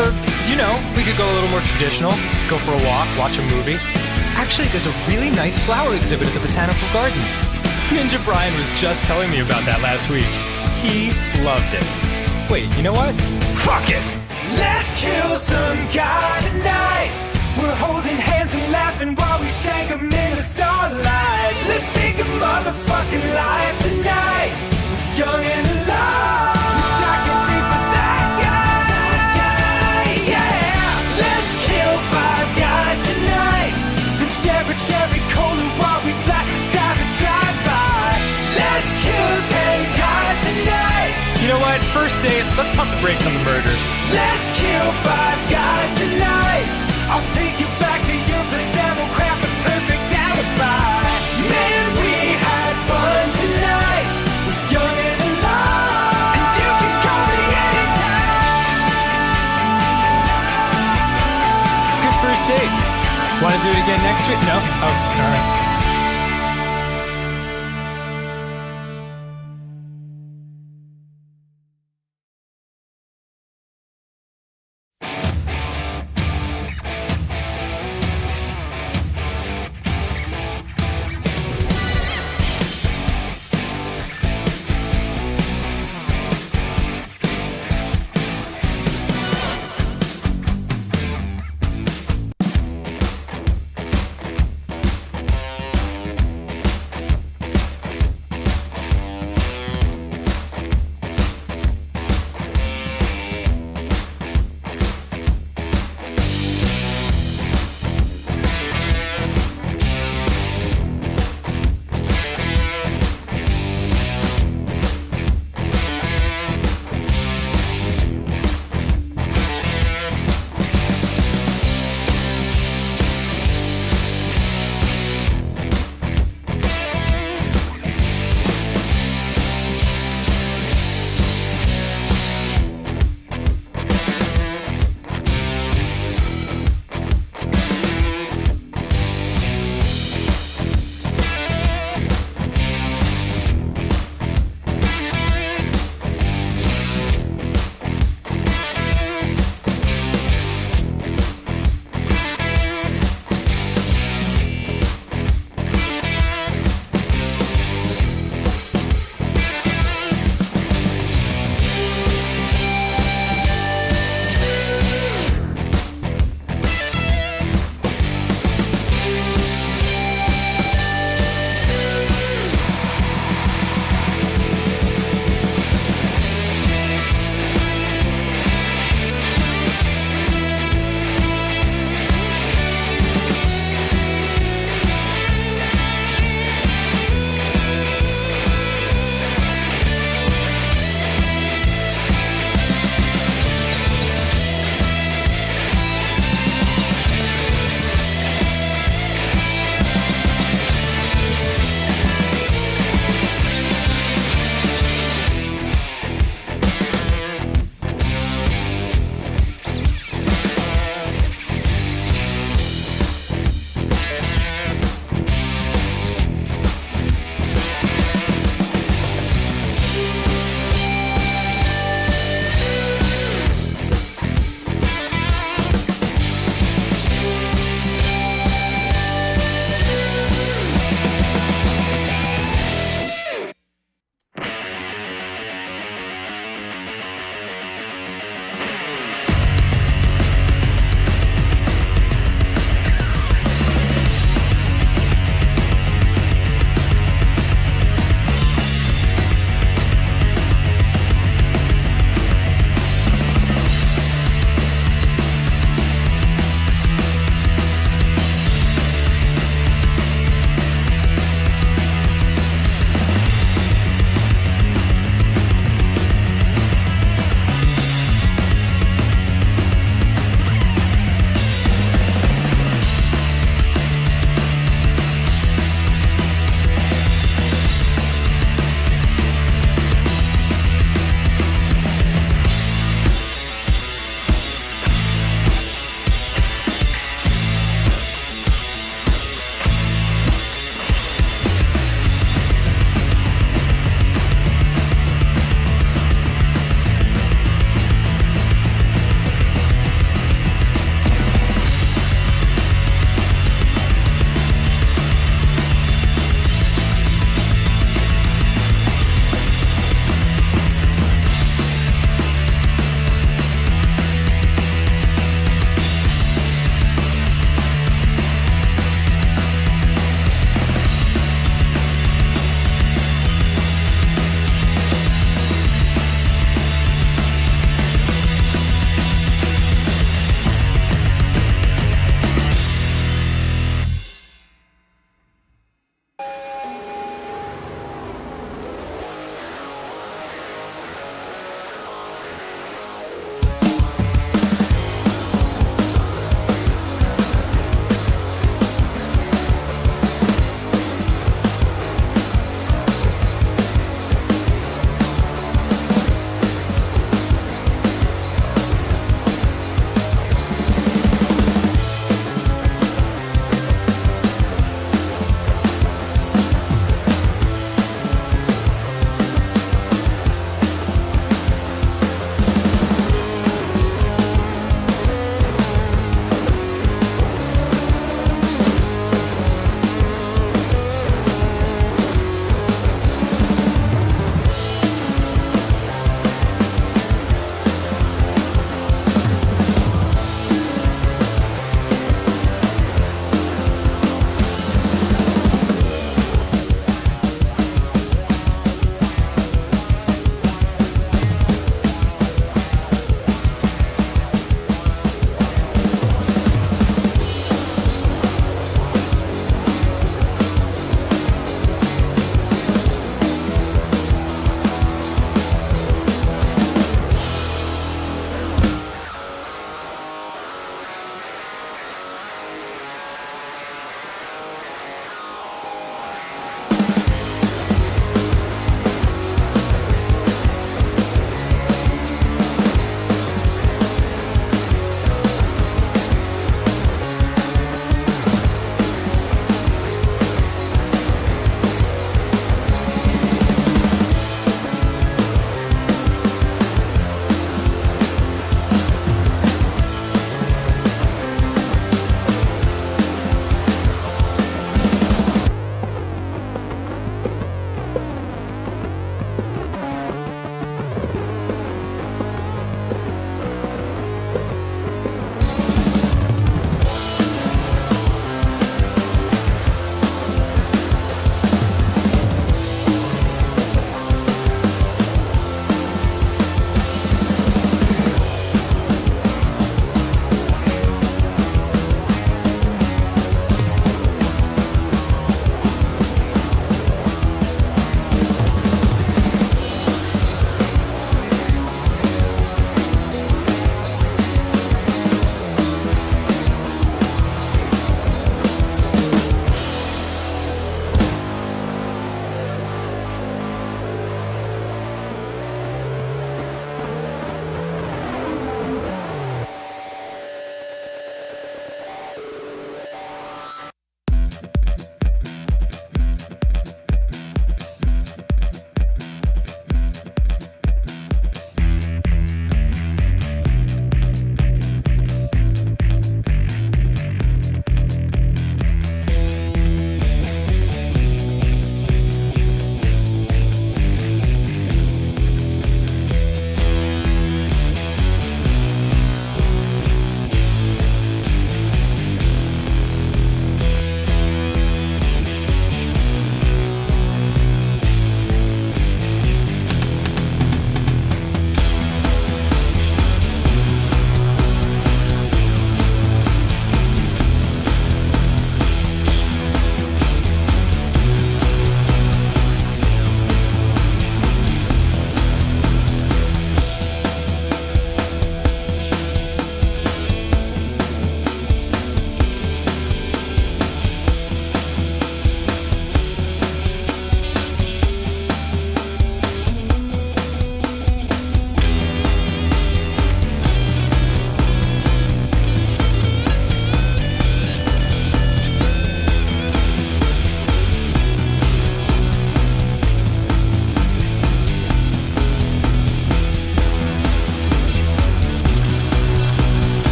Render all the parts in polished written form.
Or, we could go a little more traditional, go for a walk, watch a movie. Actually, there's a really nice flower exhibit at the Botanical Gardens. Ninja Brian was just telling me about that last week. He loved it. Wait, you know what? Fuck it! Let's kill some guy tonight. We're holding hands and laughing while we shank him in the starlight. Let's take a motherfucking life tonight. We're young and alive, which I can see for that guy. Yeah, let's kill 5 guys tonight. The cherry cola while we blast a savage drive-by. Let's kill 10 guys tonight. You know what? First date, let's pump the brakes on the murders. Let's kill 5 guys tonight. I'll take you back to your place and we'll craft a perfect alibi. Man, we had fun tonight. We're young and alive, and you can call me anytime. Good first date. Want to do it again next week? No? Oh, all right.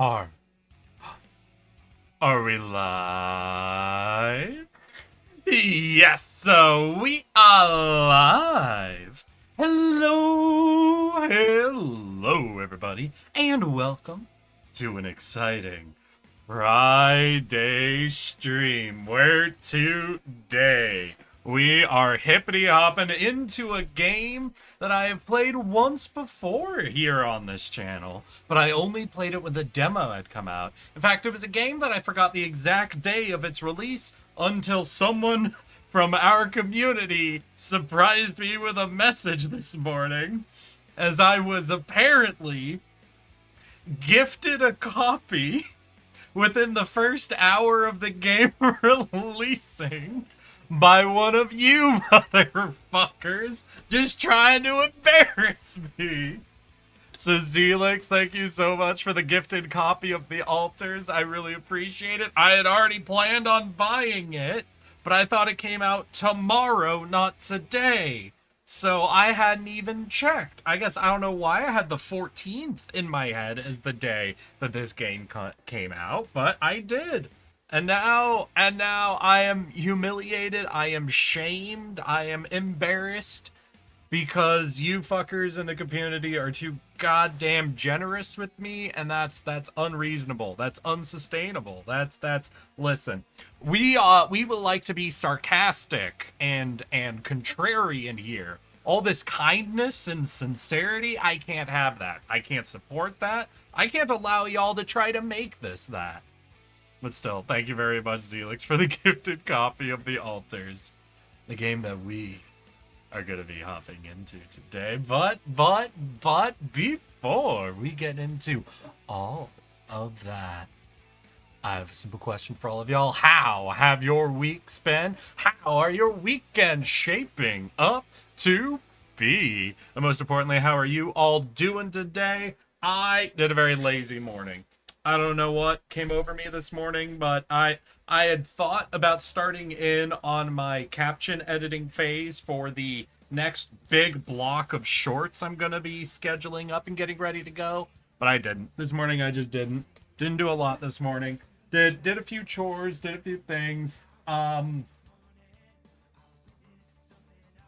Are we live? Yes, so we are live. Hello, everybody, and welcome to an exciting Friday stream, where today we are hippity hopping into a game that I have played once before here on this channel, but I only played it when the demo had come out. In fact, it was a game that I forgot the exact day of its release until someone from our community surprised me with a message this morning, as I was apparently gifted a copy within the first hour of the game releasing by one of you motherfuckers just trying to embarrass me. So Zelix, thank you so much for the gifted copy of The Altars. I really appreciate it. I had already planned on buying it, but I thought it came out tomorrow, not today. So I hadn't even checked. I guess I don't know why I had the 14th in my head as the day that this game came out, but I did. And now I am humiliated, I am shamed, I am embarrassed because you fuckers in the community are too goddamn generous with me, and that's unreasonable. That's unsustainable. Listen. We would like to be sarcastic and contrarian here. All this kindness and sincerity, I can't have that. I can't support that. I can't allow y'all to try to make this that. But still, thank you very much, Zelix, for the gifted copy of The Altars. The game that we are going to be hopping into today. But, before we get into all of that, I have a simple question for all of y'all. How have your weeks been? How are your weekends shaping up to be? And most importantly, how are you all doing today? I did a very lazy morning. I don't know what came over me this morning, but I had thought about starting in on my caption editing phase for the next big block of shorts I'm going to be scheduling up and getting ready to go, but I didn't. This morning I just didn't. Didn't do a lot this morning. Did a few chores, did a few things. A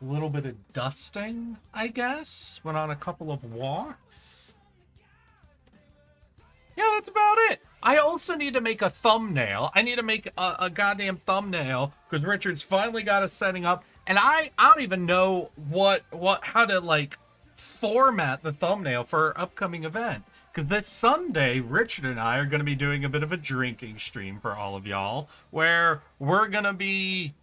little bit of dusting, I guess. Went on a couple of walks. Yeah, that's about it. I also need to make a thumbnail. I need to make a goddamn thumbnail because Richard's finally got us setting up, and I don't even know how to like format the thumbnail for our upcoming event. Because this Sunday, Richard and I are going to be doing a bit of a drinking stream for all of y'all, where we're going to be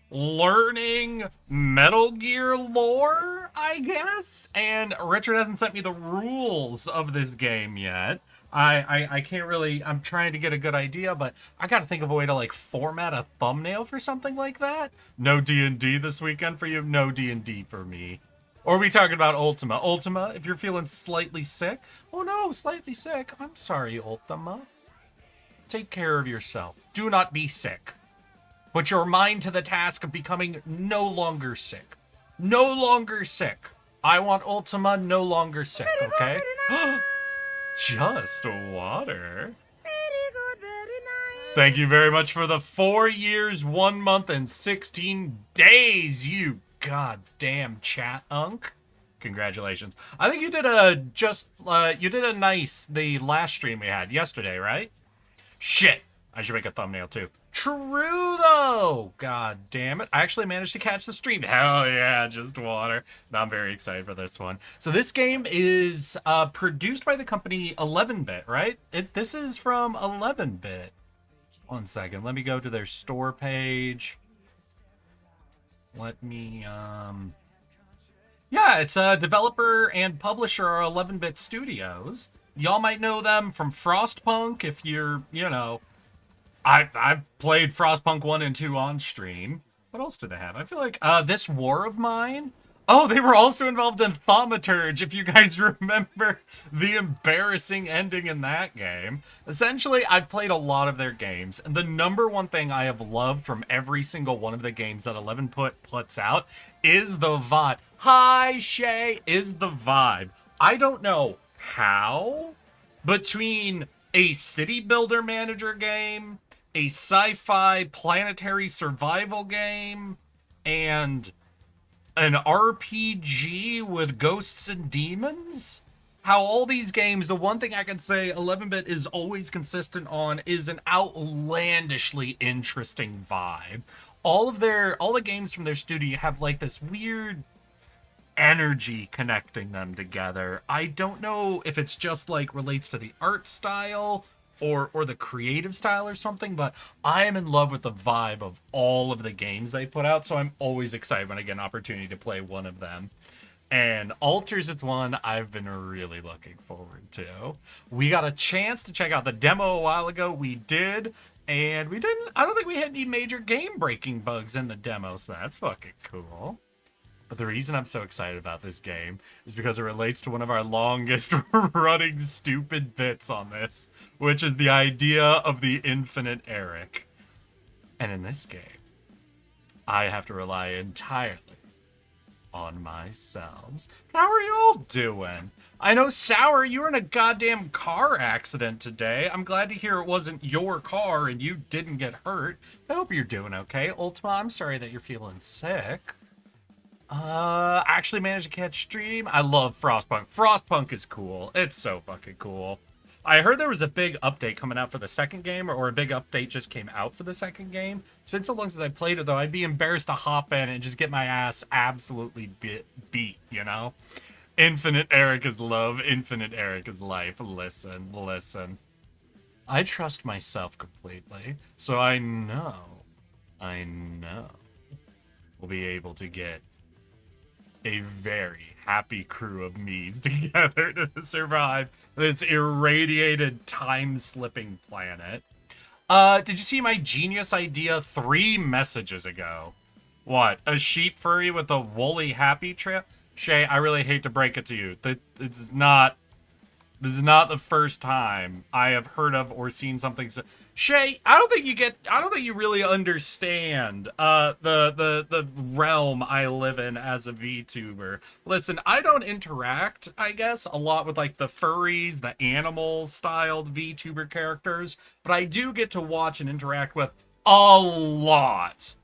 learning Metal Gear lore, I guess. And Richard hasn't sent me the rules of this game yet. I can't really, I'm trying to get a good idea, but I gotta think of a way to like format a thumbnail for something like that. No D&D this weekend for you, no D&D for me. Or are we talking about Ultima? Ultima, if you're feeling slightly sick. Oh no, slightly sick. I'm sorry, Ultima. Take care of yourself. Do not be sick. Put your mind to the task of becoming no longer sick. No longer sick. I want Ultima no longer sick, okay? Just water. Thank you very much for the 4 years, 1 month, and 16 days, you goddamn chat unk. Congratulations. I think you did a nice, the last stream we had yesterday, right? Shit. I should make a thumbnail too. True though. God damn it. I actually managed to catch the stream. Hell yeah, just water. Now I'm very excited for this one. So this game is produced by the company 11-Bit, right? This is from 11-Bit. 1 second. Let me go to their store page. Let me yeah, it's a developer and publisher of 11-Bit Studios. Y'all might know them from Frostpunk if you're, you know, I've played Frostpunk 1 and 2 on stream. What else do they have? I feel like This War of Mine. Oh, they were also involved in Thaumaturge, if you guys remember the embarrassing ending in that game. Essentially, I've played a lot of their games, and the number one thing I have loved from every single one of the games that 11 puts out is the vibe. Hi, Shay, is the vibe. I don't know how, between a city builder manager game, a sci-fi planetary survival game, and an RPG with ghosts and demons? How all these games, the one thing I can say 11-bit is always consistent on is an outlandishly interesting vibe. All the games from their studio have like this weird energy connecting them together. I don't know if it's just like relates to the art style or the creative style or something, but I am in love with the vibe of all of the games they put out, so I'm always excited when I get an opportunity to play one of them. And Alters is one I've been really looking forward to. We got a chance to check out the demo a while ago. We did, and we didn't. I don't think we had any major game breaking bugs in the demo, so that's fucking cool. But the reason I'm so excited about this game is because it relates to one of our longest running stupid bits on this, which is the idea of the infinite Eric. And in this game, I have to rely entirely on myself. How are you all doing? I know, Sour, you were in a goddamn car accident today. I'm glad to hear it wasn't your car and you didn't get hurt. I hope you're doing okay. Ultima, I'm sorry that you're feeling sick. Actually managed to catch stream. I love Frostpunk. Frostpunk is cool. It's so fucking cool. I heard there was a big update coming out for the second game, or a big update just came out for the second game. It's been so long since I played it, though. I'd be embarrassed to hop in and just get my ass absolutely beat, you know? Infinite Eric is love. Infinite Eric is life. Listen, listen. I trust myself completely, so I know we'll be able to get a very happy crew of me's together to survive this irradiated time-slipping planet. Did you see my genius idea 3 messages ago? What? A sheep furry with a woolly happy trail? Shay, I really hate to break it to you. This is not the first time I have heard of or seen something so... Shay, I don't think you really understand the realm I live in as a VTuber. Listen, I don't interact, I guess, a lot with like the furries, the animal styled VTuber characters, but I do get to watch and interact with a lot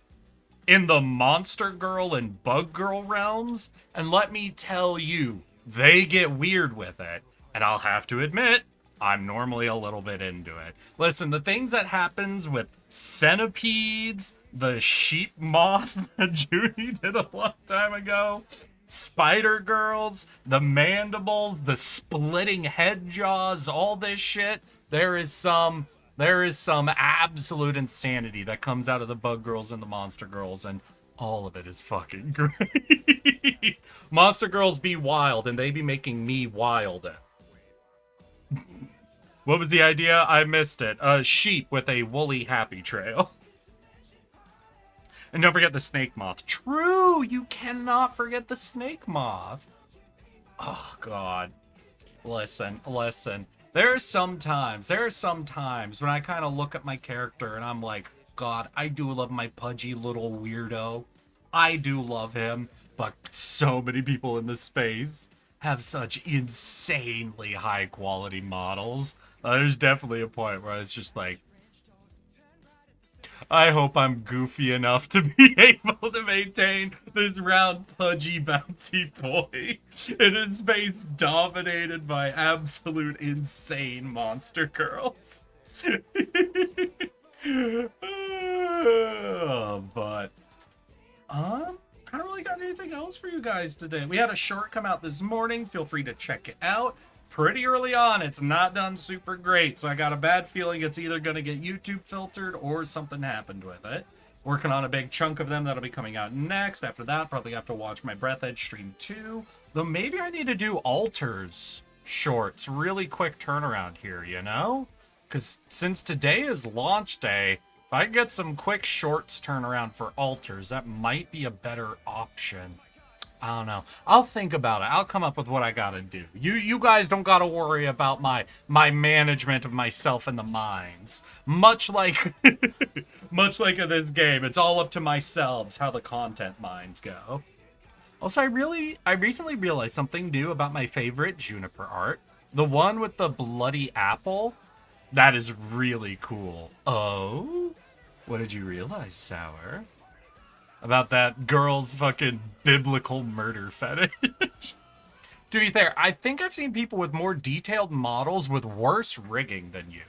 in the Monster Girl and Bug Girl realms, and let me tell you, they get weird with it. And I'll have to admit, I'm normally a little bit into it. Listen, the things that happens with centipedes, the sheep moth that Judy did a long time ago, spider girls, the mandibles, the splitting head jaws, all this shit, there is some absolute insanity that comes out of the bug girls and the monster girls, and all of it is fucking great. Monster girls be wild, and they be making me wild. What was the idea? I missed it. A sheep with a woolly happy trail. And don't forget the snake moth. True, you cannot forget the snake moth. Oh, God. Listen. There are some times when I kind of look at my character and I'm like, God, I do love my pudgy little weirdo. I do love him. But so many people in this space have such insanely high quality models. There's definitely a point where it's just like, I hope I'm goofy enough to be able to maintain this round, pudgy, bouncy boy in a space dominated by absolute insane monster girls. But I don't really got anything else for you guys today. We had a short come out this morning. Feel free to check it out. Pretty early on, it's not done super great, so I got a bad feeling it's either going to get YouTube filtered or something happened with it. Working on a big chunk of them that'll be coming out next. After that, probably have to watch my Breath Edge stream too. Though maybe I need to do Alters shorts. Really quick turnaround here, you know? Because since today is launch day, if I get some quick shorts turnaround for Alters, that might be a better option. I don't know. I'll think about it. I'll come up with what I gotta do. You guys don't gotta worry about my management of myself in the mines. Much like much like in this game, it's all up to myself how the content mines go. Also, I recently realized something new about my favorite Juniper art. The one with the bloody apple. That is really cool. Oh? What did you realize, Sour? About that girl's fucking biblical murder fetish? To be fair, I think I've seen people with more detailed models with worse rigging than you.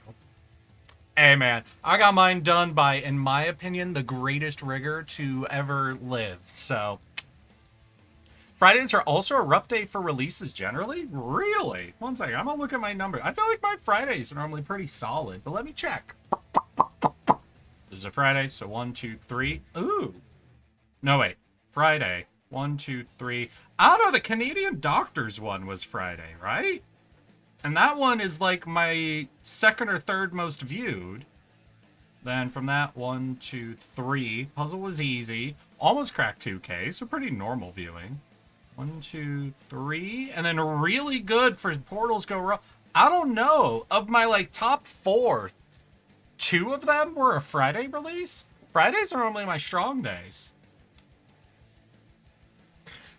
Hey man, I got mine done by, in my opinion, the greatest rigger to ever live, so... Fridays are also a rough day for releases generally? Really? One second, I'm gonna look at my number. I feel like my Fridays are normally pretty solid, but let me check. There's a Friday, so 1, 2, 3. Ooh. No, wait. Friday. 1, 2, 3. I don't know, the Canadian Doctors one was Friday, right? And that one is like my second or third most viewed. Then from that, 1, 2, 3. Puzzle was easy. Almost cracked 2K, so pretty normal viewing. 1, 2, 3. And then really good for Portals Go Wrong. I don't know. Of my like top 4, 2 of them were a Friday release. Fridays are normally my strong days.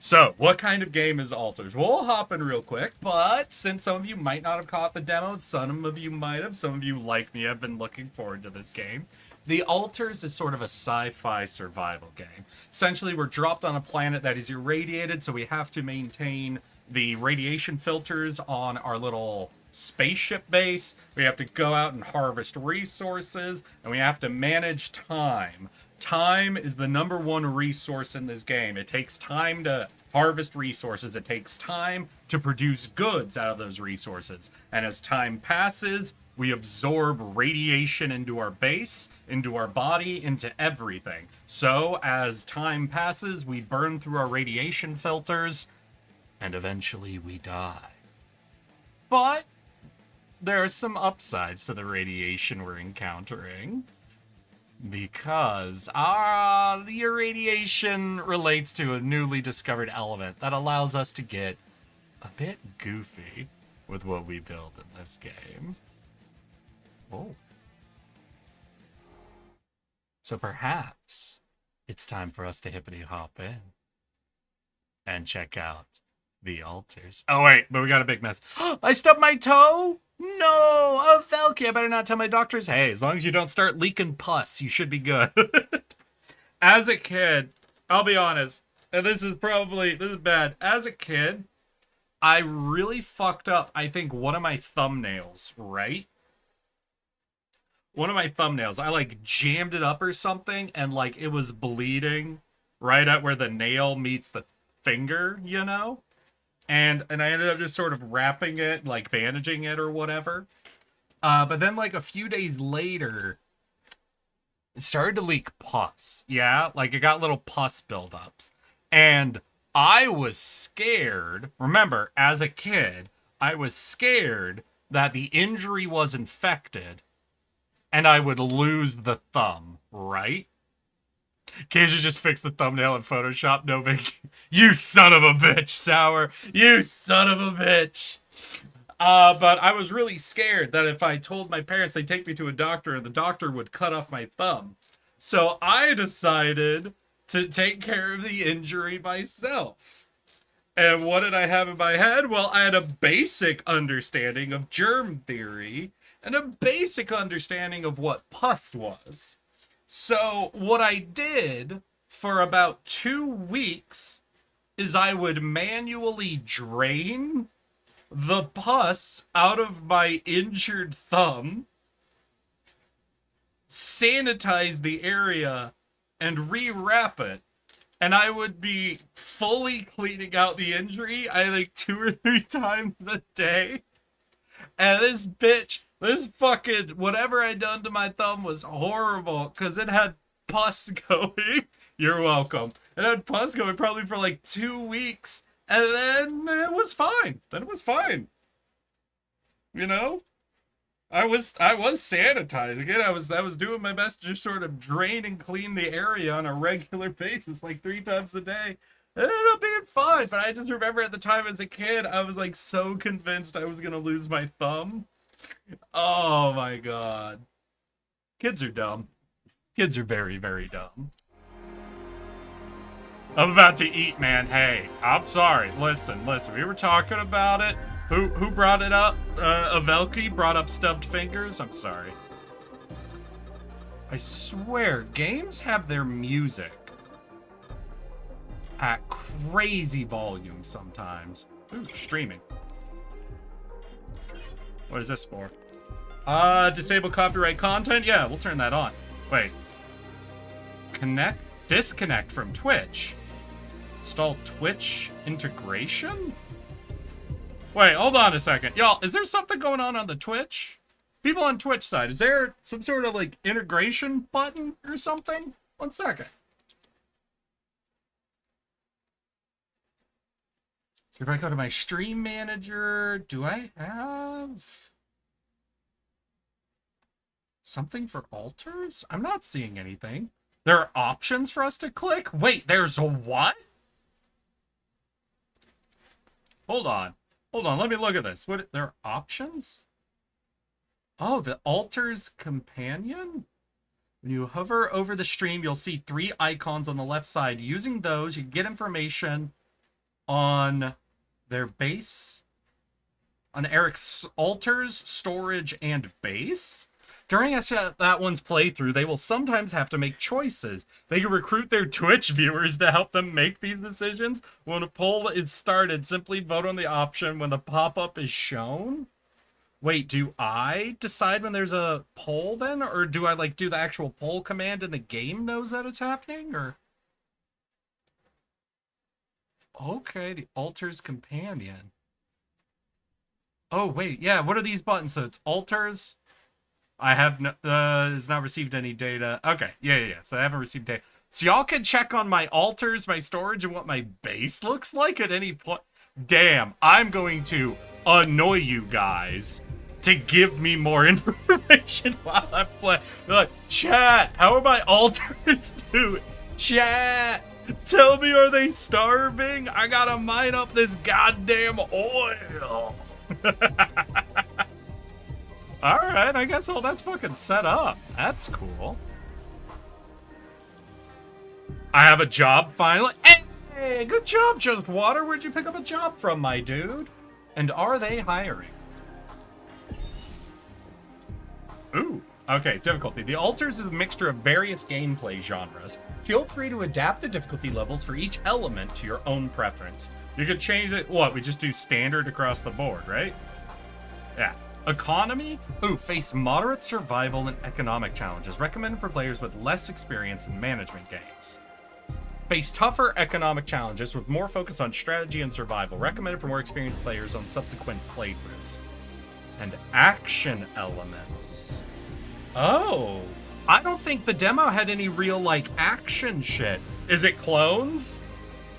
So, what kind of game is Alters? We'll hop in real quick, but since some of you might not have caught the demo, some of you might have, some of you like me have been looking forward to this game. The Alters is sort of a sci-fi survival game. Essentially, we're dropped on a planet that is irradiated, so we have to maintain the radiation filters on our little spaceship base. We have to go out and harvest resources, and we have to manage time. Time is the #1 resource in this game. It takes time to harvest resources. It takes time to produce goods out of those resources. And as time passes, we absorb radiation into our base, into our body, into everything. So as time passes, we burn through our radiation filters, and eventually we die. But there are some upsides to the radiation we're encountering. Because the irradiation relates to a newly discovered element that allows us to get a bit goofy with what we build in this game. Oh. So perhaps it's time for us to hippity hop in and check out the Alters. Oh wait, but we got a big mess. I stubbed my toe? No! Oh, Felky, I better not tell my doctors. Hey, as long as you don't start leaking pus, you should be good. As a kid, I'll be honest, and this is bad. As a kid, I really fucked up, I think, one of my thumbnails, right? One of my thumbnails, I like jammed it up or something, and like it was bleeding right at where the nail meets the finger, you know? And I ended up just sort of wrapping it, like bandaging it or whatever. But then like a few days later, it started to leak pus. Yeah, like it got little pus buildups. And I was scared. Remember, as a kid, I was scared that the injury was infected and I would lose the thumb, right? Kasia just fixed the thumbnail in Photoshop. No big deal. You son of a bitch, Sour. You son of a bitch. But I was really scared that if I told my parents they'd take me to a doctor and the doctor would cut off my thumb. So I decided to take care of the injury myself. And what did I have in my head? Well, I had a basic understanding of germ theory and a basic understanding of what pus was. So what I did for about 2 weeks is I would manually drain the pus out of my injured thumb, sanitize the area, and rewrap it. And I would be fully cleaning out the injury, I think 2 or 3 times a day. And this fucking, whatever I done to my thumb was horrible, because it had pus going. You're welcome. It had pus going probably for like 2 weeks, and then it was fine. You know? I was sanitizing it. I was doing my best to just sort of drain and clean the area on a regular basis, like 3 times a day. It ended up being fine, but I just remember at the time as a kid, I was like so convinced I was gonna lose my thumb. Oh my god. Kids are dumb. Kids are very, very dumb. I'm about to eat, man. Hey, I'm sorry. Listen. We were talking about it. Who brought it up? Avelki brought up stubbed fingers? I'm sorry. I swear, games have their music at crazy volume sometimes. Ooh, streaming. What is this for? Disable copyright content? Yeah, we'll turn that on. Wait. Disconnect from Twitch. Install Twitch integration? Wait, hold on a second. Y'all, is there something going on the Twitch? People on Twitch side, is there some sort of, like, integration button or something? 1 second. So if I go to my stream manager, do I have something for alters? I'm not seeing anything. There are options for us to click? Wait, there's a what? Hold on. Hold on, let me look at this. What, there are options? Oh, the alters companion? When you hover over the stream, you'll see 3 icons on the left side. Using those, you can get information on their base, on Eric's altars, storage, and base. During that one's playthrough, they will sometimes have to make choices. They can recruit their Twitch viewers to help them make these decisions. When a poll is started, simply vote on the option when the pop-up is shown. Wait, do I decide when there's a poll then? Or do I, like, do the actual poll command and the game knows that it's happening? Or... Okay, the alters companion. Oh, wait, yeah, what are these buttons? So it's alters... I have has not received any data. Okay, yeah. So I haven't received data. So y'all can check on my alters, my storage, and what my base looks like at any point. Damn, I'm going to annoy you guys to give me more information while I play. Like, chat, how are my alters doing? Chat, tell me, are they starving? I gotta mine up this goddamn oil. Alright, I guess all that's fucking set up. That's cool. I have a job finally. Hey, good job, Just Water. Where'd you pick up a job from, my dude? And are they hiring? Ooh, okay, difficulty. The Alters is a mixture of various gameplay genres. Feel free to adapt the difficulty levels for each element to your own preference. You could change it, what, we just do standard across the board, right? Yeah. Economy? Ooh, face moderate survival and economic challenges. Recommended for players with less experience in management games. Face tougher economic challenges with more focus on strategy and survival. Recommended for more experienced players on subsequent playthroughs. And action elements. Oh, I don't think the demo had any real, like, action shit. Is it clones?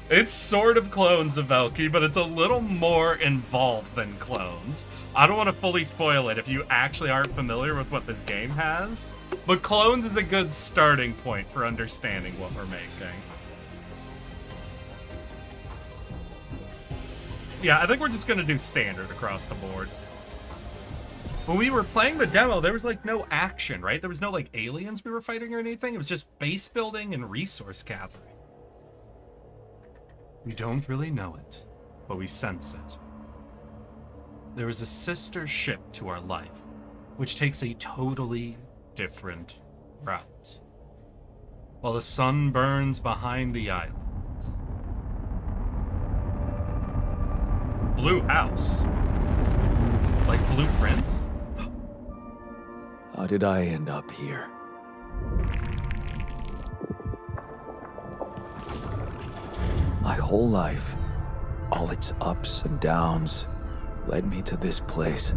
It's sort of clones of Velki, but it's a little more involved than clones. I don't want to fully spoil it if you actually aren't familiar with what this game has, but clones is a good starting point for understanding what we're making. Yeah, I think we're just going to do standard across the board. When we were playing the demo, there was, like, no action, right? There was no, like, aliens we were fighting or anything. It was just base building and resource gathering. We don't really know it, but we sense it. There is a sister ship to our life, which takes a totally different route. While the sun burns behind the islands. Blue house. Like blueprints? How did I end up here? My whole life, all its ups and downs, led me to this place.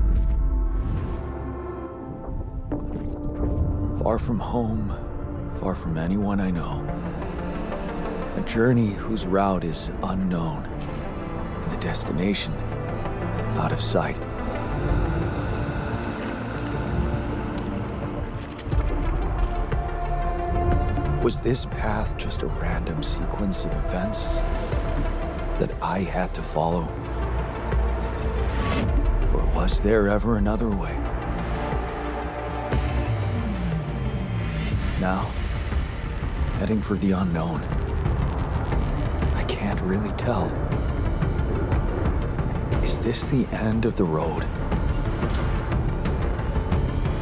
Far from home, far from anyone I know. A journey whose route is unknown, and the destination out of sight. Was this path just a random sequence of events that I had to follow? Or was there ever another way? Now, heading for the unknown. I can't really tell. Is this the end of the road?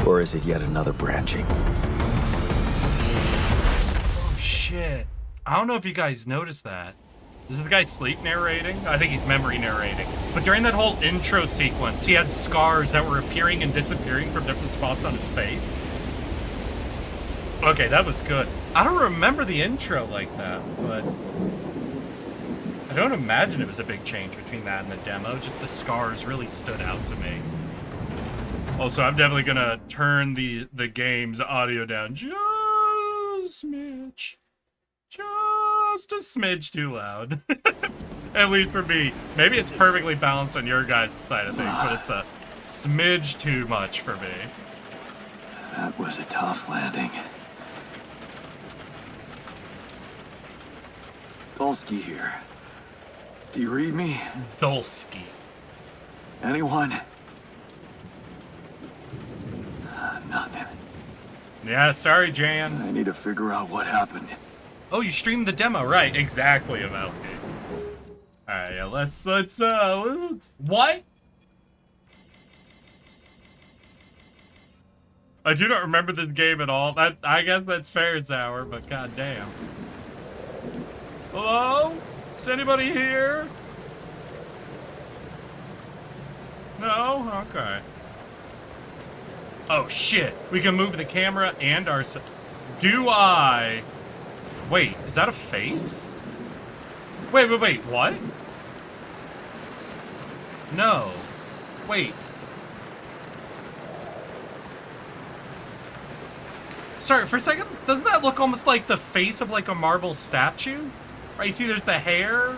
Or is it yet another branching? Oh, shit. I don't know if you guys noticed that. Is this the guy sleep narrating? I think he's memory narrating. But during that whole intro sequence, he had scars that were appearing and disappearing from different spots on his face. Okay, that was good. I don't remember the intro like that, but I don't imagine it was a big change between that and the demo. Just the scars really stood out to me. Also, I'm definitely gonna turn the game's audio down just a smidge. Just a smidge too loud. At least for me. Maybe it's perfectly balanced on your guys' side of things, but it's a smidge too much for me. That was a tough landing. Dolsky here. Do you read me? Dolsky. Anyone? Nothing. Yeah, sorry, Jan. I need to figure out what happened. Oh, you streamed the demo, right? Exactly about me. Alright, yeah, let's what? I do not remember this game at all. I guess that's fair, Sour, but goddamn. Hello? Is anybody here? No? Okay. Oh shit, we can move the camera and our... Do I... Wait, is that a face? Wait, what? No. Wait. Sorry, for a second, doesn't that look almost like the face of like a marble statue? Right, you see there's the hair,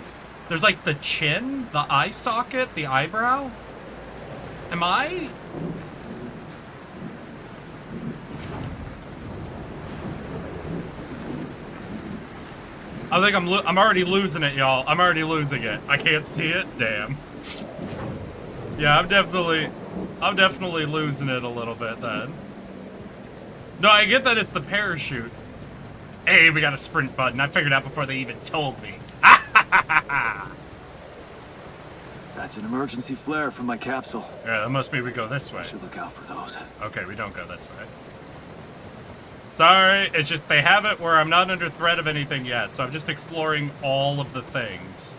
there's like the chin, the eye socket, the eyebrow? Am I... I think I'm already losing it, y'all. I'm already losing it. I can't see it. Damn. Yeah, I'm definitely losing it a little bit then. No, I get that it's the parachute. Hey, we got a sprint button. I figured out before they even told me. That's an emergency flare from my capsule. Yeah, that must mean we go this way. I should look out for those. Okay, we don't go this way. Sorry, it's just they have it where I'm not under threat of anything yet, so I'm just exploring all of the things.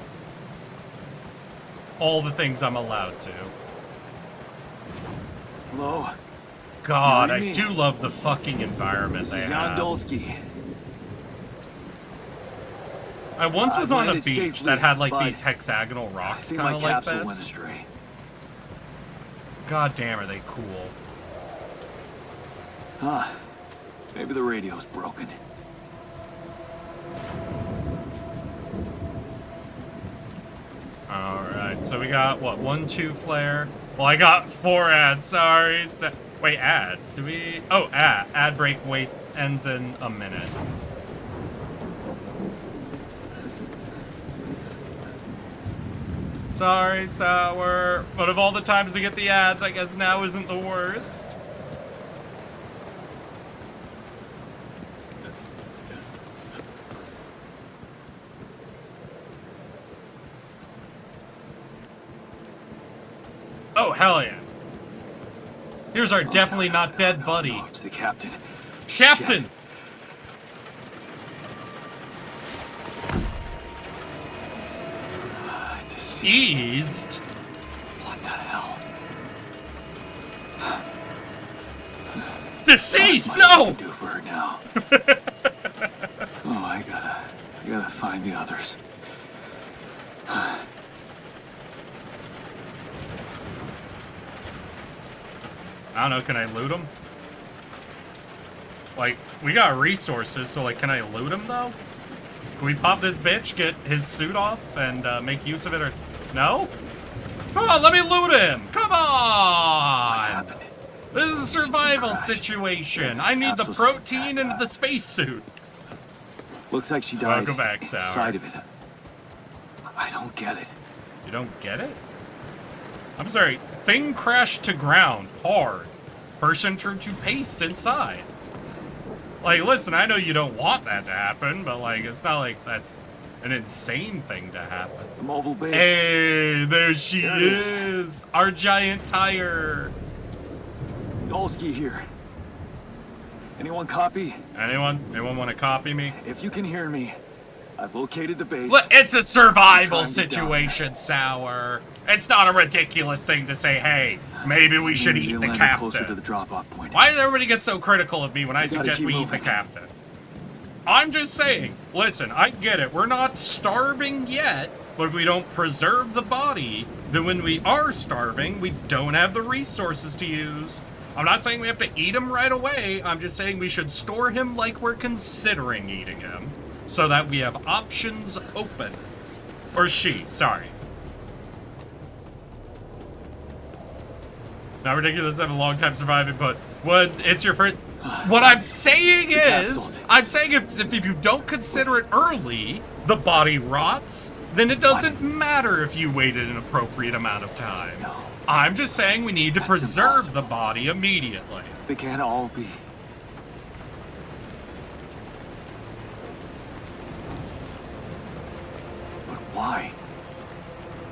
All the things I'm allowed to. Hello? God, I do love the fucking environment they have. Dolsky. I once was on a beach safely, that had like these hexagonal rocks I think kind my of like capsule went this. astray. God damn, are they cool. Huh. Maybe the radio's broken. Alright, so we got, what, 1, 2 flare? Well, I got 4 ads, sorry. Wait, ads? Do we... Oh, ad break wait ends in a minute. Sorry, Sour. But of all the times to get the ads, I guess now isn't the worst. Oh, hell yeah. Here's our definitely not dead buddy. No, it's the captain. Captain! Eased? What the hell? Deceased! No! No! Do for her now. Oh, I gotta find the others. I don't know, can I loot him? Like, we got resources, so like, can I loot him though? Can we pop this bitch, get his suit off, and make use of it, or... No? Come on, let me loot him! Come on! What happened? This is a survival situation. I need the protein and the spacesuit. Looks like she died. Welcome back, Sour. Inside of it. I don't get it. You don't get it? I'm sorry. Thing crashed to ground hard. Person turned to paste inside. Like, listen, I know you don't want that to happen, but like, it's not like that's an insane thing to happen. The mobile base. Hey, there she There it is. Our giant tire. Dolsky here. Anyone copy? Anyone want to copy me? If you can hear me, I've located the base. Look, it's a survival I'm trying to get down situation, Sour. It's not a ridiculous thing to say, hey, maybe we should Maybe eat you the landed closer to captain. the drop-off point. Why does everybody get so critical of me when I gotta suggest keep we eat the moving. captain? I'm just saying, listen, I get it. We're not starving yet, but if we don't preserve the body, then when we are starving, we don't have the resources to use. I'm not saying we have to eat him right away. I'm just saying we should store him like we're considering eating him, so that we have options open. Or she, sorry. Not ridiculous to have a long time surviving, but what it's your first. What I'm saying is, capsules. I'm saying if you don't consider it early, the body rots, then it doesn't matter if you waited an appropriate amount of time. No. I'm just saying we need to That's preserve impossible. the body immediately. They can't all be. But why?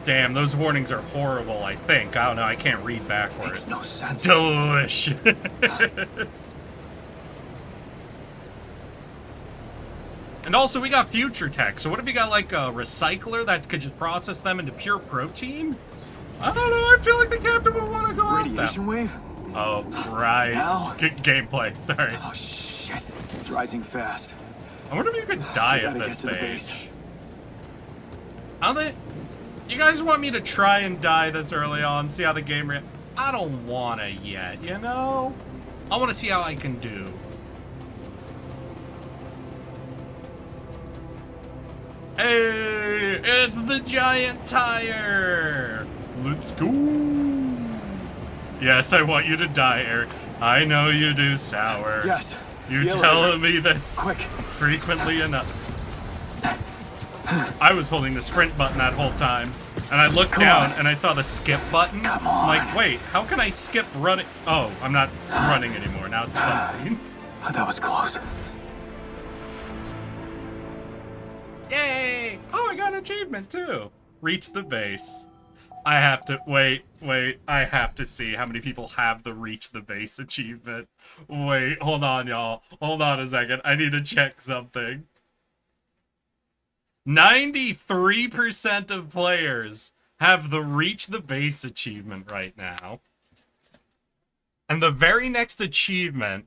Damn, those warnings are horrible, I think. I don't know, I can't read backwards. Makes no sense. Delicious. And also, we got future tech, so what if you got like a recycler that could just process them into pure protein? I don't know, I feel like the captain would want to go out Radiation them. wave? Oh, right. Now? Gameplay, sorry. Oh shit. It's rising fast. I wonder if you could die We at gotta this get to the base. stage. I don't think... You guys want me to try and die this early on, see how the game I don't wanna yet, you know? I wanna see how I can do. Hey, it's the giant tire! Let's go! Yes, I want you to die, Eric. I know you do, Sour. Yes. You The telling elevator. me this Quick. frequently enough. I was holding the sprint button that whole time, and I looked Come down on. and I saw the skip button. Come I'm like, on. wait, how can I skip running? Oh, I'm not running anymore. Now it's a fun scene. Oh, that was close. Yay! Oh, I got an achievement too. Reach the base. I have to wait. I have to see how many people have the reach the base achievement. Wait, hold on, y'all. Hold on a second. I need to check something. 93% of players have the reach the base achievement right now. And the very next achievement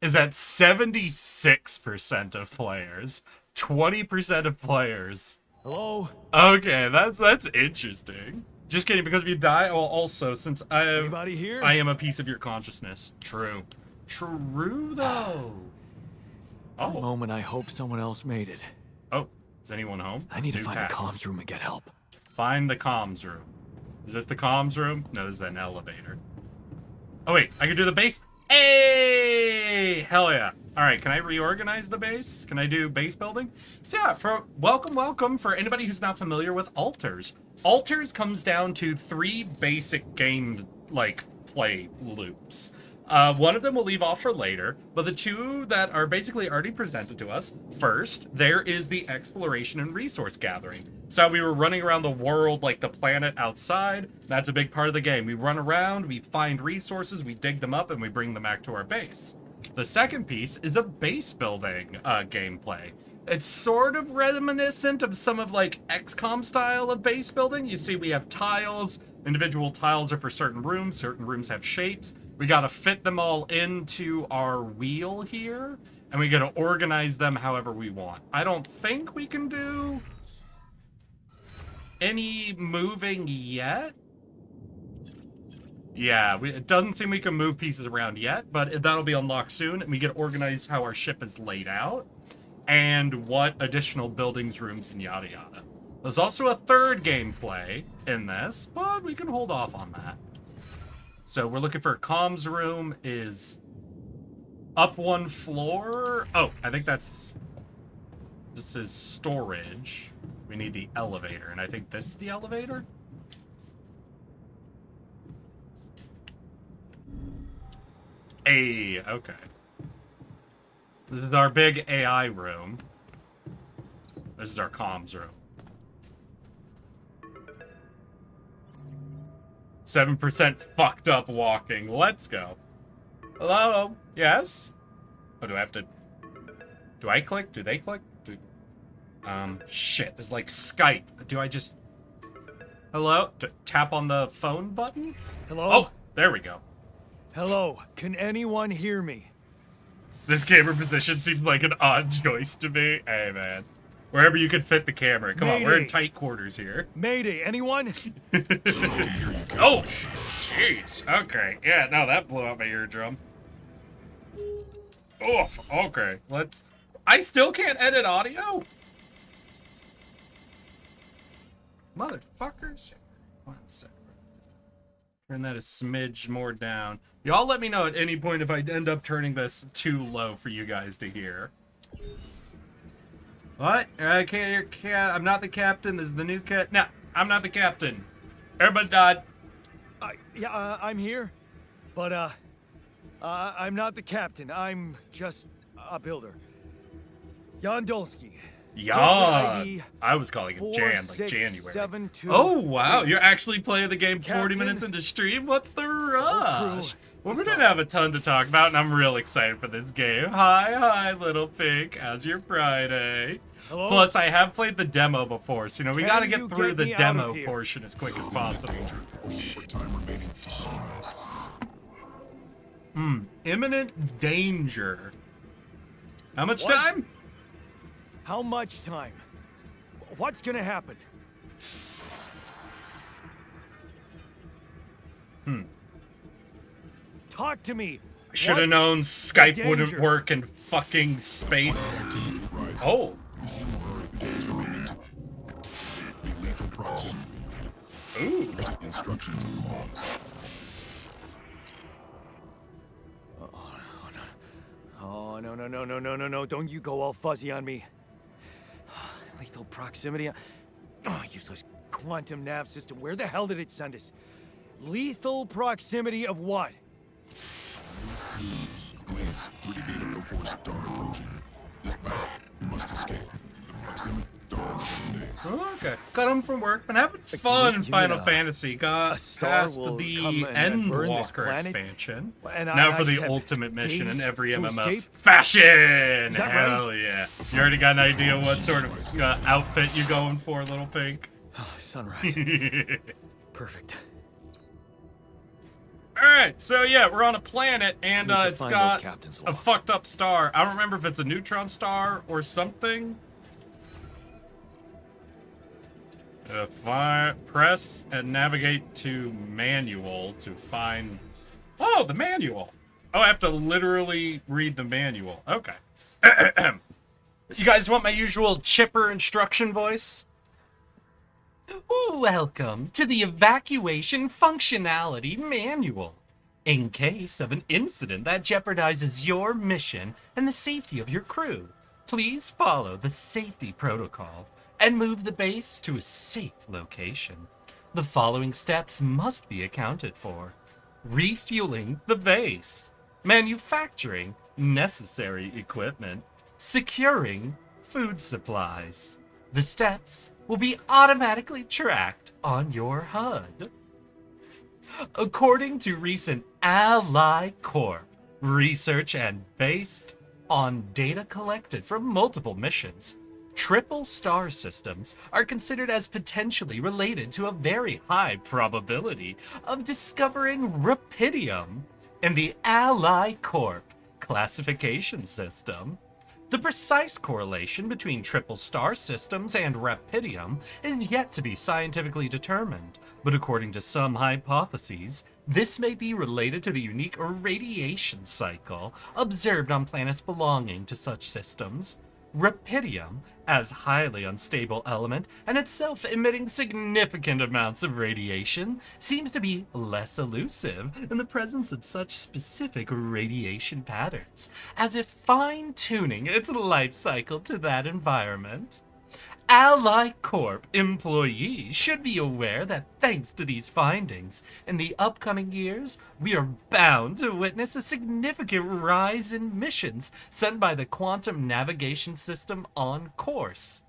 is at 76% of players. 20% of players. Hello? Okay, that's interesting. Just kidding, because if you die, well, also, since Anybody here? I am a piece of your consciousness. True. True, though. For a Oh. moment, I hope someone else made it. Oh, is anyone home? I need to New find task. the comms room and get help. Find the comms room. Is this the comms room? No, this is an elevator. Oh, wait, I can do the base? Hey! Hell yeah. All right, can I reorganize the base? Can I do base building? So yeah, welcome for anybody who's not familiar with alters. Alters comes down to 3 basic game, like, play loops. One of them we'll leave off for later, but the 2 that are basically already presented to us, first, there is the exploration and resource gathering. So we were running around the world like the planet outside. That's a big part of the game. We run around, we find resources, we dig them up, and we bring them back to our base. The second piece is a base building gameplay. It's sort of reminiscent of some of like XCOM style of base building. You see we have tiles. Individual tiles are for certain rooms have shapes. We gotta fit them all into our wheel here, and we gotta organize them however we want. I don't think we can do any moving yet. Yeah, it doesn't seem we can move pieces around yet, but that'll be unlocked soon, and we get organized how our ship is laid out, and what additional buildings, rooms, and yada yada. There's also a third gameplay in this, but we can hold off on that. So we're looking for a comms room is up 1 floor. Oh, I think this is storage. We need the elevator, and I think this is the elevator. Hey, okay. This is our big AI room. This is our comms room. 7% fucked up walking. Let's go. Hello? Yes? Oh, do I have to... Do I click? Do they click? Shit. This is like Skype. Do I just... Hello? Tap on the phone button? Hello? Oh, there we go. Hello? Can anyone hear me? This camera position seems like an odd choice to me. Hey, man. Wherever you can fit the camera. Come on, we're in tight quarters here. Mayday, anyone? Oh, jeez. Okay. Yeah, no, that blew out my eardrum. Oof. Okay. Let's... I still can't edit audio? Motherfuckers. 1 second. Turn that a smidge more down. Y'all let me know at any point if I end up turning this too low for you guys to hear. What? I can't hear cat. I'm not the captain. This is the new cat. No, I'm not the captain. Everybody died. I'm here, but I'm not the captain. I'm just a builder. Jan Dolsky. Jan. I was calling him Jan, like January. Oh, wow. You're actually playing the game 40 minutes into stream? What's the rush? Well, we didn't have a ton to talk about, and I'm real excited for this game. Hi, little pig. How's your Friday? Hello? Plus, I have played the demo before, so, you know, we gotta get through the me out demo of here? portion as quick as possible. Imminent danger. How much What? time? How much time? What's gonna happen? Talk to me. Should have What's known the Skype wouldn't danger? work in fucking space. Oh. Ooh. Instructions and logs. Oh, no. Don't you go all fuzzy on me. Lethal proximity. Oh, useless quantum nav system. Where the hell did it send us? Lethal proximity of what? Glance, 3 data before star approaching. Dispatch, you must escape. The proximity star in days. Oh, okay. Got home from work. Been having fun in you Final mean Fantasy. Got a star past will the come and burn this Endwalker planet? expansion. And Now I for just the have ultimate mission in days every to MMO. escape? Fashion! that Hell yeah. You already got an idea what sort of outfit you going for, little pink? Sunrise. Perfect. Alright, so yeah, we're on a planet, and Need to it's find got those captain's a logs. fucked up star. I don't remember if it's a neutron star or something. Press and navigate to manual to find... Oh, the manual! Oh, I have to literally read the manual. Okay. You guys want my usual chipper instruction voice? Welcome to the Evacuation Functionality Manual. In case of an incident that jeopardizes your mission and the safety of your crew, please follow the safety protocol and move the base to a safe location. The following steps must be accounted for: refueling the base, manufacturing necessary equipment, securing food supplies. The steps will be automatically tracked on your HUD. According to recent Ally Corp research and based on data collected from multiple missions, triple star systems are considered as potentially related to a very high probability of discovering rupidium in the Ally Corp classification system. The precise correlation between triple star systems and rupidium is yet to be scientifically determined, but according to some hypotheses, this may be related to the unique irradiation cycle observed on planets belonging to such systems. Rupidium, as highly unstable element and itself emitting significant amounts of radiation, seems to be less elusive in the presence of such specific radiation patterns, as if fine-tuning its life cycle to that environment. Ally Corp employees should be aware that thanks to these findings, in the upcoming years, we are bound to witness a significant rise in missions sent by the quantum navigation system on course.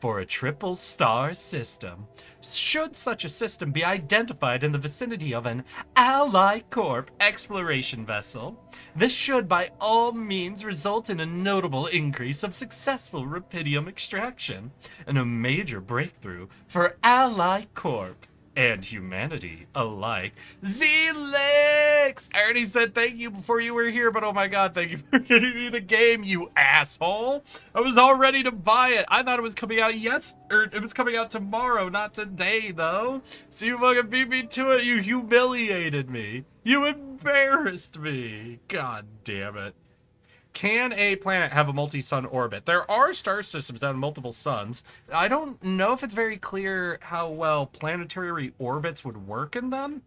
for a triple star system. Should such a system be identified in the vicinity of an Ally Corp exploration vessel, this should by all means result in a notable increase of successful rupidium extraction and a major breakthrough for Ally Corp and humanity alike. Zelix! I already said thank you before you were here, but oh my god, thank you for getting me the game, you asshole. I was all ready to buy it. I thought it was coming out it was coming out tomorrow, not today, though. So you fucking beat me to it. You humiliated me. You embarrassed me. God damn it. Can a planet have a multi-sun orbit? There are star systems that have multiple suns. I don't know if it's very clear how well planetary orbits would work in them.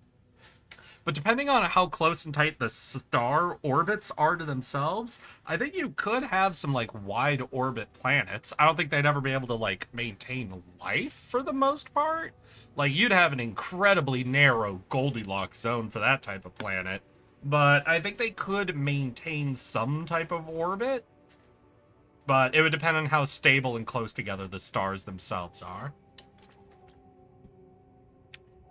But depending on how close and tight the star orbits are to themselves, I think you could have some, like, wide orbit planets. I don't think they'd ever be able to, like, maintain life for the most part. Like, you'd have an incredibly narrow Goldilocks zone for that type of planet. But I think they could maintain some type of orbit. But it would depend on how stable and close together the stars themselves are.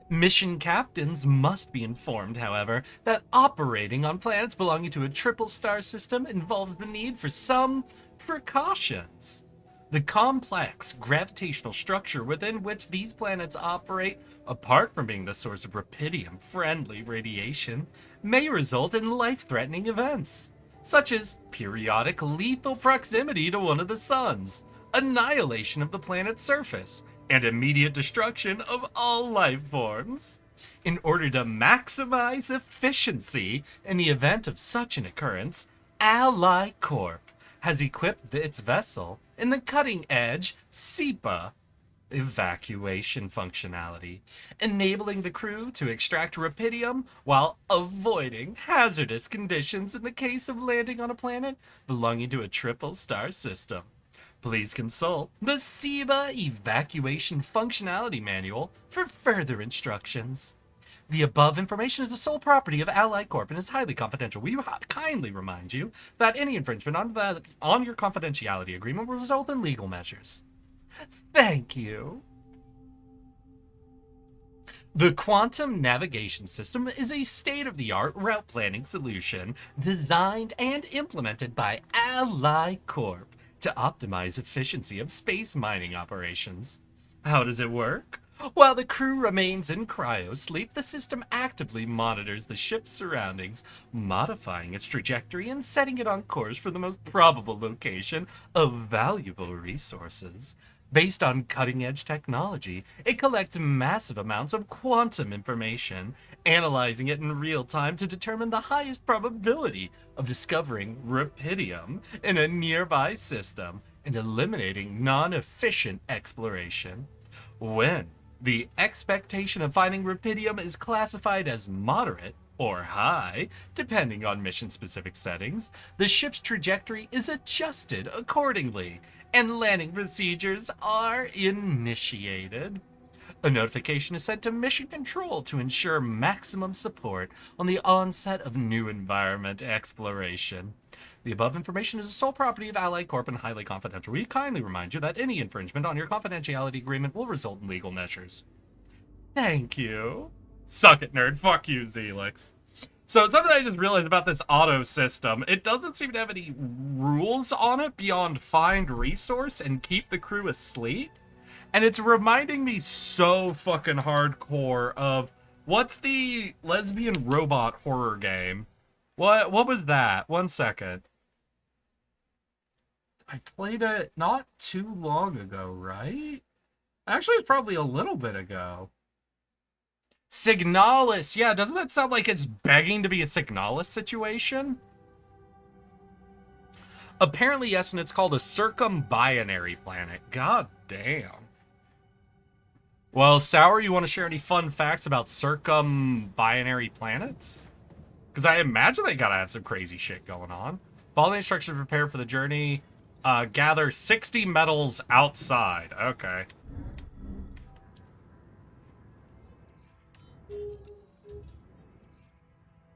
Mission captains must be informed, however, that operating on planets belonging to a triple star system involves the need for some precautions. The complex gravitational structure within which these planets operate, apart from being the source of rupidium-friendly radiation, may result in life-threatening events, such as periodic lethal proximity to one of the suns, annihilation of the planet's surface, and immediate destruction of all life forms. In order to maximize efficiency in the event of such an occurrence, Ally Corp has equipped its vessel in the cutting-edge SEPA evacuation functionality, enabling the crew to extract rupidium while avoiding hazardous conditions in the case of landing on a planet belonging to a triple star system. Please consult the SEPA evacuation functionality manual for further instructions. The above information is the sole property of Ally Corp and is highly confidential. We kindly remind you that any infringement on your confidentiality agreement will result in legal measures. Thank you. The Quantum Navigation System is a state-of-the-art route planning solution designed and implemented by Ally Corp to optimize efficiency of space mining operations. How does it work? While the crew remains in cryosleep, the system actively monitors the ship's surroundings, modifying its trajectory and setting it on course for the most probable location of valuable resources. Based on cutting-edge technology, it collects massive amounts of quantum information, analyzing it in real time to determine the highest probability of discovering rupidium in a nearby system and eliminating non-efficient exploration. When the expectation of finding rupidium is classified as moderate or high, depending on mission-specific settings, the ship's trajectory is adjusted accordingly, and landing procedures are initiated. A notification is sent to Mission Control to ensure maximum support on the onset of new environment exploration. The above information is the sole property of Ally Corp and highly confidential. We kindly remind you that any infringement on your confidentiality agreement will result in legal measures. Thank you. Suck it, nerd. Fuck you, Zelix. So something I just realized about this auto system, it doesn't seem to have any rules on it beyond find resource and keep the crew asleep. And it's reminding me so fucking hardcore of, what's the lesbian robot horror game? What was that? 1 second. I played it not too long ago, right? Actually, it's probably a little bit ago. Signalis. Yeah, doesn't that sound like it's begging to be a Signalis situation? Apparently, yes, and it's called a circumbinary planet. God damn. Well, Sour, you want to share any fun facts about circumbinary planets? Because I imagine they gotta have some crazy shit going on. Follow the instructions to prepare for the journey. Gather 60 metals outside. Okay.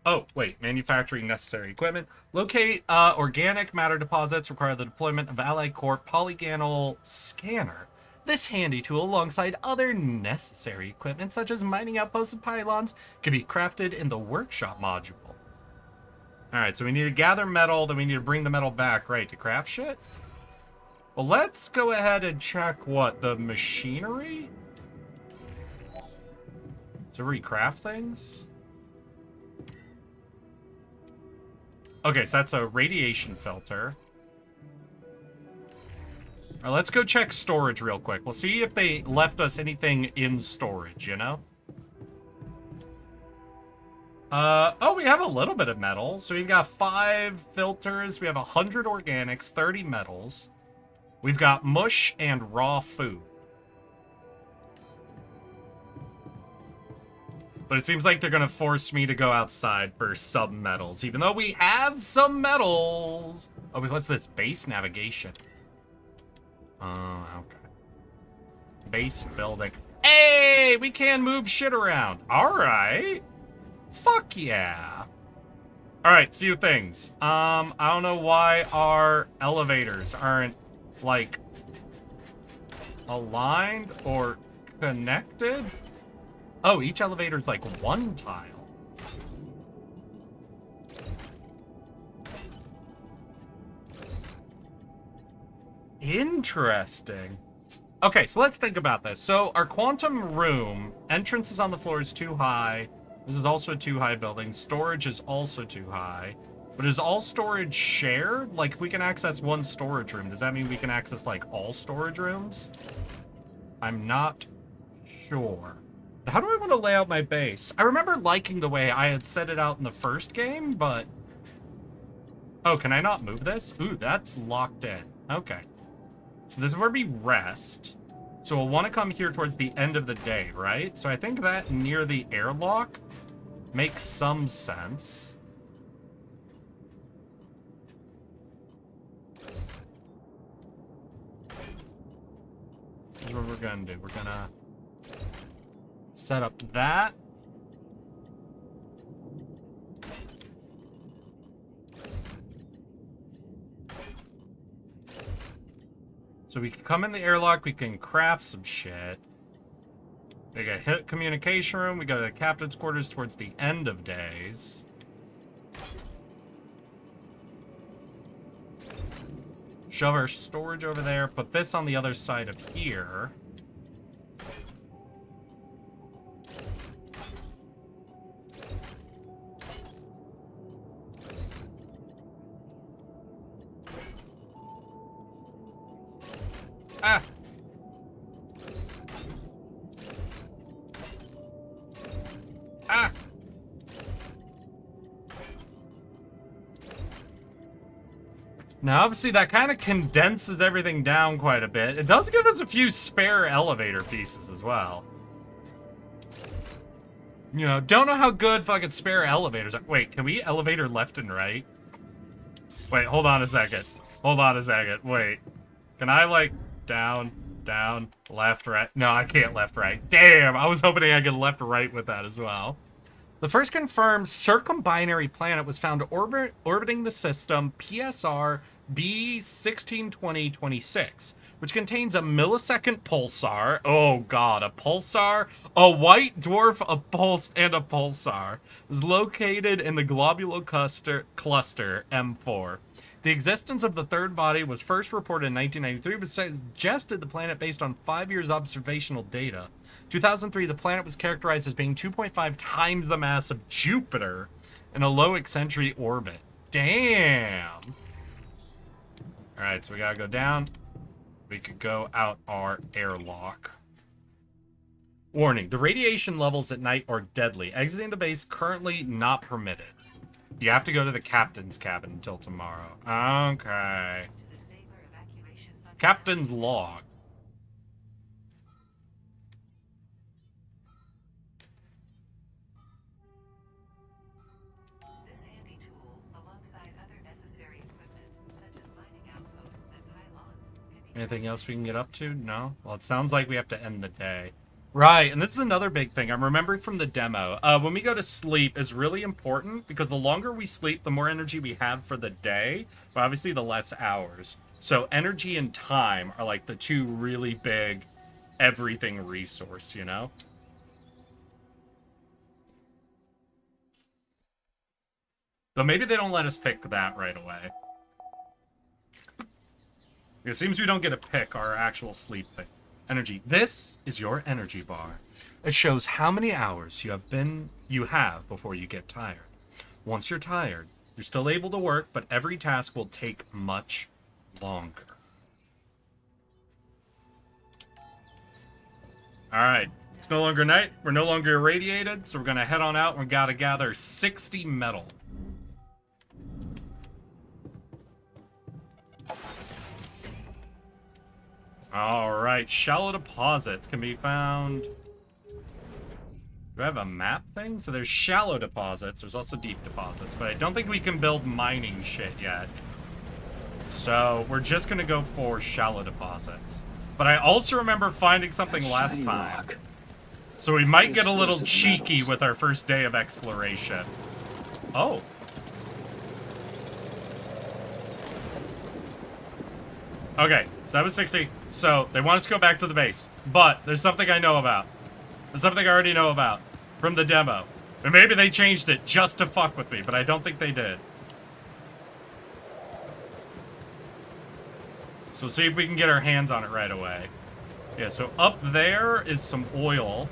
Oh, wait. Manufacturing necessary equipment. Locate organic matter deposits. Require the deployment of Ally Corp polygonal scanner. This handy tool, alongside other necessary equipment such as mining outposts and pylons, can be crafted in the workshop module. Alright, so we need to gather metal, then we need to bring the metal back, right, to craft shit? Well, let's go ahead and check, what, the machinery? So recraft things? Okay, so that's a radiation filter. Alright, let's go check storage real quick. We'll see if they left us anything in storage, you know? Oh, we have a little bit of metal. So we've got 5 filters. We have 100 organics, 30 metals. We've got mush and raw food. But it seems like they're going to force me to go outside for some metals, even though we have some metals. Oh, wait, what's this? Base navigation. Oh, okay. Base building. Hey, we can move shit around. All right. Fuck yeah. All right, few things. I don't know why our elevators aren't, like, aligned or connected. Oh, each elevator's like one tile. Interesting. Okay, so let's think about this. So our quantum room, entrance is on the floor is too high. This is also a too high building. Storage is also too high. But is all storage shared? Like, if we can access one storage room, does that mean we can access, like, all storage rooms? I'm not sure. How do I want to lay out my base? I remember liking the way I had set it out in the first game, but... Oh, can I not move this? Ooh, that's locked in. Okay. So this is where we rest. So we'll want to come here towards the end of the day, right? So I think that near the airlock makes some sense. Here's what we're gonna do. We're gonna set up that. So we can come in the airlock, we can craft some shit. We got hit communication room, we go to the captain's quarters towards the end of days. Shove our storage over there, put this on the other side of here. Ah! Ah! Now, obviously, that kind of condenses everything down quite a bit. It does give us a few spare elevator pieces as well. You know, don't know how good fucking spare elevators are. Wait, can we elevator left and right? Wait, hold on a second. Hold on a second. Wait. Can I, like, down, left, right? No, I can't left, right. Damn, I was hoping I could left, right with that as well. The first confirmed circumbinary planet was found orbiting the system PSR B162026, which contains a millisecond pulsar. Oh god, a pulsar? A white dwarf, a pulse, and a pulsar. It was located in the globular cluster M4. The existence of the third body was first reported in 1993, but suggested the planet based on 5 years observational data. 2003, the planet was characterized as being 2.5 times the mass of Jupiter in a low eccentric orbit. Damn! Alright, so we gotta go down. We could go out our airlock. Warning, the radiation levels at night are deadly. Exiting the base currently not permitted. You have to go to the captain's cabin until tomorrow. Okay. Captain's log. This handy tool, alongside other necessary equipment, such as mining outposts and pylons, can be... Anything else we can get up to? No? Well, it sounds like we have to end the day. Right, and this is another big thing. I'm remembering from the demo. When we go to sleep is really important because the longer we sleep, the more energy we have for the day, but obviously the less hours. So energy and time are like the two really big everything resource, you know? But maybe they don't let us pick that right away. It seems we don't get to pick our actual sleep thing. Energy. This is your energy bar. It shows how many hours you have before you get tired. Once you're tired, you're still able to work, but every task will take much longer. Alright. It's no longer night. We're no longer irradiated, so we're gonna head on out and we gotta gather 60 metal. Alright, shallow deposits can be found. Do I have a map thing? So there's shallow deposits, there's also deep deposits, but I don't think we can build mining shit yet. So we're just gonna go for shallow deposits. But I also remember finding something last time. Rock. So we might get a Source little of cheeky metals. with our first day of exploration. Oh. Okay, so that was 60. So they want us to go back to the base. But there's something I know about. There's something I already know about from the demo. Or maybe they changed it just to fuck with me, but I don't think they did. So see if we can get our hands on it right away. Yeah, so up there is some oil.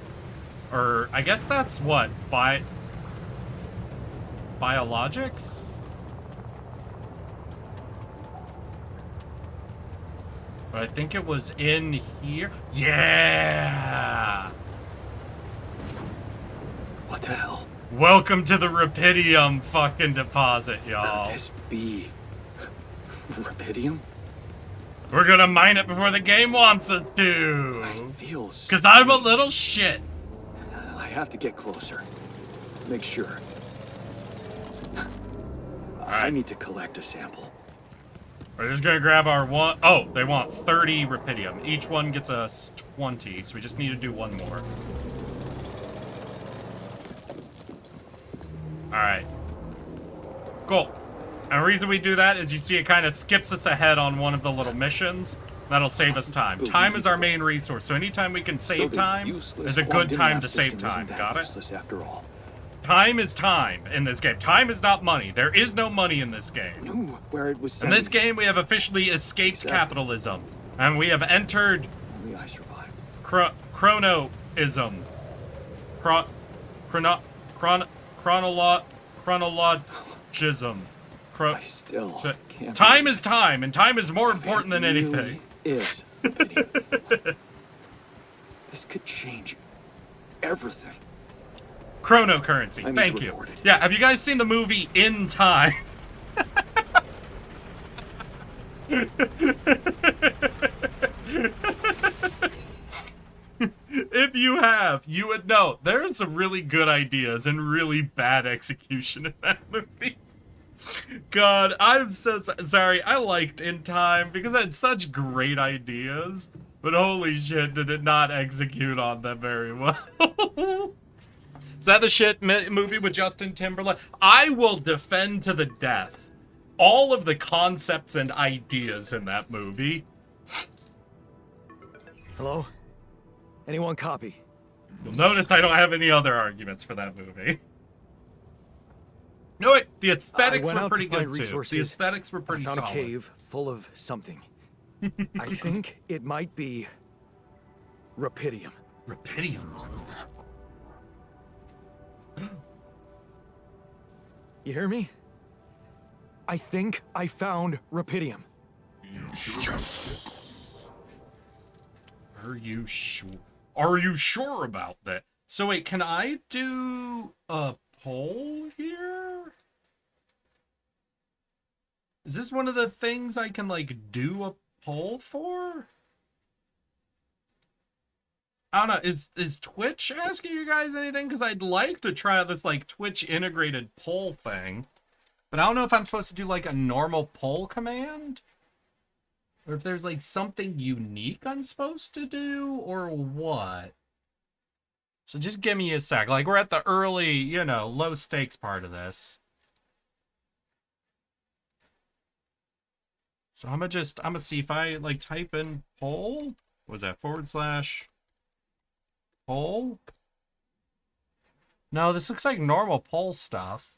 Or, I guess that's what? Biologics? But I think it was in here. Yeah! What the hell? Welcome to the Rapidium fucking deposit, y'all. Could this be Rapidium? We're gonna mine it before the game wants us to. I feel Cause I'm a strange. little shit. I have to get closer. Make sure. I need to collect a sample. We're just gonna grab our one. Oh, they want 30 Rapidium. Each one gets us 20, so we just need to do one more. Alright. Cool. And the reason we do that is you see it kind of skips us ahead on one of the little missions. That'll save us time. Time is our main resource, so anytime we can save time is a good time to save time. Got it? Useless after all. Time is time in this game. Time is not money. There is no money in this game. Knew where it was. In this sending us. game, we have officially escaped Exactly. capitalism. And we have entered Only I survived. chronoism. Chronologism. I still can't. Time believe is time, and time is more important than it anything. really is. Rapidium. This could change everything. Chronocurrency. I need Thank to you. report it. Yeah, have you guys seen the movie In Time? If you have, you would know. There are some really good ideas and really bad execution in that movie. God, I'm so sorry. I liked In Time because it had such great ideas, but holy shit, did it not execute on them very well. Is that the shit movie with Justin Timberlake? I will defend to the death all of the concepts and ideas in that movie. Hello? Anyone copy? You'll notice I don't have any other arguments for that movie. No, wait, the aesthetics went were out pretty to find good too. resources. The aesthetics were pretty I found solid. a cave full of something. I think it might be Rapidium. Rapidium. You hear me? I think I found Rapidium. Are you sure? Are you sure about that? So wait, can I do a poll here? Is this one of the things I can like do a poll for? I don't know. Is Twitch asking you guys anything? Because I'd like to try out this like Twitch integrated poll thing, but I don't know if I'm supposed to do like a normal poll command, or if there's like something unique I'm supposed to do, or what. So just give me a sec. Like we're at the early, you know, low stakes part of this. So I'm gonna see if I like type in poll. What was that / Pole? No, this looks like normal pole stuff.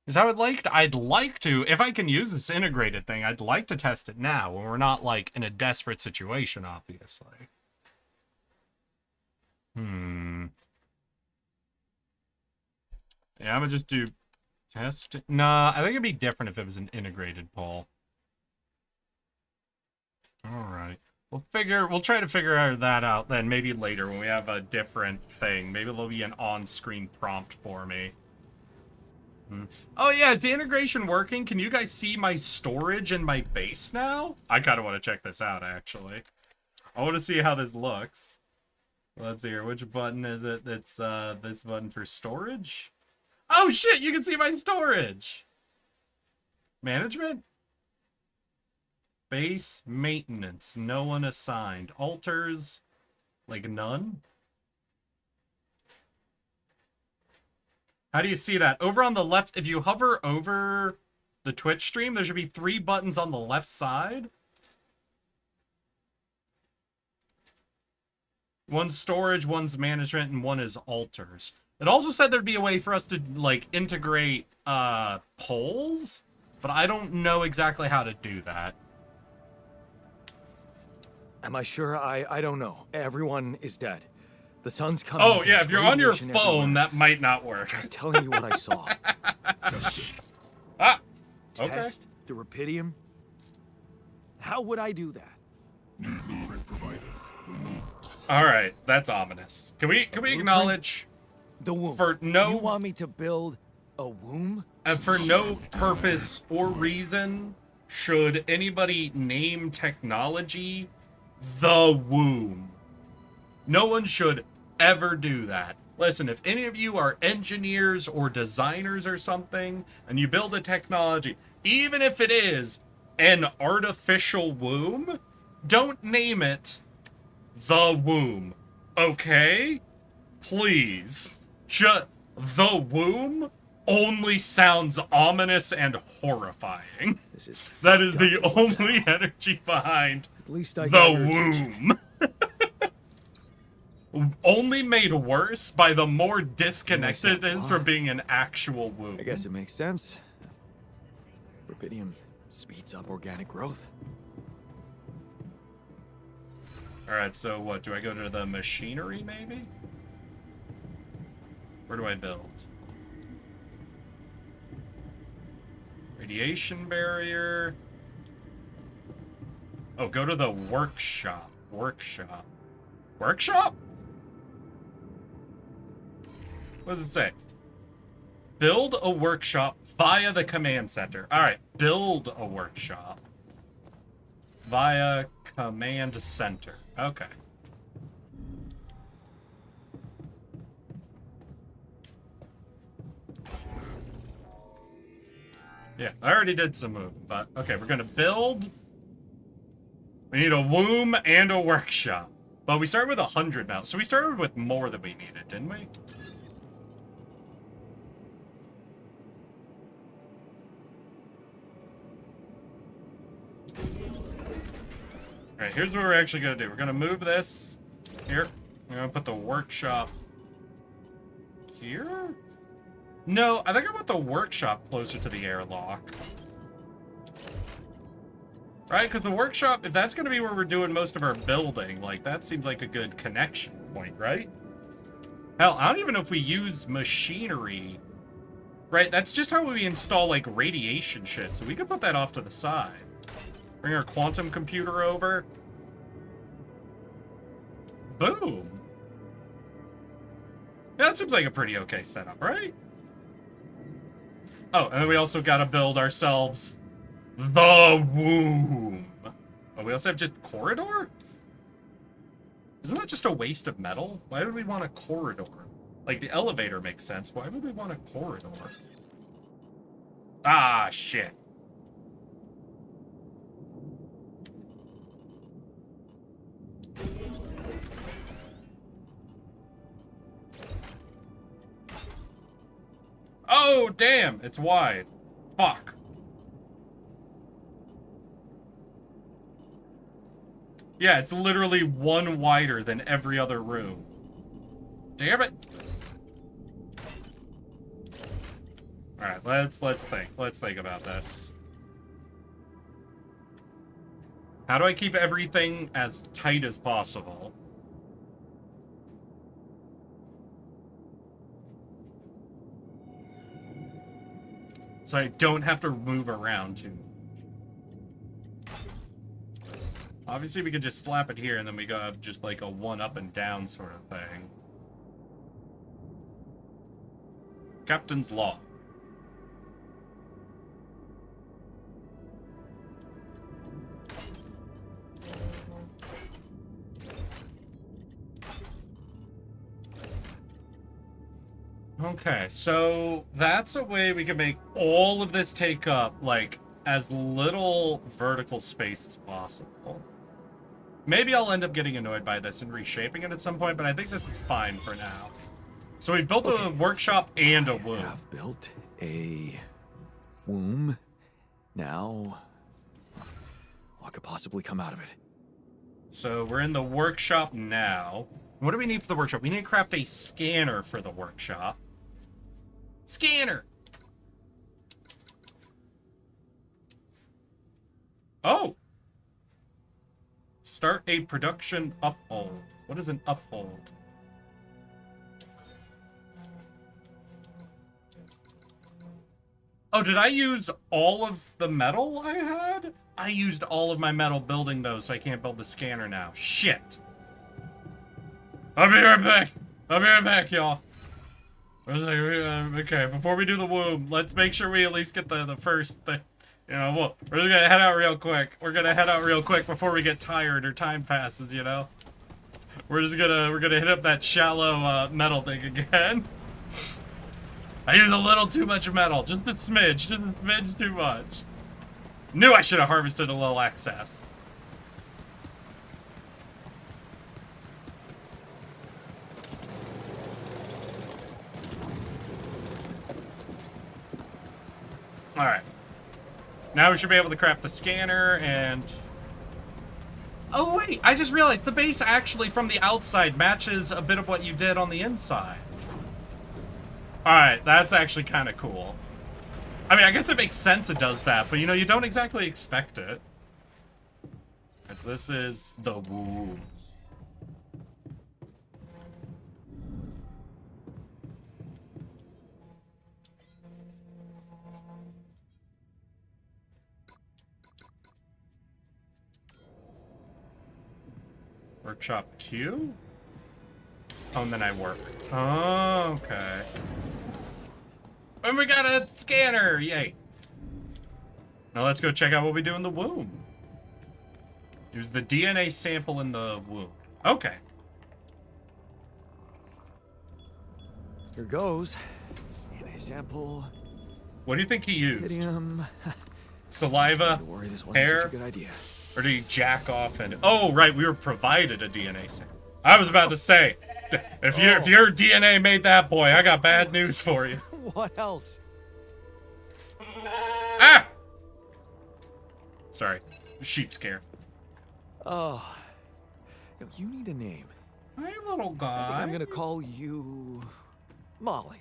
Because I'd like to, if I can use this integrated thing, I'd like to test it now when we're not, like, in a desperate situation, obviously. Yeah, I'm gonna just do test. Nah, I think it'd be different if it was an integrated pole. Alright. We'll try to figure that out then, maybe later when we have a different thing. Maybe there'll be an on-screen prompt for me. Oh yeah, is the integration working? Can you guys see my storage and my base now? I kind of want to check this out, actually. I want to see how this looks. Let's see here. Which button is it? It's this button for storage. Oh shit, you can see my storage. Management? Base maintenance. No one assigned. Alters. Like none? How do you see that? Over on the left, if you hover over the Twitch stream, there should be 3 buttons on the left side. One's storage, one's management, and one is alters. It also said there'd be a way for us to, like, integrate polls, but I don't know exactly how to do that. Am I sure? I don't know. Everyone is dead. The sun's coming. Oh, yeah, There's if you're on your radiation phone, everywhere. that might not work. I was telling you what I saw. Ah, okay. Test the rupidium? How would I do that? All right, that's ominous. Can we acknowledge The womb. For no- You want me to build a womb? and for no purpose or reason should anybody name technology the womb. No one should ever do that. Listen, if any of you are engineers or designers or something, and you build a technology, even if it is an artificial womb, don't name it the womb. Okay? Please. The womb only sounds ominous and horrifying. This is That is fucked the up. only energy behind At least I the got your attention. womb. Only made worse by the more disconnected it is why. from being an actual womb. I guess it makes sense. Rupidium speeds up organic growth. Alright, so what? Do I go to the machinery, maybe? Where do I build? Radiation barrier. Oh, go to the workshop. Workshop. Workshop? What does it say? Build a workshop via the command center. Alright, build a workshop via command center. Okay. Yeah, I already did some moving, but okay, we're gonna build. We need a womb and a workshop. But we started with 100 now, so we started with more than we needed, didn't we? Alright, here's what we're actually gonna do. We're gonna move this here. We're gonna put the workshop here? No, I think I want the workshop closer to the airlock. Right? Because the workshop, if that's going to be where we're doing most of our building, like, that seems like a good connection point, right? Hell, I don't even know if we use machinery. Right? That's just how we install, like, radiation shit. So we could put that off to the side. Bring our quantum computer over. Boom. Yeah, that seems like a pretty okay setup, right? Oh, and then we also gotta build ourselves the womb. Oh, we also have just corridor? Isn't that just a waste of metal? Why would we want a corridor? Like, the elevator makes sense. Why would we want a corridor? Ah, shit. Oh, damn! It's wide. Fuck. Yeah, it's literally one wider than every other room. Damn it! Alright, let's think. Let's think about this. How do I keep everything as tight as possible? So I don't have to move around too. Obviously, we could just slap it here, and then we got just like a one up and down sort of thing. Captain's Law. Okay, so that's a way we can make all of this take up, like, as little vertical space as possible. Maybe I'll end up getting annoyed by this and reshaping it at some point, but I think this is fine for now. So we built a workshop and a womb. Have built a womb. Now, what could possibly come out of it? So we're in the workshop now. What do we need for the workshop? We need to craft a scanner for the workshop. Scanner! Oh! Start a production uphold. What is an uphold? Oh, did I use all of the metal I had? I used all of my metal building those, so I can't build the scanner now. Shit. I'll be right back. I'll be right back, y'all. Okay, before we do the womb, let's make sure we at least get the first thing. You know, we're just gonna head out real quick. We're gonna head out real quick before we get tired or time passes, you know? We're gonna hit up that shallow metal thing again. I used a little too much metal, just a smidge too much. Knew I should have harvested a little excess. Alright. Now we should be able to craft the scanner and... Oh wait, I just realized the base actually from the outside matches a bit of what you did on the inside. Alright, that's actually kind of cool. I mean, I guess it makes sense it does that, but you know, you don't exactly expect it. And so this is the womb. Workshop Q? Oh, and then I work. Oh, okay. And we got a scanner! Yay. Now let's go check out what we do in the womb. Use the DNA sample in the womb. Okay. Here goes. DNA sample. What do you think he used? Idiom. Saliva? Don't worry, this wasn't Hair? such a good idea. Or did he jack off and... Oh, right, we were provided a DNA sample. I was about to say, if your DNA made that boy, I got bad news for you. What else? Ah! Sorry. Sheep scare. Oh. Yo, you need a name. Hey, little guy. I think I'm gonna call you... Molly.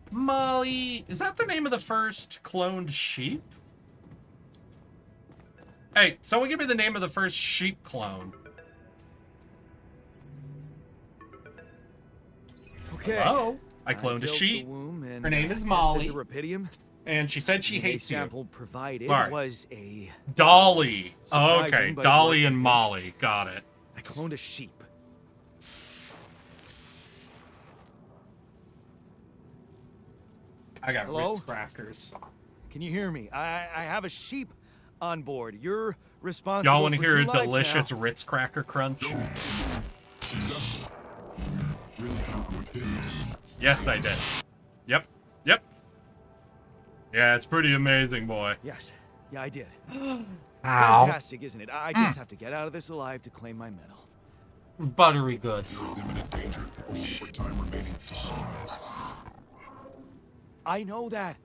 Molly. Is that the name of the first cloned sheep? Hey, someone give me the name of the first sheep clone. Okay. Hello? I cloned a built the sheep. womb and Her name is tested Molly. The rapidium. And she said she DNA hates you. sample provided Alright. was a... Dolly. Oh, Surprising, okay, but Dolly it and worked. Molly. Got it. I cloned a sheep. I got Hello? Ritz crackers. Can you hear me? I have a sheep on board. You're responsible Y'all want to for hear a 2 lives delicious now. Ritz cracker crunch? Successful. You really found what did this. Yes, I did. Yep. Yep. Yeah, it's pretty amazing, boy. Yes. Yeah, I did. Ow. Fantastic, isn't it? I just have to get out of this alive to claim my medal. Buttery good. You're in imminent danger of short time remaining to sunrise. I know that.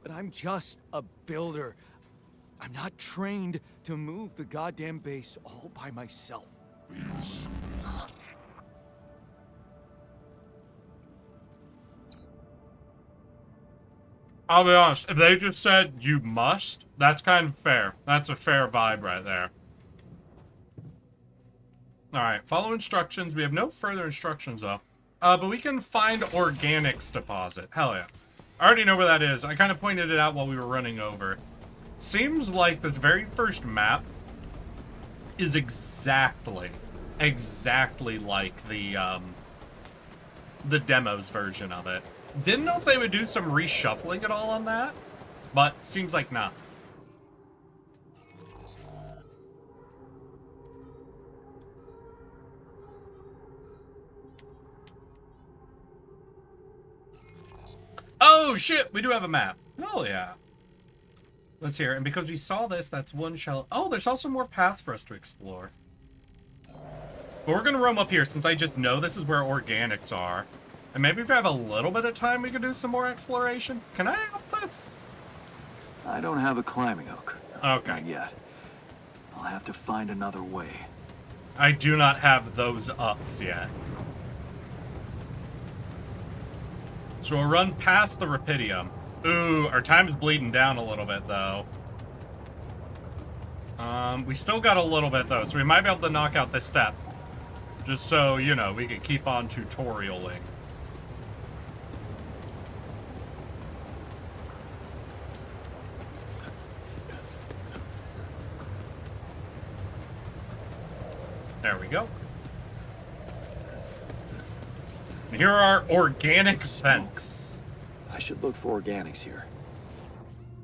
But I'm just a builder. I'm not trained to move the goddamn base all by myself. I'll be honest, if they just said you must, that's kind of fair. That's a fair vibe right there. Alright, follow instructions. We have no further instructions, though. But we can find organics deposit. Hell yeah. I already know where that is. I kind of pointed it out while we were running over. Seems like this very first map is exactly like the demos version of it. Didn't know if they would do some reshuffling at all on that, but seems like not. Oh shit, we do have a map. Hell yeah. Let's hear it. And because we saw this, that's one shell. Oh, there's also more paths for us to explore. But we're gonna roam up here since I just know this is where organics are. And maybe if we have a little bit of time, we can do some more exploration. Can I help this? I don't have a climbing hook. Okay. Not yet. I'll have to find another way. I do not have those ups yet. So we'll run past the Rapidium. Ooh, our time's bleeding down a little bit, though. We still got a little bit, though, so we might be able to knock out this step. Just so, you know, we can keep on tutorialing. There we go. And here are our organic vents. I should look for organics here.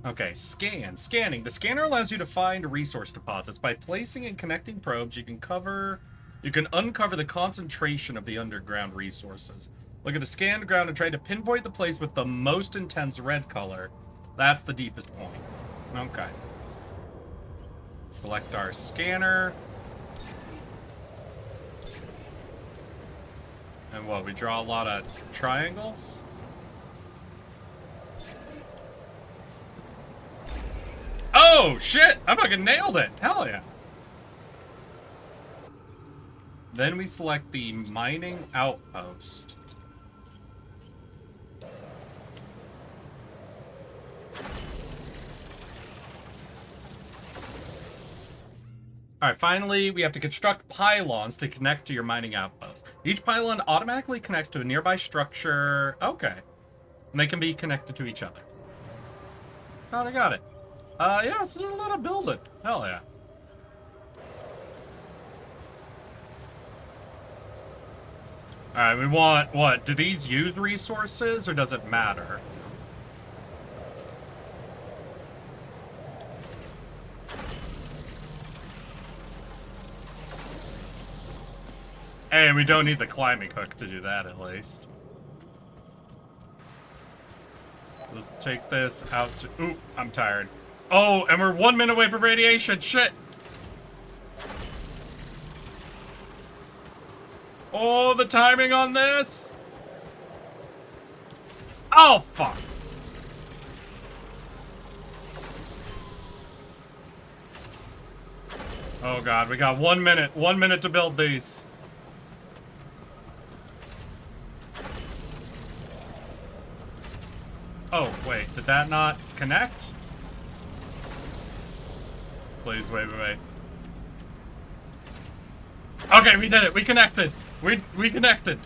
Okay, scan. Scanning. The scanner allows you to find resource deposits. By placing and connecting probes, you can uncover the concentration of the underground resources. Look at the scanned ground and try to pinpoint the place with the most intense red color. That's the deepest point. Okay. Select our scanner. And what, we draw a lot of triangles? Oh, shit! I fucking nailed it! Hell yeah! Then we select the mining outpost. Alright, finally, we have to construct pylons to connect to your mining outpost. Each pylon automatically connects to a nearby structure. Okay. And they can be connected to each other. Oh, I got it. Yeah, so there's a lot of building. Hell yeah. Alright, we want, what? Do these use resources, or does it matter? Hey, we don't need the climbing hook to do that, at least. We'll take this out to... Ooh, I'm tired. Oh, and we're 1 minute away from radiation. Shit. Oh, the timing on this. Oh, fuck. Oh, God. We got 1 minute. 1 minute to build these. Oh, wait. Did that not connect? Please, wait. Okay, we did it. We connected. We connected.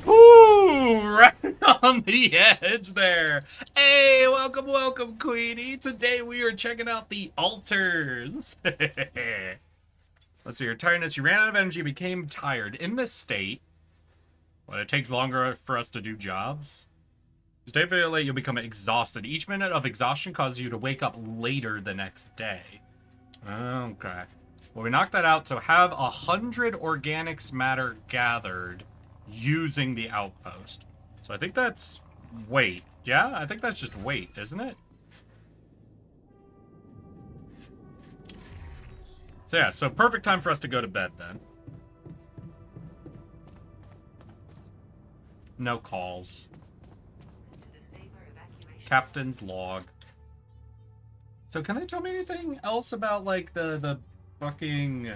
Ooh, right on the edge there. Hey, welcome, Queenie. Today we are checking out the altars. Let's see, your tiredness. You ran out of energy, became tired. In this state, well, it takes longer for us to do jobs. Stay very late, you'll become exhausted. Each minute of exhaustion causes you to wake up later the next day. Okay. Well, we knocked that out, so have 100 organics matter gathered using the outpost. So I think that's weight. Yeah, I think that's just weight, isn't it? So yeah, so perfect time for us to go to bed then. No calls. Captain's log. So can they tell me anything else about, like, the fucking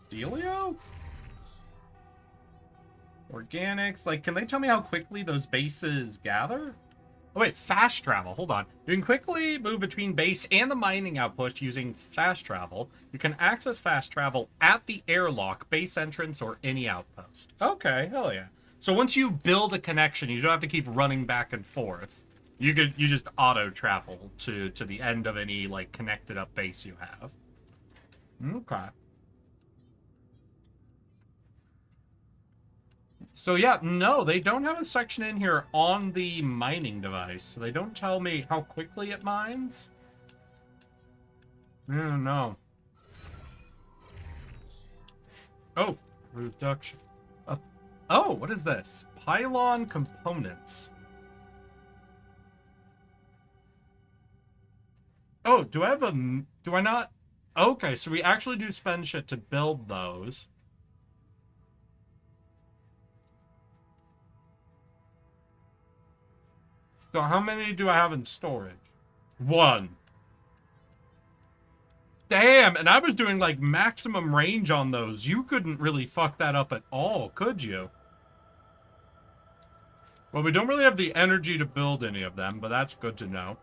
Delio? Organics, like, can they tell me how quickly those bases gather? Oh wait, fast travel, hold on. You can quickly move between base and the mining outpost using fast travel. You can access fast travel at the airlock, base entrance, or any outpost. Okay, hell yeah. So once you build a connection, you don't have to keep running back and forth. You just auto travel to the end of any, like, connected up base you have. Okay. So yeah, no, they don't have a section in here on the mining device. So they don't tell me how quickly it mines. I don't know. Oh, reduction. Oh, what is this? Pylon components. Oh, do I not? Okay, so we actually do spend shit to build those. So how many do I have in storage? 1. Damn, and I was doing like maximum range on those. You couldn't really fuck that up at all, could you? Well, we don't really have the energy to build any of them, but that's good to know.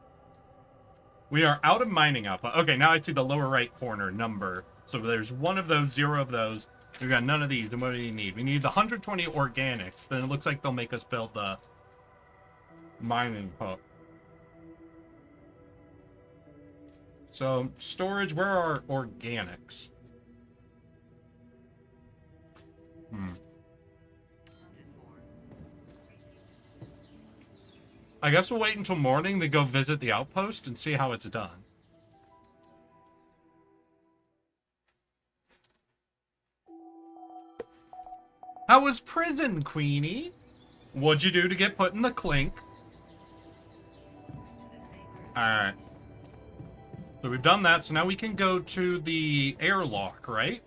We are out of mining output. Okay, now I see the lower right corner number. So there's 1 of those, 0 of those. We got none of these. And what do you need? We need the 120 organics. Then it looks like they'll make us build the mining hub. So, storage, where are organics? I guess we'll wait until morning to go visit the outpost and see how it's done. How was prison, Queenie? What'd you do to get put in the clink? Alright. So we've done that, so now we can go to the airlock, right?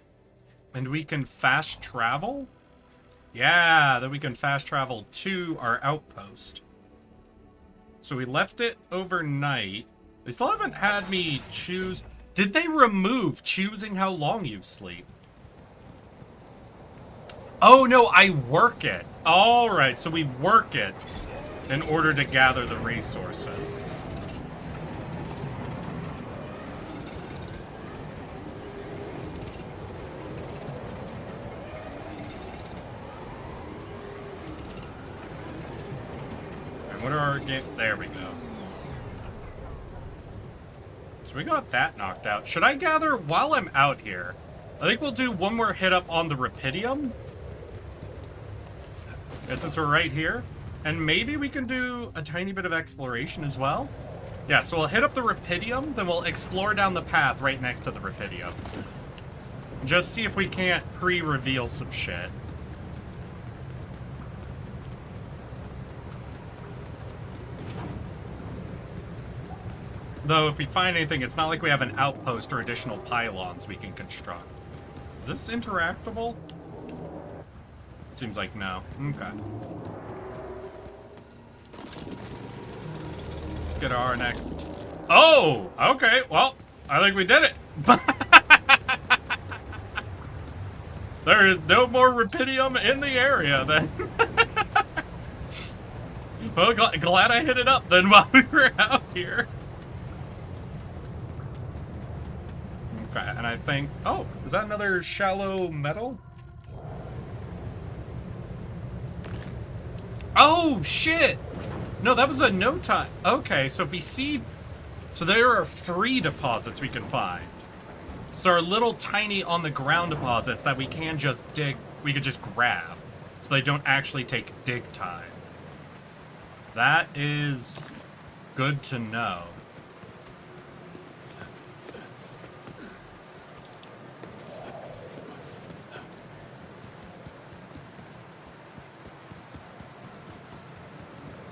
And we can fast travel? Yeah, then we can fast travel to our outpost. So we left it overnight. They still haven't had me choose... Did they remove choosing how long you sleep? Oh, no, I work it. Alright, so we work it in order to gather the resources. What are our game? There we go. So we got that knocked out. Should I gather while I'm out here? I think we'll do one more hit up on the Rapidium. Yeah, since we're right here. And maybe we can do a tiny bit of exploration as well. Yeah, so we'll hit up the Rapidium, then we'll explore down the path right next to the Rapidium. Just see if we can't pre-reveal some shit. Though, if we find anything, it's not like we have an outpost or additional pylons we can construct. Is this interactable? Seems like no. Okay. Let's get our next... Oh! Okay, well, I think we did it. There is no more Rapidium in the area, then. Well, glad I hit it up, then, while we were out here. Okay, and I think... Oh, is that another shallow metal? Oh, shit! No, that was a no time. Okay, so if we see... So there are 3 deposits we can find. So there are little tiny on-the-ground deposits that we can just dig... We could just grab. So they don't actually take dig time. That is good to know.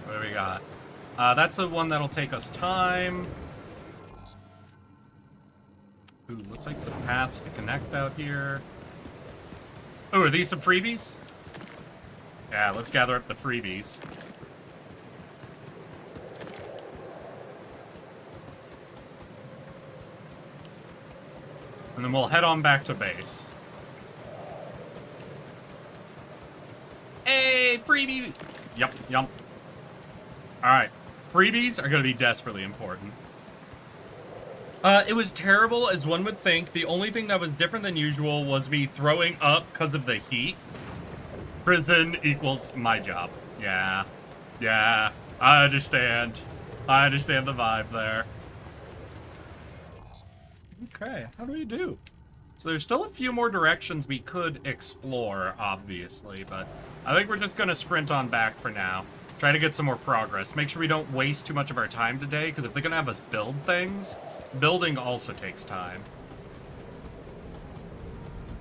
What do we got? That's the one that'll take us time. Ooh, looks like some paths to connect out here. Oh, are these some freebies? Yeah, let's gather up the freebies. And then we'll head on back to base. Hey, freebie! Yep. Alright. Freebies are going to be desperately important. It was terrible, as one would think. The only thing that was different than usual was me throwing up because of the heat. Prison equals my job. Yeah. I understand. I understand the vibe there. Okay, how do we do? So there's still a few more directions we could explore, obviously, but I think we're just gonna sprint on back for now. Try to get some more progress. Make sure we don't waste too much of our time today, because if they're gonna have us build things, building also takes time.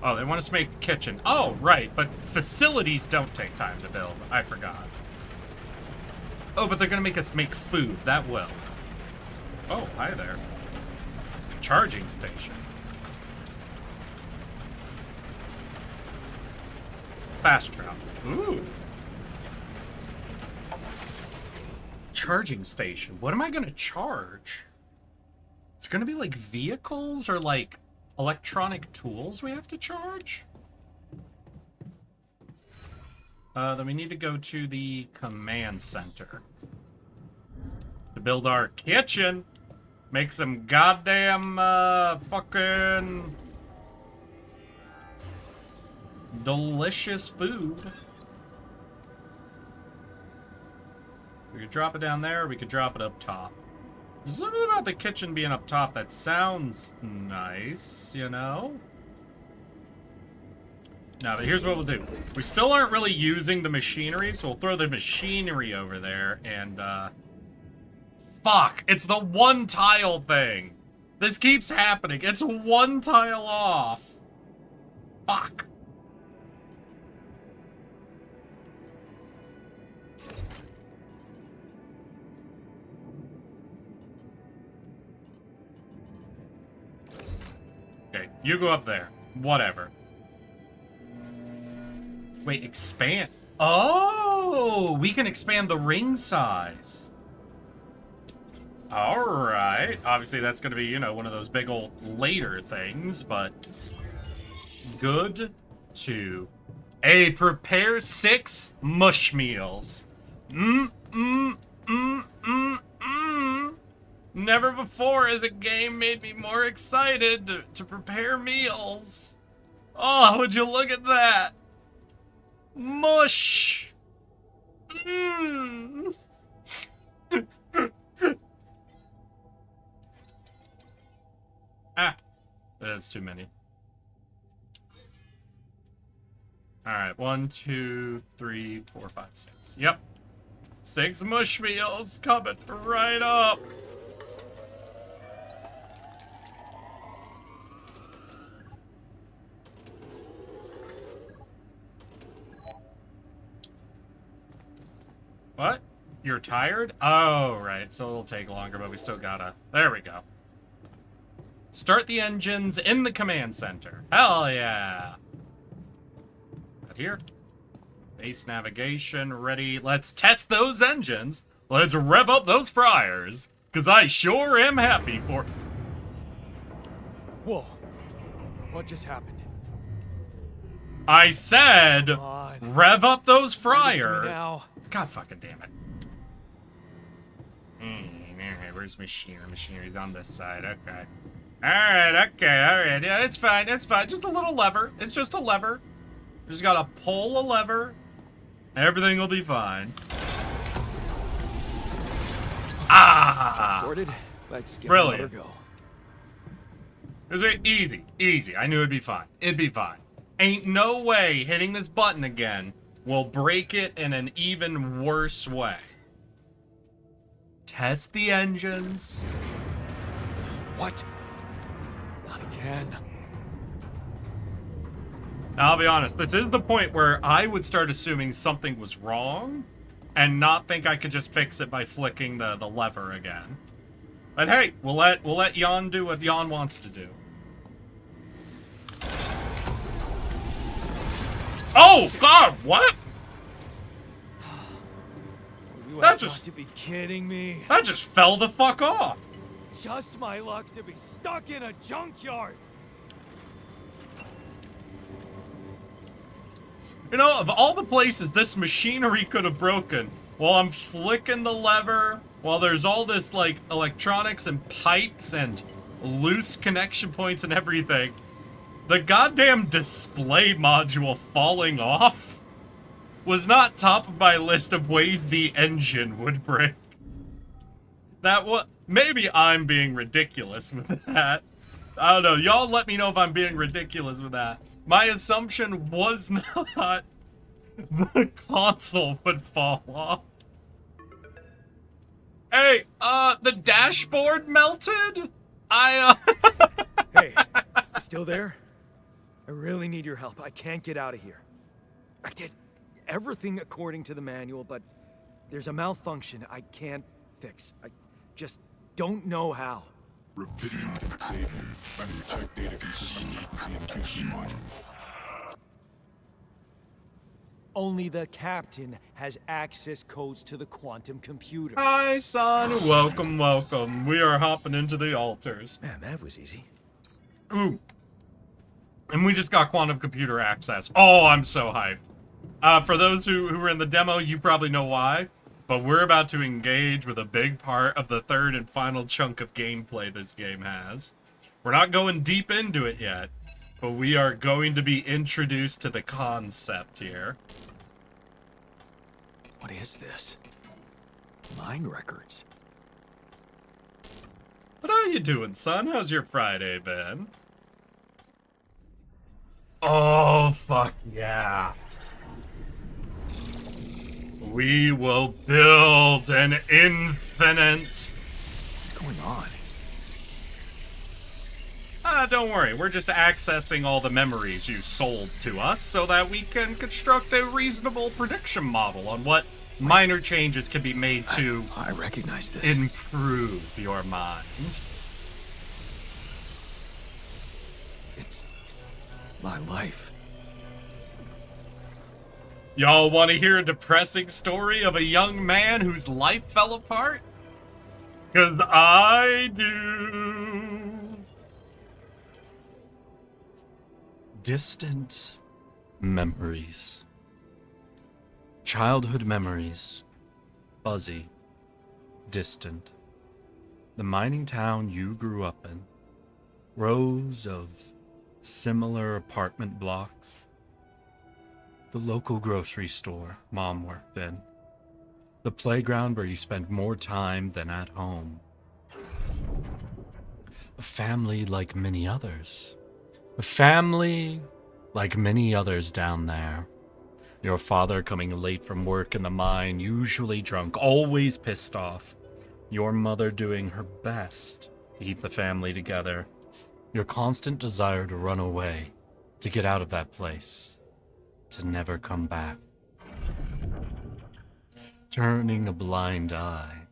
Oh, they want us to make a kitchen. Oh, right, but facilities don't take time to build. I forgot. Oh, but they're gonna make us make food. That will. Oh, hi there. Charging station. Fast travel. Ooh. Charging station. What am I gonna charge? It's gonna be like vehicles or like electronic tools we have to charge? Then we need to go to the command center to build our kitchen. Make some goddamn fucking delicious food. We could drop it down there, or we could drop it up top. There's something about the kitchen being up top that sounds nice, you know? No, but here's what we'll do. We still aren't really using the machinery, so we'll throw the machinery over there, and, fuck! It's the one tile thing! This keeps happening. It's one tile off. Fuck. Okay, you go up there. Whatever. Wait, expand. Oh, we can expand the ring size. All right. Obviously, that's going to be, you know, one of those big old later things, but good to prepare 6 mush meals. Never before has a game made me more excited to prepare meals. Oh, would you look at that? Mush! Ah, that's too many. Alright, 1, 2, 3, 4, 5, 6. Yep. 6 mush meals coming right up. What? You're tired? Oh, right. So it'll take longer, but we still gotta... There we go. Start the engines in the command center. Hell yeah! Right here. Base navigation ready. Let's test those engines. Let's rev up those fryers. Because I sure am happy for... Whoa. What just happened? I said, Come on. rev up those Give this to me fryers. now. God fucking damn it. Where's machinery? Machinery's on this side. Okay. Alright. Yeah, it's fine. Just a little lever. It's just a lever. Just gotta pull a lever. Everything will be fine. Ah! Sorted. Let's give Brilliant. another go. It was easy. I knew it'd be fine. It'd be fine. Ain't no way hitting this button again will break it in an even worse way. Test the engines. What? Not again. Now, I'll be honest, this is the point where I would start assuming something was wrong and not think I could just fix it by flicking the lever again. But hey, we'll let Jan do what Jan wants to do. Oh God, what? You That have just- got to be kidding me. That just fell the fuck off. Just my luck to be stuck in a junkyard. You know, of all the places this machinery could have broken, while I'm flicking the lever, while there's all this, like, electronics and pipes and loose connection points and everything, the goddamn display module falling off was not top of my list of ways the engine would break. That was... Maybe I'm being ridiculous with that. I don't know. Y'all let me know if I'm being ridiculous with that. My assumption was not the console would fall off. Hey, the dashboard melted? Hey, you still there? I really need your help. I can't get out of here. I did everything according to the manual, but there's a malfunction I can't fix. I just don't know how. Rapidity can save you. Find the check data consistently with CMQC module. Only the captain has access codes to the quantum computer. Hi, son. Welcome, welcome. We are hopping into the altars. Man, that was easy. Ooh. And we just got quantum computer access. Oh, I'm so hyped. For those who were in the demo, you probably know why. But we're about to engage with a big part of the third and final chunk of gameplay this game has. We're not going deep into it yet, but we are going to be introduced to the concept here. What is this? Mine records. What are you doing, son? How's your Friday been? Oh, fuck yeah. We will build an infinite... What's going on? Don't worry. We're just accessing all the memories you sold to us so that we can construct a reasonable prediction model on what minor changes can be made to... I recognize this. improve your mind. It's my life. Y'all want to hear a depressing story of a young man whose life fell apart? 'Cause I do. Distant memories. Childhood memories. Fuzzy. Distant. The mining town you grew up in. Rows of similar apartment blocks. The local grocery store Mom worked in. The playground where you spend more time than at home. A family like many others. A family like many others down there. Your father coming late from work in the mine, usually drunk, always pissed off. Your mother doing her best to keep the family together. Your constant desire to run away, to get out of that place. To never come back. Turning a blind eye.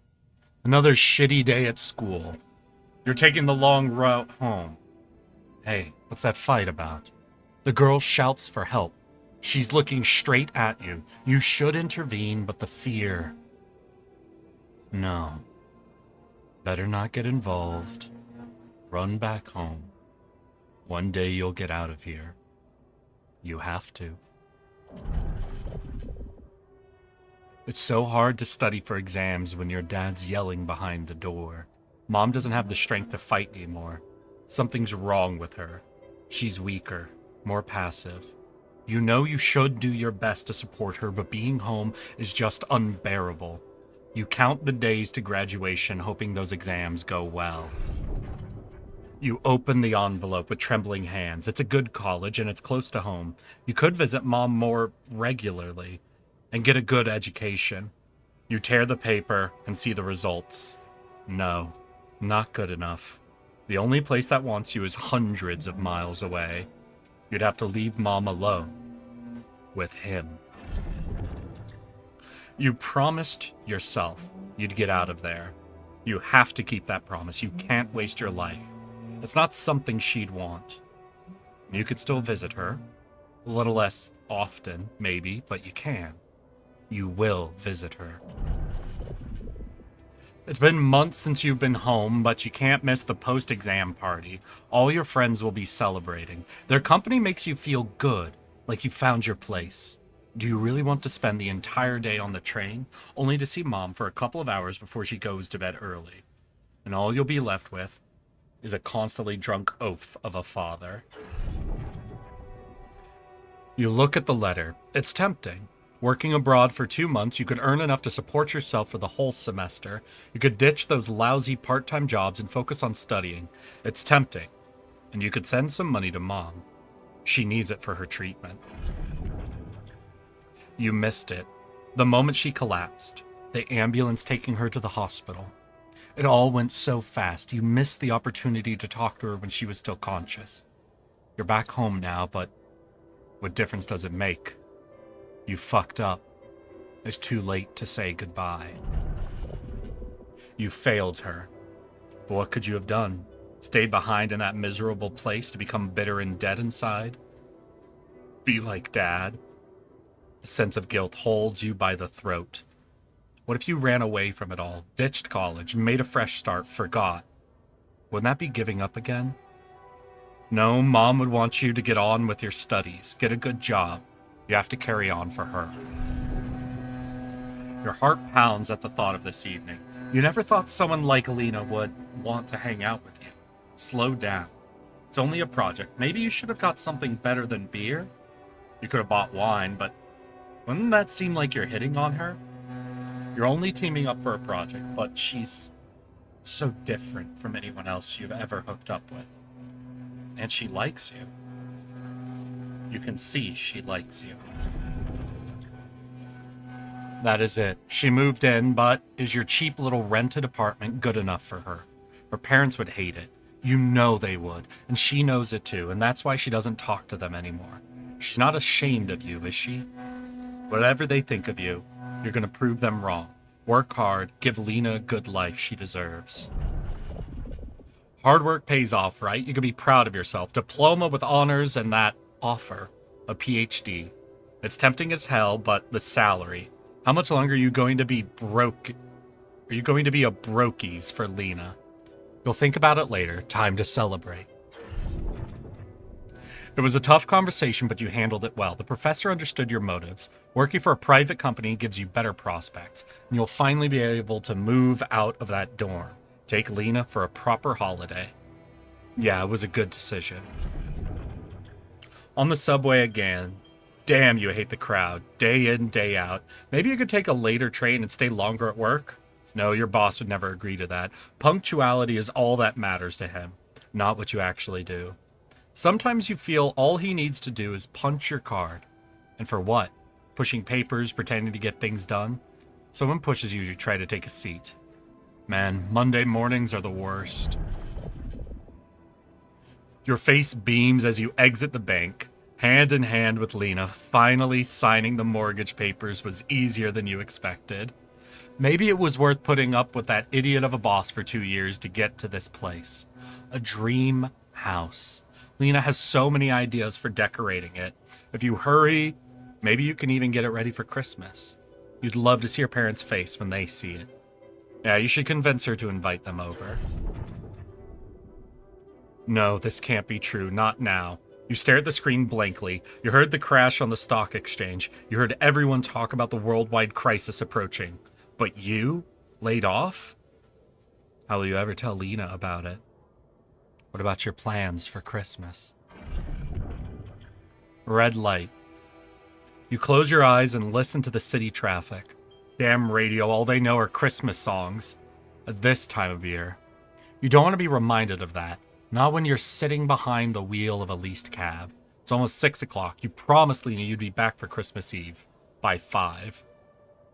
Another shitty day at school. You're taking the long route home. Hey, what's that fight about? The girl shouts for help. She's looking straight at you. You should intervene, but the fear... No. Better not get involved. Run back home. One day you'll get out of here. You have to. It's so hard to study for exams when your dad's yelling behind the door. Mom doesn't have the strength to fight anymore. Something's wrong with her. She's weaker, more passive. You know you should do your best to support her, but being home is just unbearable. You count the days to graduation, hoping those exams go well. You open the envelope with trembling hands. It's a good college and it's close to home. You could visit Mom more regularly and get a good education. You tear the paper and see the results. No, not good enough. The only place that wants you is hundreds of miles away. You'd have to leave Mom alone with him. You promised yourself you'd get out of there. You have to keep that promise. You can't waste your life. It's not something she'd want. You could still visit her. A little less often, maybe, but you can. You will visit her. It's been months since you've been home, but you can't miss the post-exam party. All your friends will be celebrating. Their company makes you feel good, like you found your place. Do you really want to spend the entire day on the train, only to see Mom for a couple of hours before she goes to bed early? And all you'll be left with is a constantly drunk oaf of a father. You look at the letter. It's tempting. Working abroad for 2 months, you could earn enough to support yourself for the whole semester. You could ditch those lousy part-time jobs and focus on studying. It's tempting. And you could send some money to Mom. She needs it for her treatment. You missed it. The moment she collapsed. The ambulance taking her to the hospital. It all went so fast. You missed the opportunity to talk to her when she was still conscious. You're back home now, but what difference does it make? You fucked up. It's too late to say goodbye. You failed her. But what could you have done? Stayed behind in that miserable place to become bitter and dead inside? Be like Dad? A sense of guilt holds you by the throat. What if you ran away from it all, ditched college, made a fresh start, forgot? Wouldn't that be giving up again? No, Mom would want you to get on with your studies, get a good job. You have to carry on for her. Your heart pounds at the thought of this evening. You never thought someone like Lena would want to hang out with you. Slow down. It's only a project. Maybe you should have got something better than beer. You could have bought wine, but wouldn't that seem like you're hitting on her? You're only teaming up for a project, but she's so different from anyone else you've ever hooked up with. And she likes you. You can see she likes you. That is it. She moved in, but is your cheap little rented apartment good enough for her? Her parents would hate it. You know they would, and she knows it too, and that's why she doesn't talk to them anymore. She's not ashamed of you, is she? Whatever they think of you, you're gonna prove them wrong. Work hard, give Lena a good life she deserves. Hard work pays off, right? You can be proud of yourself. Diploma with honors and that offer, a PhD. It's tempting as hell, but the salary. How much longer are you going to be broke? Are you going to be a brokies for Lena? You'll think about it later. Time to celebrate. It was a tough conversation, but you handled it well. The professor understood your motives. Working for a private company gives you better prospects, and you'll finally be able to move out of that dorm. Take Lena for a proper holiday. Yeah, it was a good decision. On the subway again. Damn, you hate the crowd. Day in, day out. Maybe you could take a later train and stay longer at work? No, your boss would never agree to that. Punctuality is all that matters to him, not what you actually do. Sometimes you feel all he needs to do is punch your card. And for what? Pushing papers, pretending to get things done? Someone pushes you, you try to take a seat. Man, Monday mornings are the worst. Your face beams as you exit the bank. Hand in hand with Lena, finally signing the mortgage papers was easier than you expected. Maybe it was worth putting up with that idiot of a boss for 2 years to get to this place. A dream house. Lena has so many ideas for decorating it. If you hurry, maybe you can even get it ready for Christmas. You'd love to see your parents' face when they see it. Yeah, you should convince her to invite them over. No, this can't be true. Not now. You stare at the screen blankly. You heard the crash on the stock exchange. You heard everyone talk about the worldwide crisis approaching. But you? Laid off? How will you ever tell Lena about it? What about your plans for Christmas? Red light. You close your eyes and listen to the city traffic. Damn radio, all they know are Christmas songs. At this time of year. You don't want to be reminded of that. Not when you're sitting behind the wheel of a leased cab. It's almost 6 o'clock. You promised Lena you'd be back for Christmas Eve. By 5.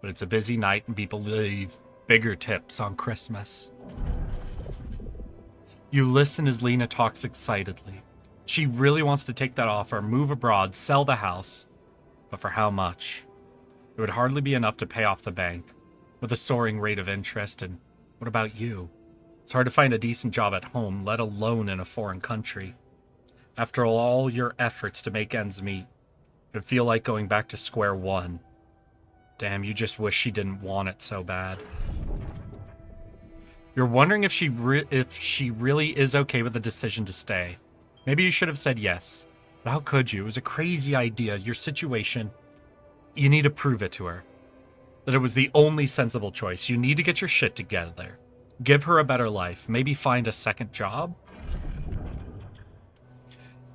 But it's a busy night and people leave bigger tips on Christmas. You listen as Lena talks excitedly. She really wants to take that offer, move abroad, sell the house. But for how much? It would hardly be enough to pay off the bank. With a soaring rate of interest, and what about you? It's hard to find a decent job at home, let alone in a foreign country. After all your efforts to make ends meet, it would feel like going back to square one. Damn, you just wish she didn't want it so bad. You're wondering if she really is okay with the decision to stay. Maybe you should have said yes. But how could you? It was a crazy idea. Your situation. You need to prove it to her. That it was the only sensible choice. You need to get your shit together. Give her a better life. Maybe find a second job?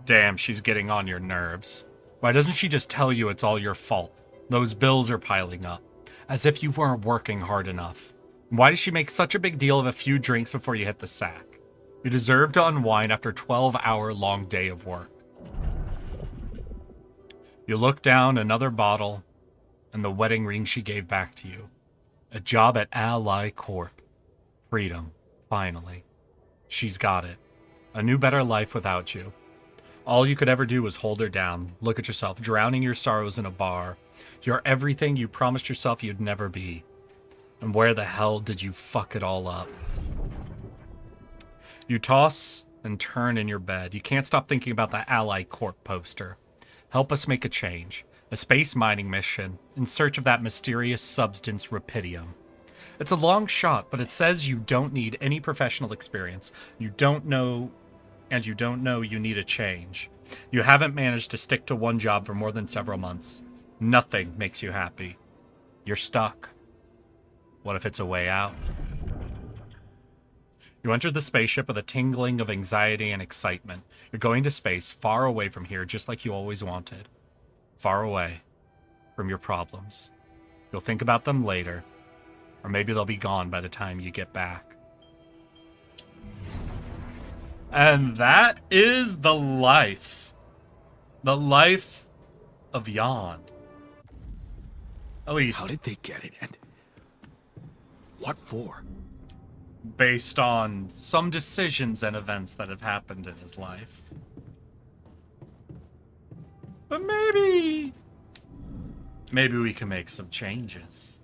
Damn, she's getting on your nerves. Why doesn't she just tell you it's all your fault? Those bills are piling up. As if you weren't working hard enough. Why does she make such a big deal of a few drinks before you hit the sack? You deserve to unwind after a 12-hour-long day of work. You look down another bottle and the wedding ring she gave back to you. A job at Ally Corp. Freedom. Finally. She's got it. A new, better life without you. All you could ever do was hold her down. Look at yourself, drowning your sorrows in a bar. You're everything you promised yourself you'd never be. And where the hell did you fuck it all up? You toss and turn in your bed. You can't stop thinking about the Ally Corp poster. Help us make a change. A space mining mission in search of that mysterious substance rupidium. It's a long shot, but it says you don't need any professional experience. You don't know you need a change. You haven't managed to stick to one job for more than several months. Nothing makes you happy. You're stuck. What if it's a way out? You enter the spaceship with a tingling of anxiety and excitement. You're going to space, far away from here, just like you always wanted. Far away from your problems. You'll think about them later, or maybe they'll be gone by the time you get back. And that is the life. The life of Jan. At least How did they get it, and what for? based on some decisions and events that have happened in his life. But maybe we can make some changes.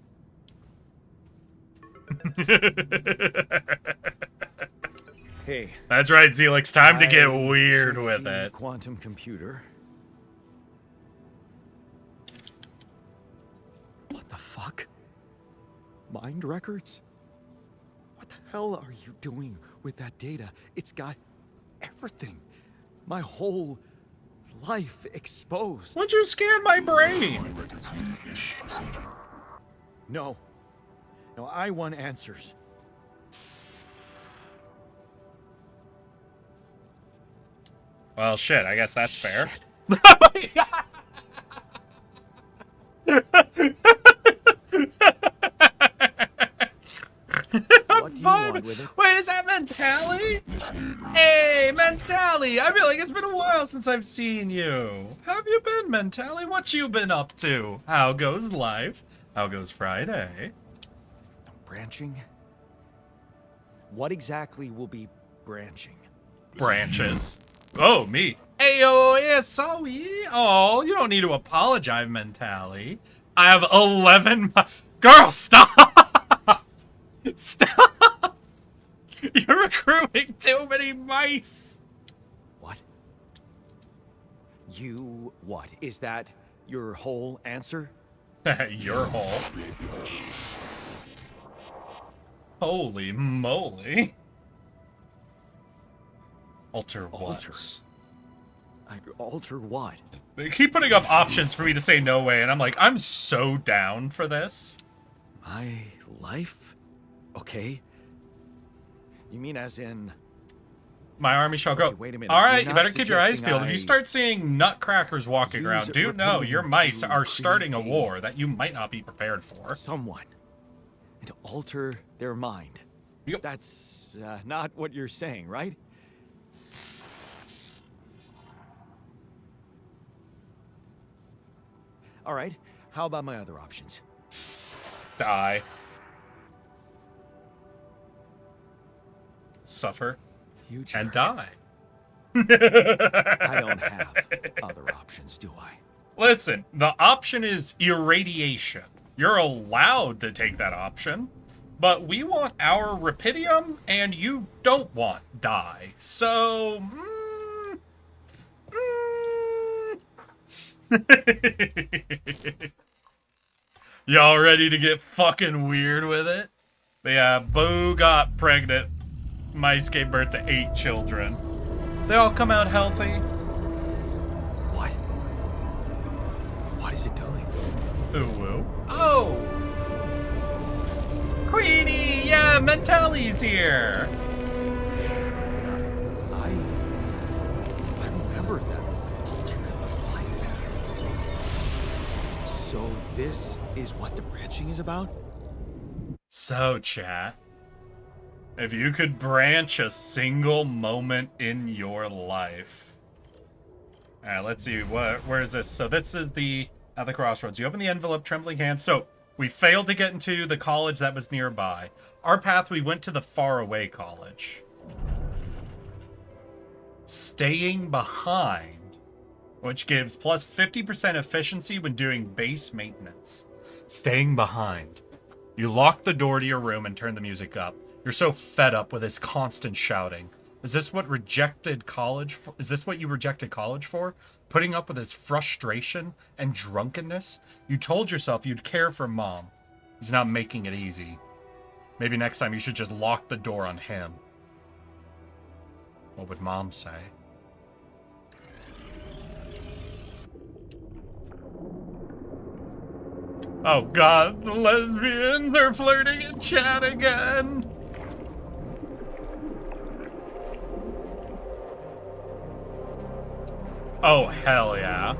Hey, That's right, Zelix. Time to get I weird checked with the it. Quantum computer. What the fuck? Mind records? What the hell are you doing with that data? It's got everything. My whole life exposed. Would you scan my brain? Mind records unit-ish procedure. No. No, I want answers. Well, shit, I guess that's fair. What do you want with it? Wait, is that Mentally? Hey, Mentally! I feel like it's been a while since I've seen you. How have you been, Mentally? What you been up to? How goes life? How goes Friday? Branching? What exactly will be branching? Branches. Oh, me. Ayo, yeah, sorry. Oh, you don't need to apologize, Mentally. I have 11 Girl, stop! Stop! You're recruiting too many mice! What? You what? Is that your whole answer? Your hole. Holy moly. Alter what? Alter? Alter what? They keep putting up options for me to say no way, and I'm like, I'm so down for this. My life? Okay. You mean as in... My army shall go. Okay, wait a minute. Alright, You're you not better keep your eyes suggesting peeled. If you I start seeing nutcrackers walking use around, do know Reptilian your mice to are starting a create war that you might not be prepared for. someone and alter their mind? Yep. That's not what you're saying, right? All right. How about my other options? Die. Suffer. You And jerk. die. I don't have other options, do I? Listen, the option is irradiation. You're allowed to take that option, but we want our rapidium, and you don't want die. So, y'all ready to get fucking weird with it? But yeah, Boo got pregnant. Mice gave birth to 8 children. They all come out healthy. What? What is it doing? Ooh. Oh! Queenie! Yeah, Mentali's here! I remember that alternate life path. So this is what the branching is about? So, chat, if you could branch a single moment in your life. Alright, let's see, where is this? So this is at the crossroads. You open the envelope, trembling hands. So, we failed to get into the college that was nearby. Our path, we went to the faraway college. Staying behind, which gives plus 50% efficiency when doing base maintenance. Staying behind. You lock the door to your room and turn the music up. You're so fed up with this constant shouting. Is this what Is this what you rejected college for? Putting up with his frustration and drunkenness? You told yourself you'd care for Mom. He's not making it easy. Maybe next time you should just lock the door on him. What would Mom say? Oh god, the lesbians are flirting in chat again! Oh, hell yeah.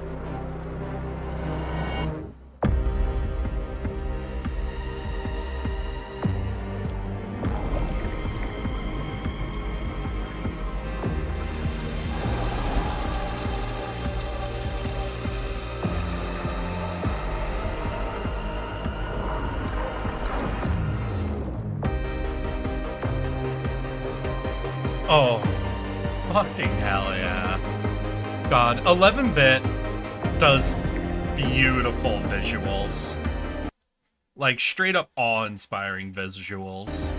Oh, fucking hell yeah. God, 11-bit does beautiful visuals. Like, straight up awe-inspiring visuals.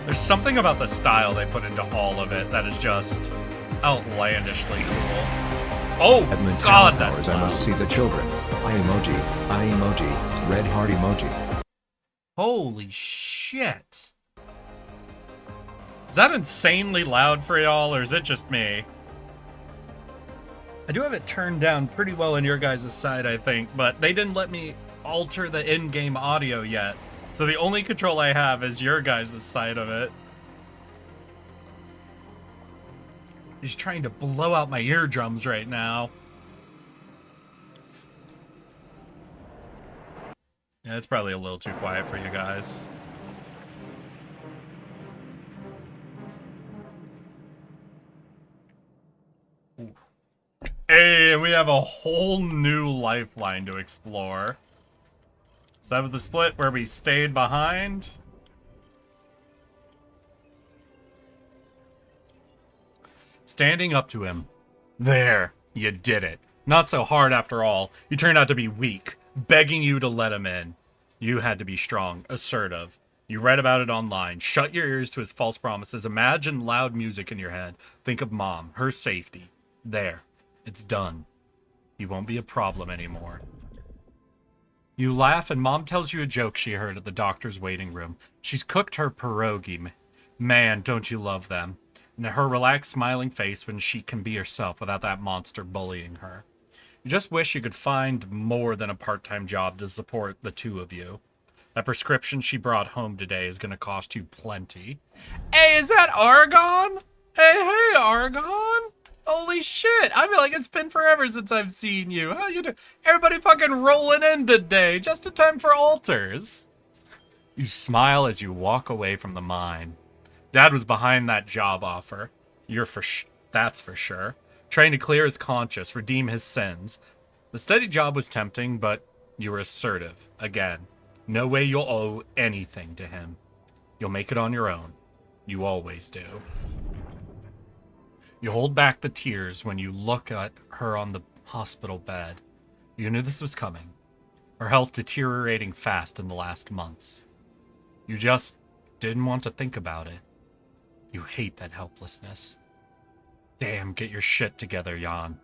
There's something about the style they put into all of it that is just outlandishly cool. Oh, Edmund God, Town that's Powers, loud. I must see the children. I emoji, red heart emoji. Holy shit. Is that insanely loud for y'all, or is it just me? I do have it turned down pretty well on your guys' side, I think, but they didn't let me alter the in-game audio yet. So the only control I have is your guys' side of it. He's trying to blow out my eardrums right now. Yeah, it's probably a little too quiet for you guys. Hey, and we have a whole new lifeline to explore. Is that the split where we stayed behind? Standing up to him. There, you did it. Not so hard after all. You turned out to be weak, begging you to let him in. You had to be strong, assertive. You read about it online. Shut your ears to his false promises. Imagine loud music in your head. Think of Mom, her safety. There. It's done. You won't be a problem anymore. You laugh and Mom tells you a joke she heard at the doctor's waiting room. She's cooked her pierogi. Man, don't you love them. And her relaxed, smiling face when she can be herself without that monster bullying her. You just wish you could find more than a part-time job to support the two of you. That prescription she brought home today is going to cost you plenty. Hey, is that Argon? Hey, Argon? Holy shit, I feel like it's been forever since I've seen you. How you doing? Everybody fucking rolling in today, just in time for altars. You smile as you walk away from the mine. Dad was behind that job offer. That's for sure. Trying to clear his conscience, redeem his sins. The steady job was tempting, but you were assertive. Again, no way you'll owe anything to him. You'll make it on your own. You always do. You hold back the tears when you look at her on the hospital bed. You knew this was coming. Her health deteriorating fast in the last months. You just didn't want to think about it. You hate that helplessness. Damn, get your shit together, Jan.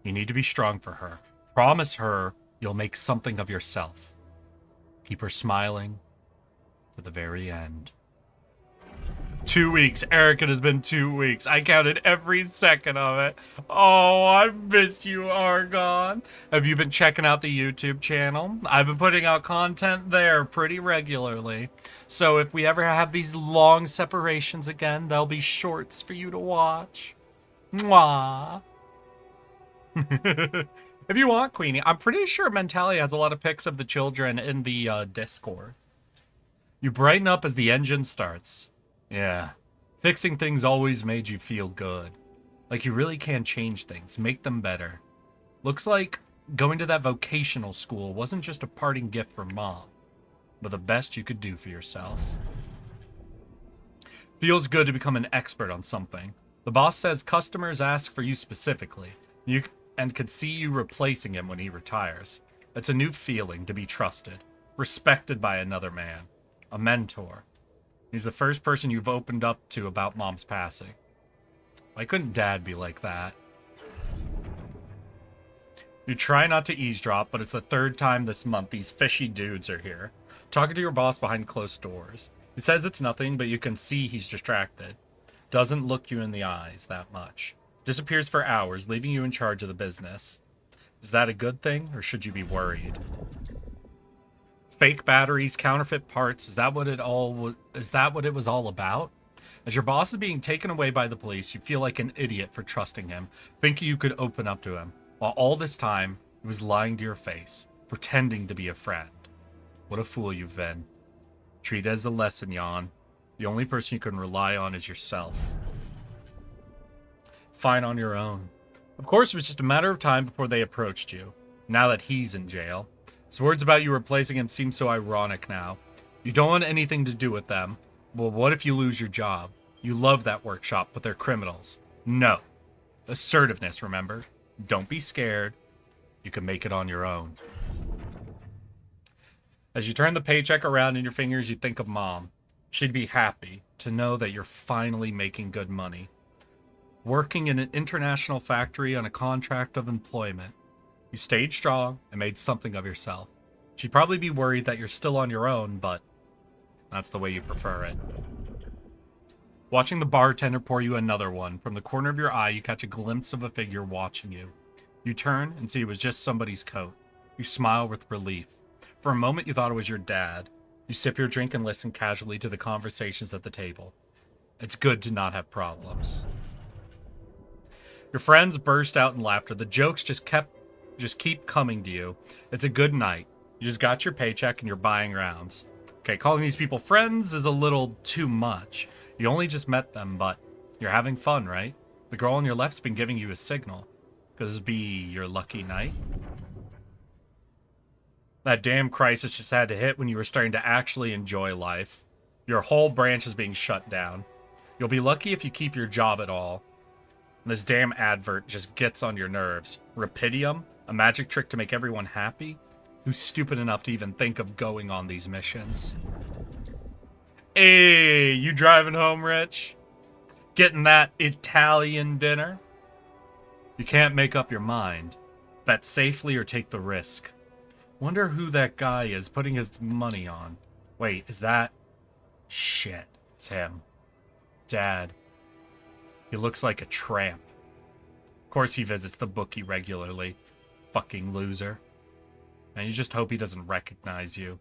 You need to be strong for her. Promise her you'll make something of yourself. Keep her smiling to the very end. 2 weeks. Eric, it has been 2 weeks. I counted every second of it. Oh, I miss you, Argon. Have you been checking out the YouTube channel? I've been putting out content there pretty regularly. So if we ever have these long separations again, there'll be shorts for you to watch. Mwah. If you want, Queenie, I'm pretty sure Mentally has a lot of pics of the children in the Discord. You brighten up as the engine starts. Yeah. Fixing things always made you feel good. Like you really can change things, make them better. Looks like going to that vocational school wasn't just a parting gift from Mom, but the best you could do for yourself. Feels good to become an expert on something. The boss says customers ask for you specifically, and could see you replacing him when he retires. It's a new feeling to be trusted, respected by another man, a mentor. He's the first person you've opened up to about Mom's passing. Why couldn't Dad be like that? You try not to eavesdrop, but it's the third time this month these fishy dudes are here, talking to your boss behind closed doors. He says it's nothing, but you can see he's distracted. Doesn't look you in the eyes that much. Disappears for hours, leaving you in charge of the business. Is that a good thing, or should you be worried? Fake batteries, counterfeit parts, is that what it was all about? As your boss is being taken away by the police, you feel like an idiot for trusting him, thinking you could open up to him, while all this time, he was lying to your face, pretending to be a friend. What a fool you've been. Treat it as a lesson, Jan. The only person you can rely on is yourself. Fine on your own. Of course, it was just a matter of time before they approached you, now that he's in jail. His words about you replacing him seem so ironic now. You don't want anything to do with them. Well, what if you lose your job? You love that workshop, but they're criminals. No. Assertiveness, remember? Don't be scared. You can make it on your own. As you turn the paycheck around in your fingers, you think of Mom. She'd be happy to know that you're finally making good money. Working in an international factory on a contract of employment. You stayed strong and made something of yourself. She'd probably be worried that you're still on your own, but that's the way you prefer it. Watching the bartender pour you another one, from the corner of your eye, you catch a glimpse of a figure watching you. You turn and see it was just somebody's coat. You smile with relief. For a moment, you thought it was your dad. You sip your drink and listen casually to the conversations at the table. It's good to not have problems. Your friends burst out in laughter. The jokes just keep coming to you. It's a good night. You just got your paycheck and you're buying rounds. Okay, calling these people friends is a little too much. You only just met them, but you're having fun, right? The girl on your left's been giving you a signal. Could this be your lucky night? That damn crisis just had to hit when you were starting to actually enjoy life. Your whole branch is being shut down. You'll be lucky if you keep your job at all. And this damn advert just gets on your nerves. Rapidium? A magic trick to make everyone happy? Who's stupid enough to even think of going on these missions? Hey, you driving home, Rich? Getting that Italian dinner? You can't make up your mind. Bet safely or take the risk. Wonder who that guy is putting his money on. Wait, is that... Shit, it's him. Dad. He looks like a tramp. Of course he visits the bookie regularly. Fucking loser. And you just hope he doesn't recognize you.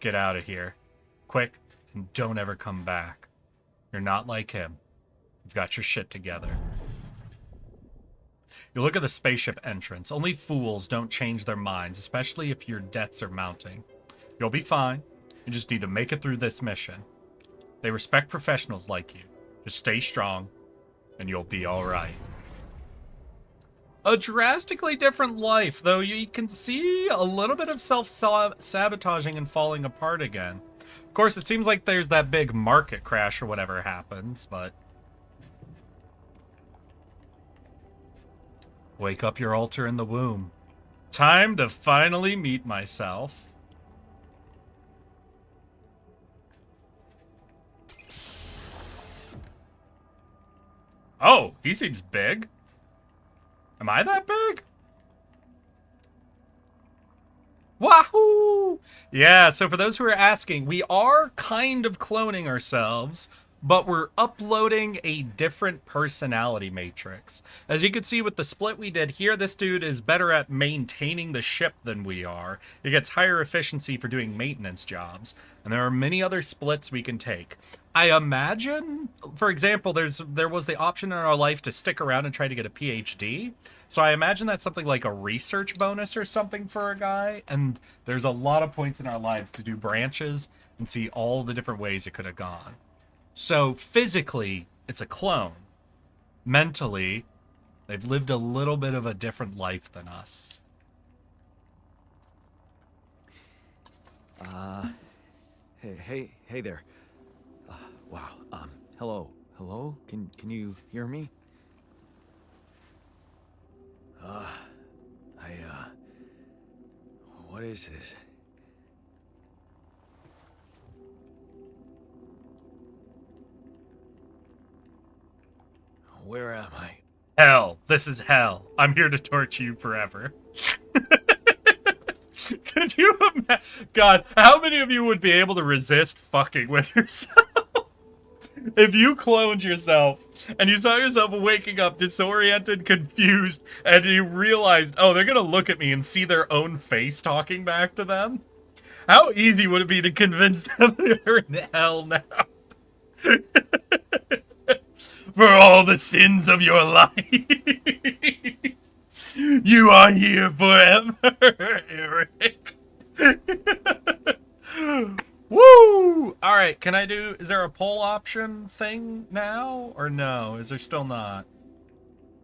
Get out of here. Quick, and don't ever come back. You're not like him. You've got your shit together. You look at the spaceship entrance. Only fools don't change their minds, especially if your debts are mounting. You'll be fine. You just need to make it through this mission. They respect professionals like you. Just stay strong, and you'll be alright. A drastically different life, though you can see a little bit of self-sabotaging and falling apart again. Of course, it seems like there's that big market crash or whatever happens, but... Wake up your altar in the womb. Time to finally meet myself. Oh, he seems big. Am I that big? Wahoo! Yeah, so for those who are asking, we are kind of cloning ourselves, but we're uploading a different personality matrix. As you can see with the split we did here, this dude is better at maintaining the ship than we are. He gets higher efficiency for doing maintenance jobs, and there are many other splits we can take. I imagine, for example, there was the option in our life to stick around and try to get a PhD. So I imagine that's something like a research bonus or something for a guy. And there's a lot of points in our lives to do branches and see all the different ways it could have gone. So physically, it's a clone. Mentally, they've lived a little bit of a different life than us. Hey there. Wow. Hello. Hello? Can you hear me? What is this? Where am I? Hell. This is hell. I'm here to torture you forever. Could you imagine? God, how many of you would be able to resist fucking with yourself? If you cloned yourself and you saw yourself waking up disoriented, confused, and you realized, oh, they're gonna look at me and see their own face talking back to them, how easy would it be to convince them they're in hell now? For all the sins of your life. You are here forever, Eric. Woo! Alright, can I do... Is there a poll option thing now? Or no? Is there still not?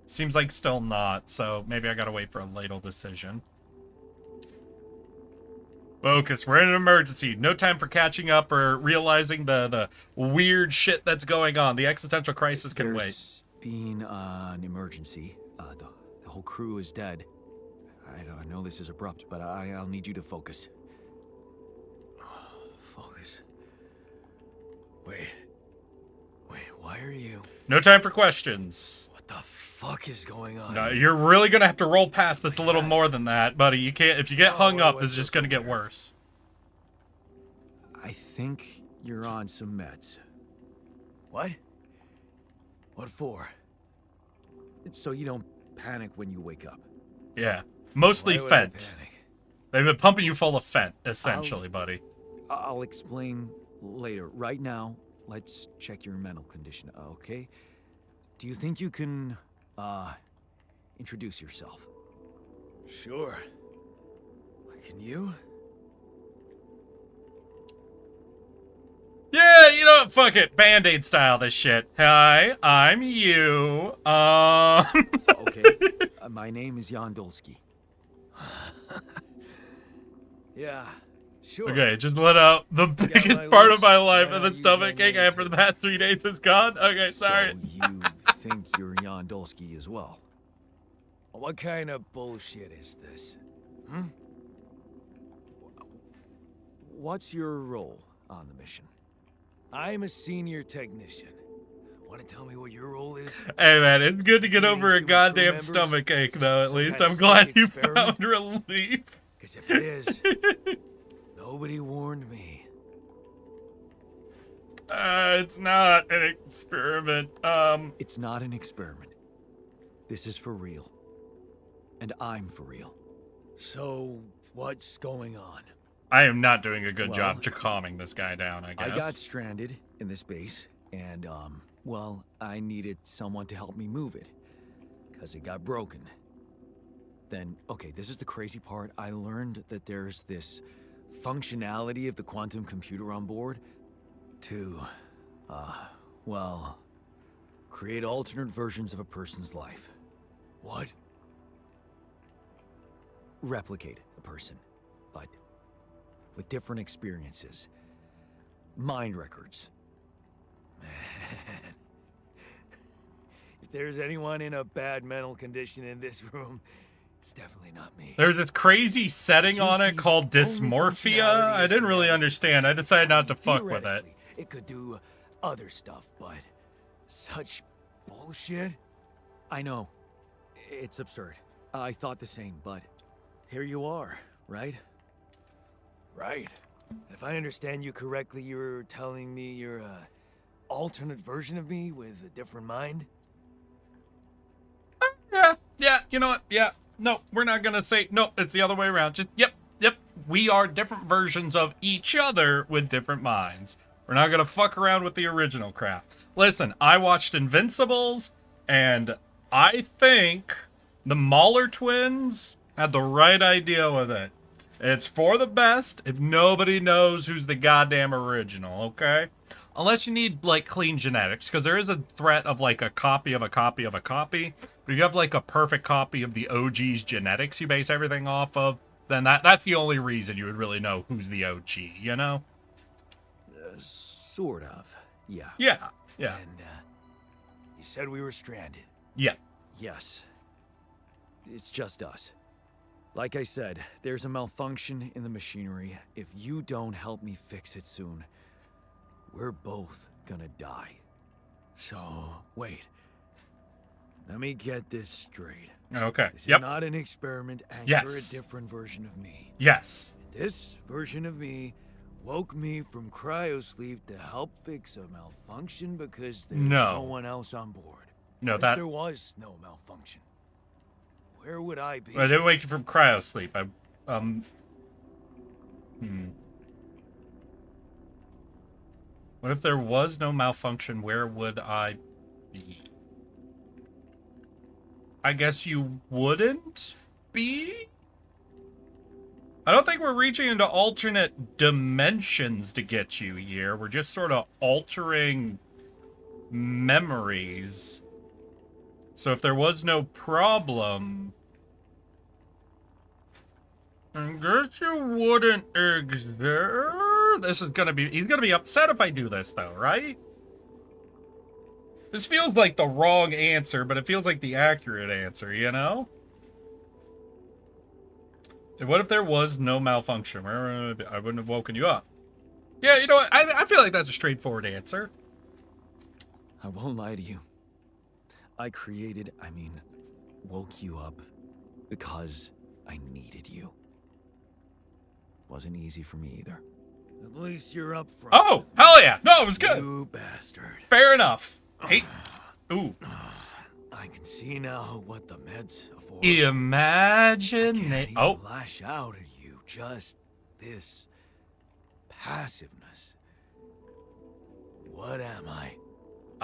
Seems like still not, so maybe I gotta wait for a ladle decision. Focus, we're in an emergency. No time for catching up or realizing the weird shit that's going on. The existential crisis can wait. There's been an emergency. The whole crew is dead. I know this is abrupt, but I'll need you to focus. Focus. Wait, why are you... No time for questions. What the fuck is going on? No, you're really gonna have to roll past this a little more than that, buddy. You can't. If you get hung up, this is just gonna get worse. I think you're on some meds. What? What for? So you don't panic when you wake up. Yeah, mostly Why would I Fent. panic? They've been pumping you full of Fent, essentially, buddy. I'll explain later. Right now, let's check your mental condition, okay? Do you think you can, introduce yourself? Sure. Can you? Yeah, you know what? Fuck it. Band-Aid style this shit. Hi, I'm you. Okay. My name is Jan Dolsky. Yeah, sure. Okay, just let out the biggest my part lips, of my life and and I'll then use my stomach ache name after the past 3 days is gone. Okay, sorry. So you think you're Jan Dolsky as well? What kind of bullshit is this? Hmm? What's your role on the mission? I'm a senior technician. Want to tell me what your role is? Hey man, it's good to get Training over a human crew goddamn members? stomach ache Just though, at some least. kind I'm of glad sick you experiment? found relief. Because if it is, nobody warned me. It's not an experiment. It's not an experiment. This is for real. And I'm for real. So, what's going on? I am not doing a good Well, job calming this guy down, I guess. I got stranded in this base, and, well, I needed someone to help me move it. Because it got broken. Then, okay, this is the crazy part. I learned that there's this functionality of the quantum computer on board to, well, create alternate versions of a person's life. What? Replicate a person, but with different experiences. Mind records. Man. If there's anyone in a bad mental condition in this room, it's definitely not me. There's this crazy setting on it QC's called only dysmorphia. functionality I is didn't to really navigate understand. I space. decided not to fuck with it. Theoretically, it could do other stuff, but such bullshit. I know. It's absurd. I thought the same, but here you are, right? Right. If I understand you correctly, you're telling me you're a alternate version of me with a different mind? Yeah, you know what? Yeah, no, we're not gonna say, no, it's the other way around. Just, yep. We are different versions of each other with different minds. We're not gonna fuck around with the original crap. Listen, I watched Invincibles, and I think the Mahler twins had the right idea with it. It's for the best if nobody knows who's the goddamn original, okay? Unless you need, like, clean genetics, because there is a threat of, like, a copy of a copy of a copy. But if you have, like, a perfect copy of the OG's genetics you base everything off of, then that's the only reason you would really know who's the OG, you know? Sort of, yeah. Yeah. And, you said we were stranded. Yeah. Yes. It's just us. Like I said, there's a malfunction in the machinery. If you don't help me fix it soon, we're both gonna die. So, wait. Let me get this straight. Okay. This Yep. is not an experiment, and Yes. you're a different version of me. Yes. This version of me woke me from cryosleep to help fix a malfunction because there's No. no one else on board. No, What that... if there was no malfunction? Where would I be? I didn't wake you from cryosleep. What if there was no malfunction? Where would I be? I guess you wouldn't be? I don't think we're reaching into alternate dimensions to get you here. We're just sort of altering memories. So if there was no problem, I guess you wouldn't exist. This is gonna be... He's gonna be upset if I do this, though, right? This feels like the wrong answer, but it feels like the accurate answer, you know? And what if there was no malfunction? I wouldn't have woken you up. Yeah, you know what? I feel like that's a straightforward answer. I won't lie to you. I woke you up because I needed you. Wasn't easy for me either. At least you're up front. Oh, hell yeah. No, it was good. You bastard. Fair enough. Hey. Ooh. I can see now what the meds are for. Imagine Can't they... even Oh. lash out at you. Just this passiveness. What am I?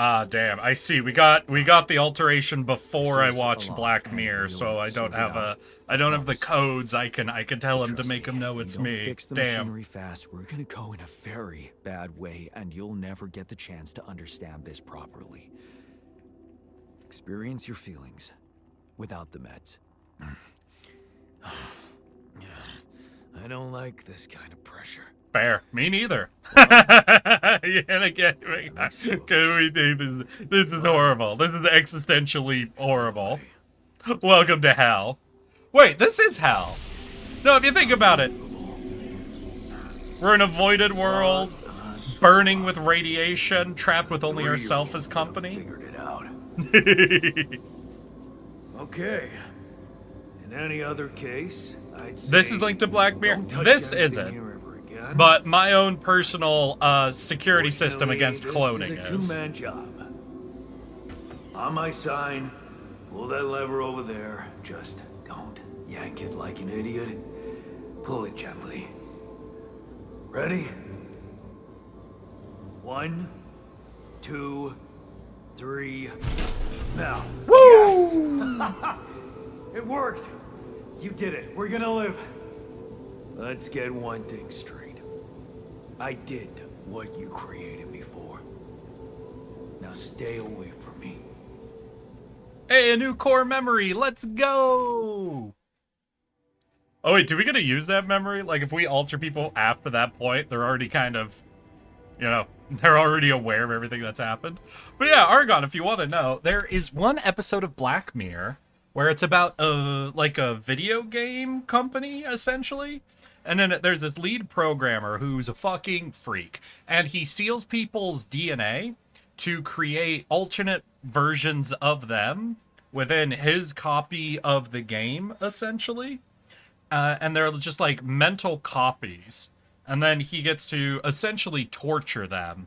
Ah, damn. I see. We got the alteration before I This is watched a lot Black and Mirror, real, so I don't so have yeah. I don't have the Promise. codes I can tell him to Trust make him me, know we it's don't me. Fix the Damn. machinery fast. We're gonna go in a very bad way, and you'll never get the chance to understand this properly. Experience your feelings without the meds. I don't like this kind of pressure. Fair. Me neither. And again, can we do this is horrible. This is existentially horrible. Welcome to hell. Wait, this is hell. No, if you think about it. We're in a voided world, burning with radiation, trapped with only ourselves as company. Figured it out. Okay. In any other case, I'd say This is linked to Black Mirror. don't touch This anything isn't. here ever again. But my own personal security system Fortunately, against cloning this is a is. two-man job. On my sign, pull that lever over there. Just don't yank it like an idiot. Pull it gently. Ready? 1, 2, 3. Now. Woo! Yes! It worked. You did it. We're gonna live. Let's get one thing straight. I did what you created me for. Now stay away from me. Hey, a new core memory. Let's go. Oh wait, do we get to use that memory? Like if we alter people after that point, they're already kind of, you know, they're already aware of everything that's happened. But yeah, Argon, if you want to know, there is one episode of Black Mirror where it's about like a video game company, essentially. And then there's this lead programmer who's a fucking freak. And he steals people's DNA to create alternate versions of them within his copy of the game, essentially. And they're just like mental copies. And then he gets to essentially torture them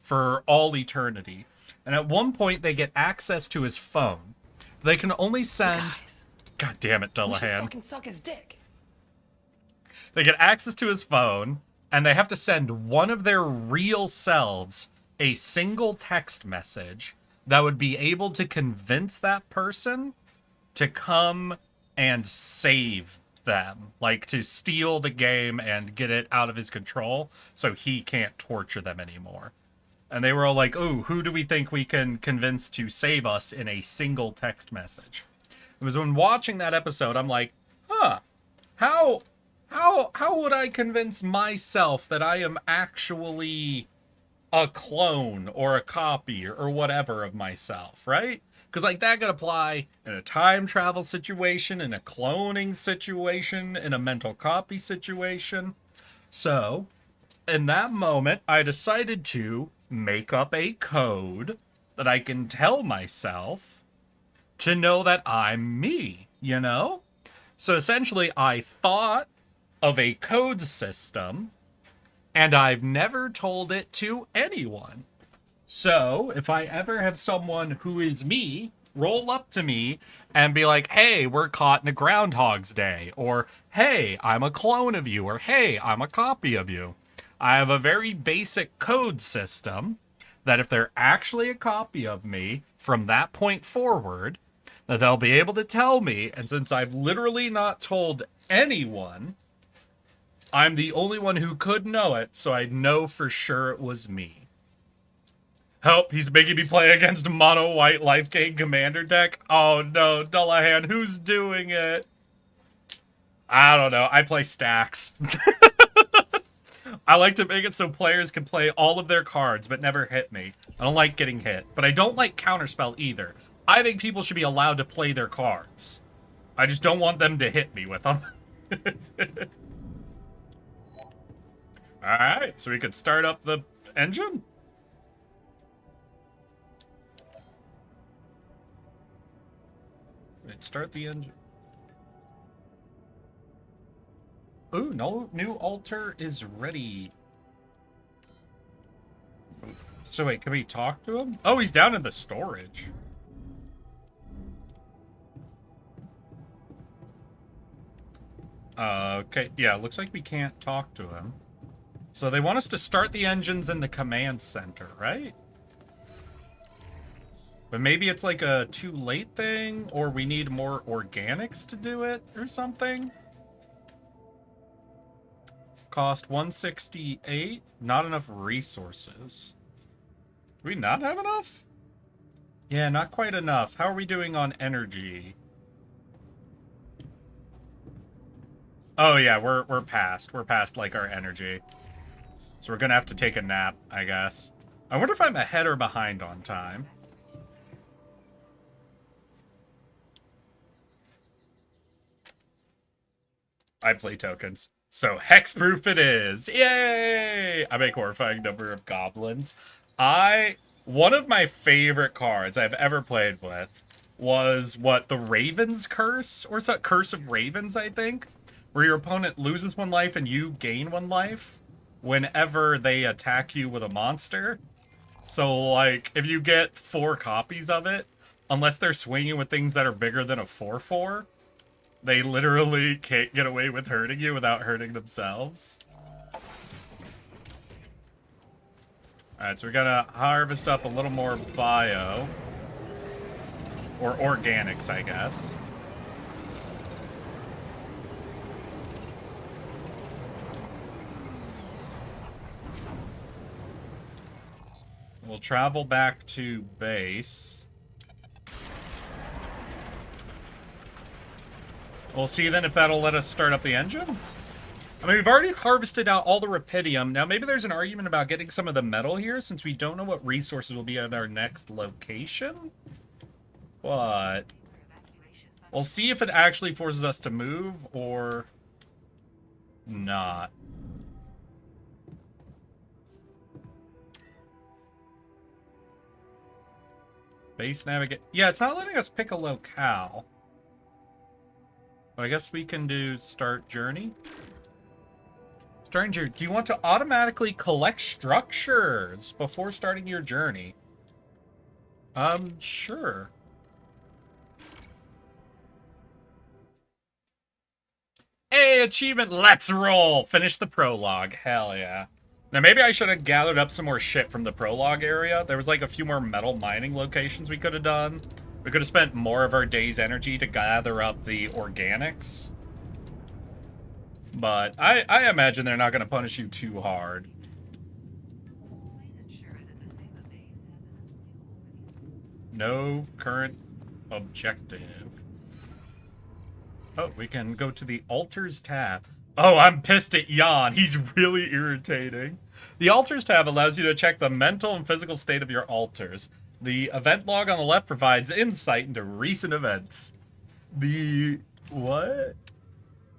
for all eternity. And at one point, they get access to his phone. They can only send... Guys, God damn it, we should Dullahan. fucking suck his dick. They get access to his phone, and they have to send one of their real selves a single text message that would be able to convince that person to come and save them. Like, to steal the game and get it out of his control so he can't torture them anymore. And they were all like, "Ooh, who do we think we can convince to save us in a single text message?" It was when watching that episode, I'm like, huh, how would I convince myself that I am actually a clone or a copy or whatever of myself, right? Because, like, that could apply in a time travel situation, in a cloning situation, in a mental copy situation. So, in that moment, I decided to make up a code that I can tell myself to know that I'm me, you know? So essentially, I thought of a code system, and I've never told it to anyone. So, if I ever have someone who is me roll up to me and be like, "Hey, we're caught in a Groundhog's Day," or "Hey, I'm a clone of you," or "Hey, I'm a copy of you," I have a very basic code system that if they're actually a copy of me from that point forward, that they'll be able to tell me. And since I've literally not told anyone, I'm the only one who could know it, so I know for sure it was me. Help, he's making me play against a mono white life gain commander deck. Oh no, Dullahan, who's doing it? I don't know, I play stacks. I like to make it so players can play all of their cards, but never hit me. I don't like getting hit, but I don't like counterspell either. I think people should be allowed to play their cards. I just don't want them to hit me with them. Alright, so we could start up the engine? Wait, start the engine. Ooh, no new altar is ready. So wait, can we talk to him? Oh, he's down in the storage. Okay, yeah, looks like we can't talk to him. So they want us to start the engines in the command center, right? But maybe it's like a too late thing, or we need more organics to do it, or something? Cost 168, not enough resources. Do we not have enough? Yeah, not quite enough. How are we doing on energy? Oh yeah, we're past. We're past, like, our energy. So we're gonna have to take a nap, I guess. I wonder if I'm ahead or behind on time. I play tokens. So hexproof it is. Yay! I make horrifying number of goblins. One of my favorite cards I've ever played with was the Raven's Curse, or Curse of Ravens, I think, where your opponent loses 1 life and you gain 1 life whenever they attack you with a monster. So, like, if you get 4 copies of it, unless they're swinging with things that are bigger than a 4/4, they literally can't get away with hurting you without hurting themselves. Alright, so we're gonna harvest up a little more bio. Or organics, I guess. We'll travel back to base. We'll see then if that'll let us start up the engine. I mean, we've already harvested out all the rapidium. Now, maybe there's an argument about getting some of the metal here, since we don't know what resources will be at our next location. But we'll see if it actually forces us to move or not. Base navigate. Yeah, it's not letting us pick a locale. But I guess we can do start journey. Stranger, do you want to automatically collect structures before starting your journey? Sure. Hey, achievement, let's roll! Finish the prologue, hell yeah. Now maybe I should have gathered up some more shit from the prologue area. There was like a few more metal mining locations we could have done. We could have spent more of our day's energy to gather up the organics. But I imagine they're not going to punish you too hard. Please ensure that the SEMA base has No current objective. Oh, we can go to the altars tab. Oh, I'm pissed at Jan. He's really irritating. The altars tab allows you to check the mental and physical state of your altars. The event log on the left provides insight into recent events. The what?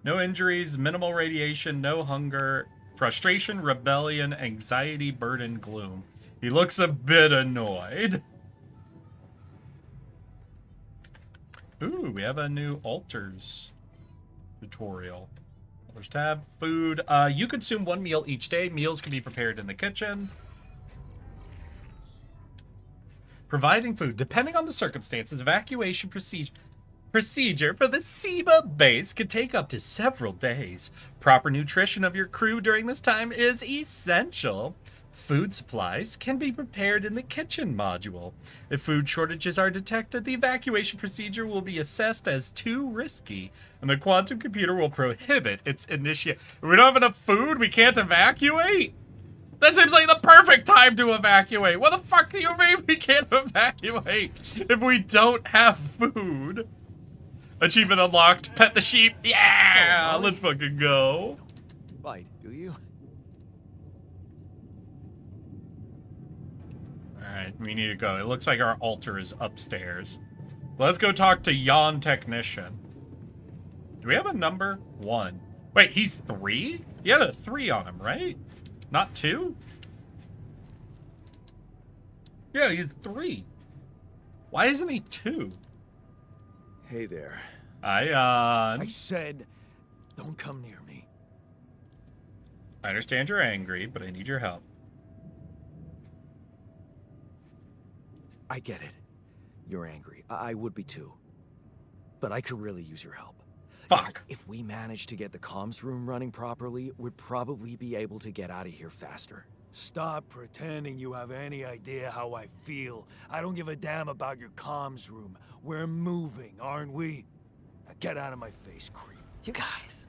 No injuries, minimal radiation, no hunger, frustration, rebellion, anxiety, burden, gloom. He looks a bit annoyed. Ooh, we have a new altars tutorial. Altars tab, food. You consume 1 meal each day. Meals can be prepared in the kitchen. Providing food. Depending on the circumstances, evacuation procedure for the SEMA base could take up to several days. Proper nutrition of your crew during this time is essential. Food supplies can be prepared in the kitchen module. If food shortages are detected, the evacuation procedure will be assessed as too risky, and the quantum computer will prohibit its initiation. We don't have enough food? We can't evacuate? That seems like the perfect time to evacuate. What the fuck do you mean we can't evacuate if we don't have food? Achievement unlocked. Pet the sheep. Yeah! Let's fucking go. Bite, do you? Alright, we need to go. It looks like our altar is upstairs. Let's go talk to Jan Technician. Do we have a number? 1. Wait, he's 3? He had a 3 on him, right? Not 2? Yeah, he's 3. Why isn't he 2? Hey there. I said, don't come near me. I understand you're angry, but I need your help. I get it. You're angry. I would be too. But I could really use your help. Fuck. If we manage to get the comms room running properly, we'd probably be able to get out of here faster. Stop pretending you have any idea how I feel. I don't give a damn about your comms room. We're moving, aren't we? Now get out of my face, creep. You guys,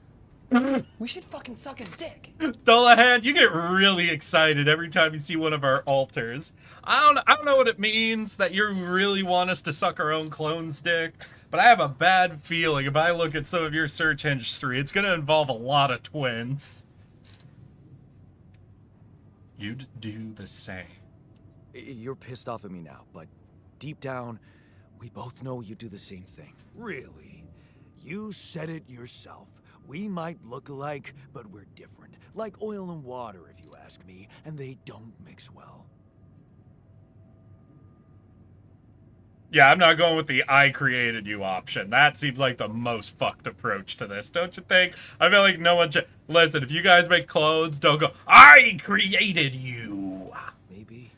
we should fucking suck his dick. Dullahan, you get really excited every time you see one of our altars. I don't know what it means that you really want us to suck our own clone's dick, but I have a bad feeling if I look at some of your search history, it's gonna involve a lot of twins. You'd do the same. You're pissed off at me now, but deep down, we both know you do the same thing. Really? You said it yourself. We might look alike, but we're different. Like oil and water, if you ask me, and they don't mix well. Yeah, I'm not going with the I created you option. That seems like the most fucked approach to this, don't you think? I feel like no one should... Listen, if you guys make clones, don't go, I created you! Maybe.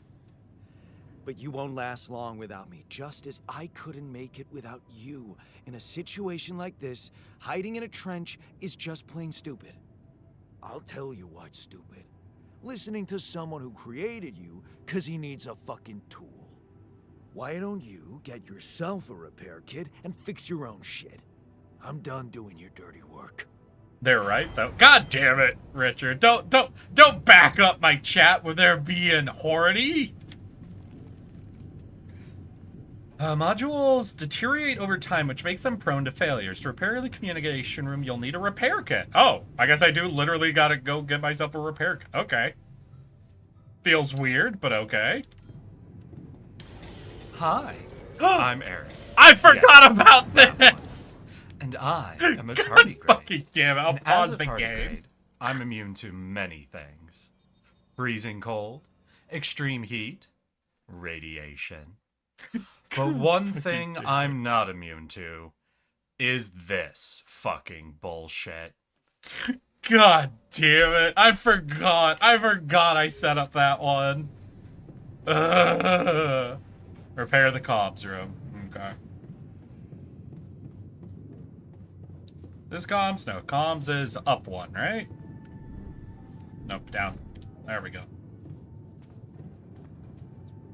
But you won't last long without me, just as I couldn't make it without you. In a situation like this, hiding in a trench is just plain stupid. I'll tell you what's stupid. Listening to someone who created you because he needs a fucking tool. Why don't you get yourself a repair kit and fix your own shit? I'm done doing your dirty work. They're right, though. God damn it, Richard. Don't back up my chat with their being horny. Modules deteriorate over time, which makes them prone to failures. To repair the communication room, you'll need a repair kit. Oh, I guess I do literally gotta go get myself a repair kit. Okay. Feels weird, but okay. Hi, I'm Eric. I forgot about this! And I am a God tardigrade. fucking damn it, I'll And as pause a the game. tardigrade, I'm immune to many things. Freezing cold, extreme heat, radiation. But one thing I'm not immune to is this fucking bullshit. God damn it. I forgot I set up that one. Repair the comms room. Okay. This comms? No, comms is up one, right? Nope, down. There we go.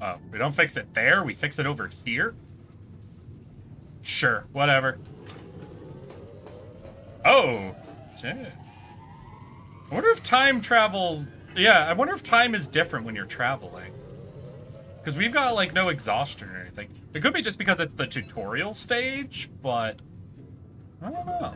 Oh, we don't fix it there? We fix it over here? Sure, whatever. Oh, shit. I wonder if time travels... Yeah, I wonder if time is different when you're traveling. Because we've got, like, no exhaustion or anything. It could be just because it's the tutorial stage, but... I don't know.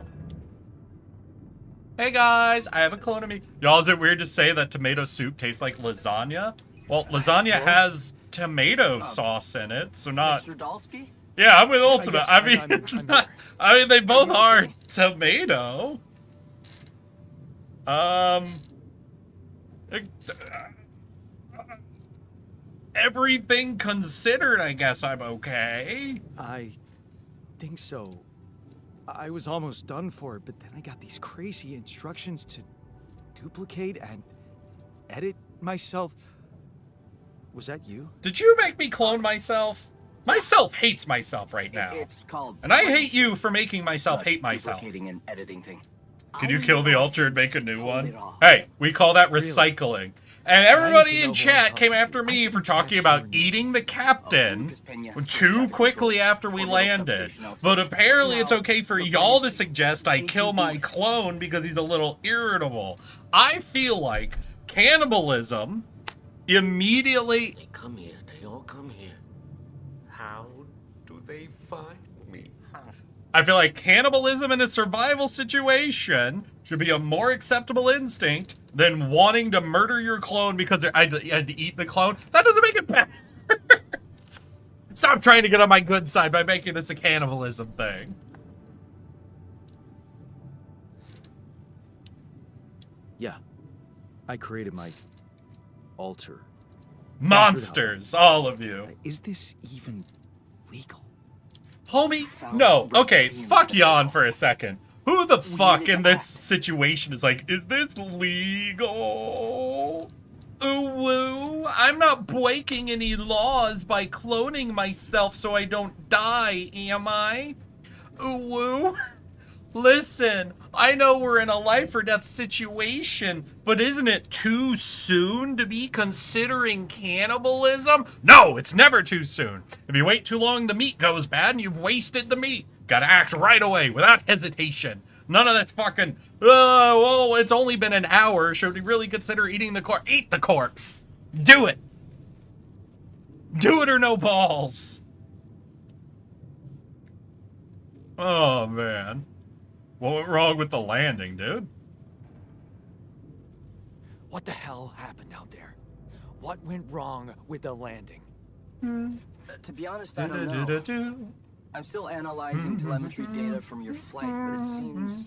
Hey guys, I have a clone of me. Y'all, is it weird to say that tomato soup tastes like lasagna? Well, lasagna has tomato sauce in it, so not... Mr. Dalsky? Yeah, I'm with Ultimate. yes, I mean, I'm it's there. not... I mean, they both are tomato. Everything considered, I guess I'm okay. I think so. I was almost done for it, but then I got these crazy instructions to duplicate and edit myself. Was that you? Did you make me clone myself? Myself hates myself right now. It's called... And I hate you for making myself hate myself. Duplicating and editing thing. Can you kill the altar and make a new one? it off. Hey, we call that recycling. And everybody know in who I'm chat came talking to. after I me can for talking catch about your name. eating the captain Lucas Peña, too quickly after we landed. But apparently it's okay for y'all to suggest I kill my clone because he's a little irritable. I feel like cannibalism immediately... They come here. They all come here. How do they find me? I feel like cannibalism in a survival situation should be a more acceptable instinct than wanting to murder your clone because I had to eat the clone. That doesn't make it better. Stop trying to get on my good side by making this a cannibalism thing. Yeah. I created my altar. Monsters, all of you. Is this even legal? Homie, no. Okay, fuck yawn for a second. Who the fuck in this situation is like, is this legal? Ooh, woo. I'm not breaking any laws by cloning myself so I don't die, am I? Ooh, woo. Listen, I know we're in a life or death situation, but isn't it too soon to be considering cannibalism? No, it's never too soon. If you wait too long, the meat goes bad and you've wasted the meat. Gotta act right away, without hesitation. None of this fucking, well, it's only been an hour. Should we really consider eating the corpse? Eat the corpse. Do it. Do it or no balls. Oh, man. What went wrong with the landing, dude? What the hell happened out there? What went wrong with the landing? To be honest, I don't know. I'm still analyzing telemetry data from your flight, but it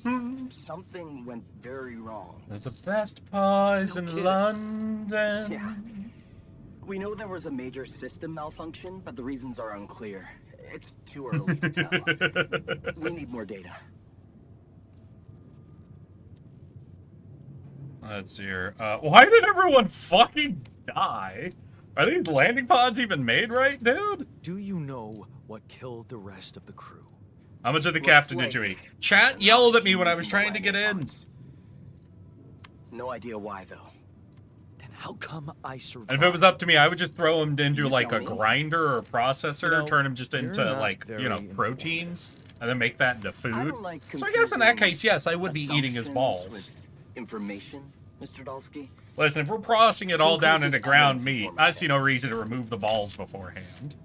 seems something went very wrong. They're the best pies No in kidding. London. Yeah. We know there was a major system malfunction, but the reasons are unclear. It's too early to tell. We need more data. Let's see here. Why did everyone fucking die? Are these landing pods even made right, dude? Do you know what killed the rest of the crew? How much of the captain did you eat? Chat yelled at me when I was trying to get in. No idea why, though. Then how come I survived? And if it was up to me, I would just throw him into You like a tell me. grinder or a processor, No, turn him just you're into not like, you know, very proteins, and then make that into I food. don't like So I guess in that confusing case, yes, I would be eating his assumptions balls. with information, Mr. Dalsky. Listen, if we're processing it all down into Conclusive ground evidence is meat, what we I get. see no reason to remove the balls beforehand.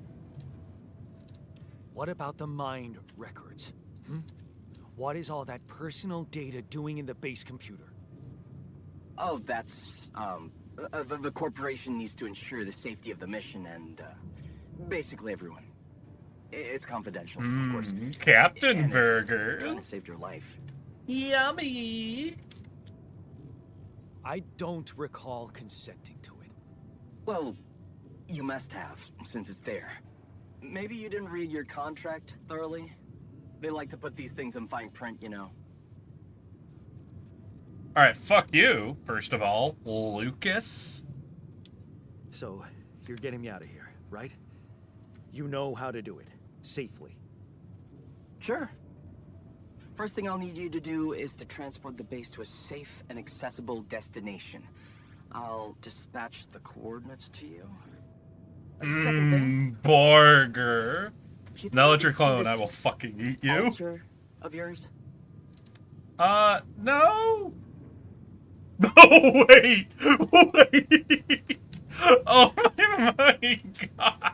What about the mind records? What is all that personal data doing in the base computer? Oh, that's, the corporation needs to ensure the safety of the mission and, basically everyone. It's confidential, of course. Captain And Burger. It saved your life. Yummy. I don't recall consenting to it. Well, you must have, since it's there. Maybe you didn't read your contract thoroughly? They like to put these things in fine print, you know. Alright, fuck you, first of all, Lucas. So, you're getting me out of here, right? You know how to do it. Safely. Sure. First thing I'll need you to do is to transport the base to a safe and accessible destination. I'll dispatch the coordinates to you. Second thing, Burger. Chief, Now that you you're see clone, I this will fucking eat you. altar of yours? No. Oh, wait. Wait. Oh my god.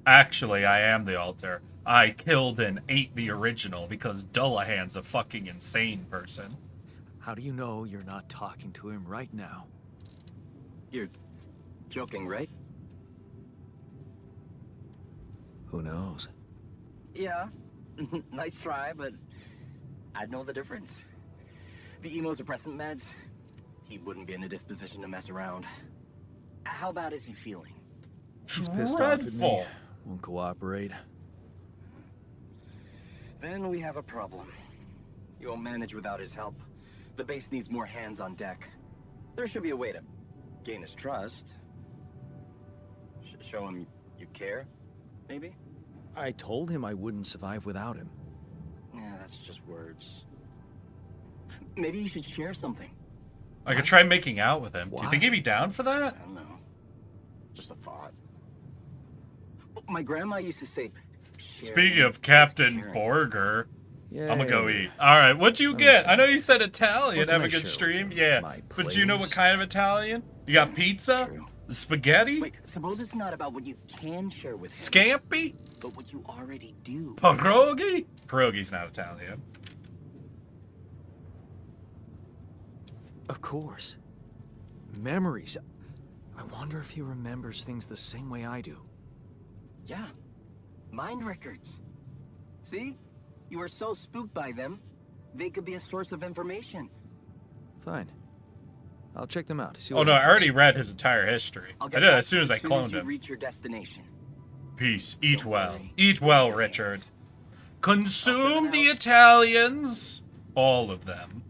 Actually, I am the altar. I killed and ate the original because Dullahan's a fucking insane person. How do you know you're not talking to him right now? You're joking, right? Who knows? Yeah. Nice try, but I'd know the difference. The immunosuppressant meds, he wouldn't be in a disposition to mess around. How bad is he feeling? He's pissed off at me. Dreadful. Won't cooperate. Then we have a problem. You won't manage without his help. The base needs more hands on deck. There should be a way to gain his trust. Show him you care, maybe? I told him I wouldn't survive without him. Yeah, that's just words. Maybe you should share something. I could try making out with him. Do you think Why? he'd be down for that? I don't know. Just a thought. My grandma used to say, Speaking "Sharing of Captain is caring." Burger, Yeah. I'm gonna go eat. Alright, what'd you get? I know you said What Italian. can Have I a good share with stream. you? Yeah. My But do you know what plays? kind of Italian? You got pizza? True. Spaghetti? Wait, suppose it's not about what you can share with him, Scampi? but what you already do. Pierogi? Pierogi's not Italian. Of course. Memories. I wonder if he remembers things the same way I do. Yeah. Mind records. See? You are so spooked by them, they could be a source of information. Fine. I'll check them out. See Oh what no, I happens. already read his entire history. I'll I get did back as soon as I you cloned you him. reach your destination. Peace. Eat Don't well. worry. Eat well, Your Richard. hands. Consume I'll the send it Italians. All of them.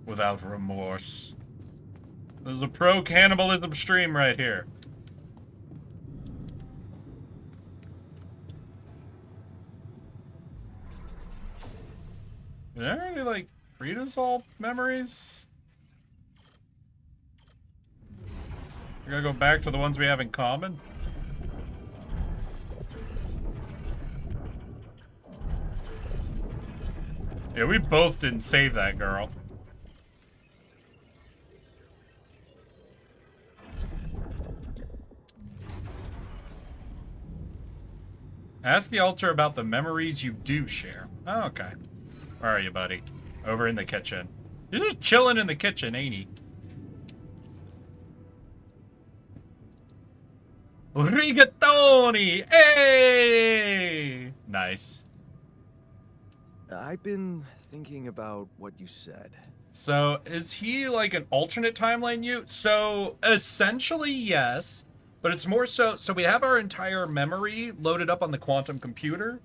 Without remorse. This is a pro-cannibalism stream right here. Did anybody, like, read us all memories? We gotta go back to the ones we have in common. Yeah, we both didn't save that girl. Ask the altar about the memories you do share. Oh, okay. Where are you, buddy? Over in the kitchen. He's just chilling in the kitchen, ain't he? Rigatoni! Hey! Nice. I've been thinking about what you said. So, is he like an alternate timeline you? So, essentially, yes. But it's more so we have our entire memory loaded up on the quantum computer.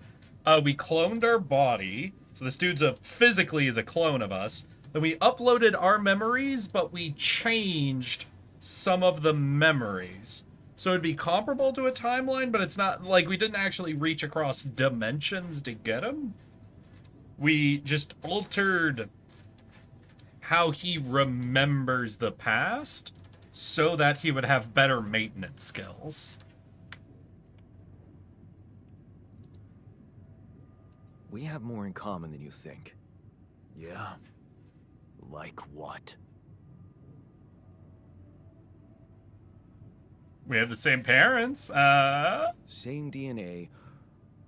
We cloned our body. So this dude's physically is a clone of us. Then we uploaded our memories, but we changed some of the memories. So it'd be comparable to a timeline, but it's not like we didn't actually reach across dimensions to get him. We just altered how he remembers the past so that he would have better maintenance skills. We have more in common than you think. Yeah? Like what? We have the same parents. Same DNA,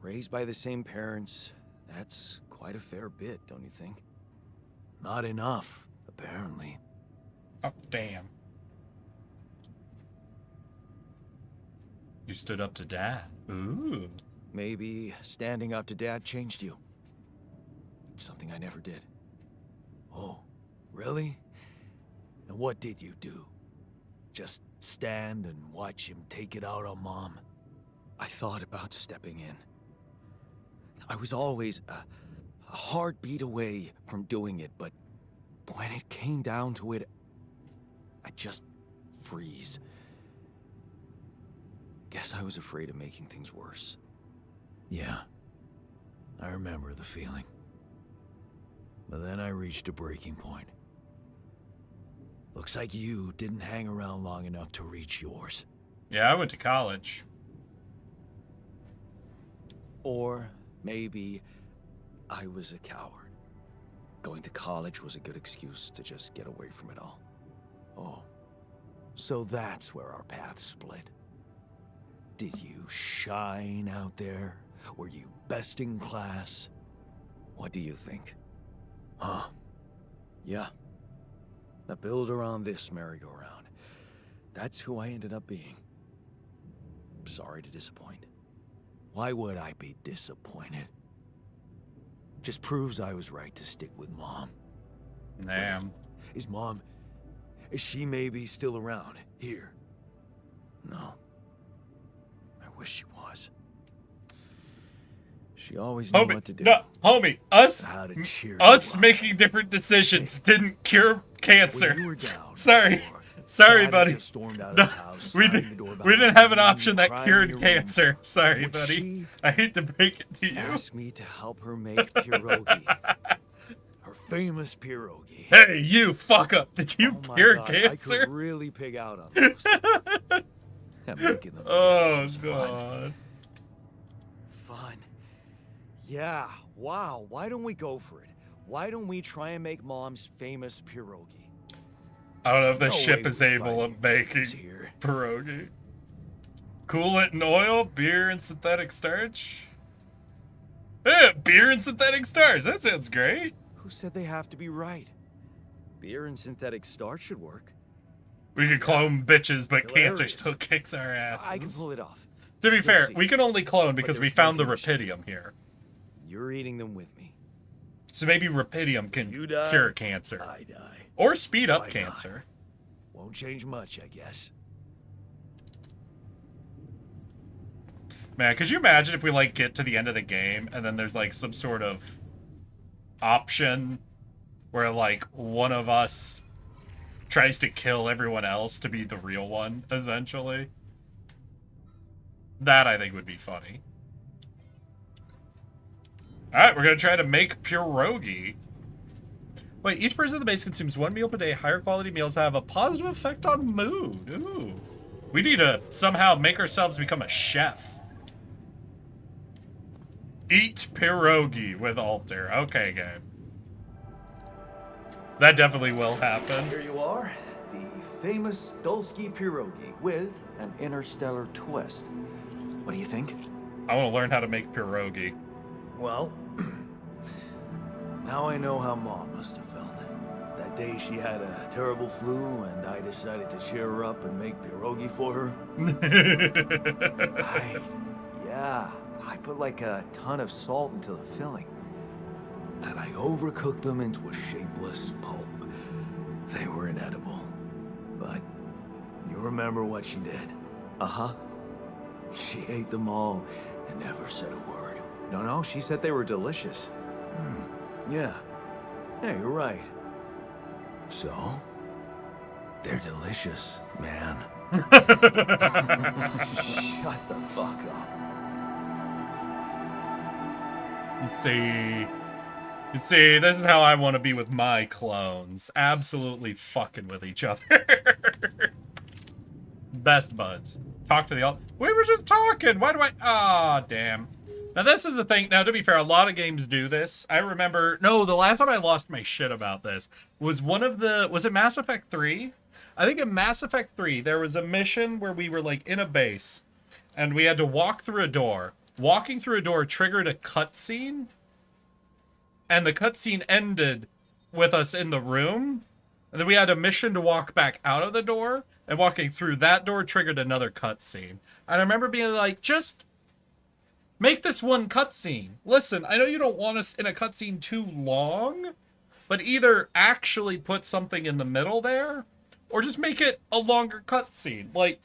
raised by the same parents. That's quite a fair bit, don't you think? Not enough, apparently. Oh, damn. You stood up to Dad. Ooh. Maybe standing up to Dad changed you. Something I never did. Oh, really? And what did you do? Just stand and watch him take it out on Mom? I thought about stepping in. I was always a heartbeat away from doing it, but when it came down to it, I just freeze. Guess I was afraid of making things worse. Yeah, I remember the feeling. But then I reached a breaking point. Looks like you didn't hang around long enough to reach yours. Yeah, I went to college. Or maybe I was a coward. Going to college was a good excuse to just get away from it all. Oh, so that's where our paths split. Did you shine out there? Were you best in class? What do you think? Huh? Yeah. The builder on this merry-go-round. That's who I ended up being. Sorry to disappoint. Why would I be disappointed? Just proves I was right to stick with Mom. Damn. Is she maybe still around here? No. I wish she was. She always knew what to do. No, homie, us How to cheer you us up. making different decisions didn't cure cancer. When you were down, Sorry. or Sorry, Dad buddy. just stormed out of No, the house, we slamming the door we behind didn't have an you, option that crying in cured your room. cancer. Sorry, Would buddy. she I hate to break it to you. asked me to help her make pierogi. Her famous pierogi. Hey, you fuck up. Did you Oh my cure God, cancer? I could really pig out on those. And making them together Oh, was God. Fun. Yeah, wow, why don't we go for it? Why don't we try and make Mom's famous pierogi? I don't know if the No ship way is we're able of fighting making things here. pierogi. Cool it in oil, beer, and synthetic starch. Yeah, beer and synthetic starch. That sounds great. Who said they have to be right? Beer and synthetic starch should work. We can clone bitches, but cancer Hilarious. still kicks our asses. I can pull it off. To be fair, see. we can only clone because we there's found the one condition. rapidium here. You're eating them with me. So maybe rapidium can You die, cure cancer. I die. Or speed up Why not? cancer. Won't change much, I guess. Man, could you imagine if we, like, get to the end of the game and then there's, like, some sort of option where, like, one of us tries to kill everyone else to be the real one, essentially? That, I think, would be funny. Alright, we're gonna try to make pierogi. Wait, each person in the base consumes 1 meal per day. Higher quality meals have a positive effect on mood. Ooh. We need to somehow make ourselves become a chef. Eat pierogi with Alter. Okay, game. That definitely will happen. Here you are, the famous Dulski pierogi with an interstellar twist. What do you think? I want to learn how to make pierogi. Well, now I know how Mom must have felt. That day she had a terrible flu and I decided to cheer her up and make pierogi for her. I put like a ton of salt into the filling. And I overcooked them into a shapeless pulp. They were inedible. But you remember what she did? Uh-huh. She ate them all and never said a word. No, she said they were delicious. Yeah. Yeah, you're right. So, they're delicious, man. Shut the fuck up. You see, this is how I want to be with my clones. Absolutely fucking with each other. Best buds. Talk to the we were just talking. Why do I? Ah, damn. Now this is the thing. Now to be fair, a lot of games do this. I remember. No, the last time I lost my shit about this was was it Mass Effect 3? I think in Mass Effect 3 there was a mission where we were like in a base, and we had to walk through a door. Walking through a door triggered a cutscene, and the cutscene ended with us in the room, and then we had a mission to walk back out of the door, and walking through that door triggered another cutscene. And I remember being like, just make this one cutscene. Listen, I know you don't want us in a cutscene too long, but either actually put something in the middle there, or just make it a longer cutscene. Like,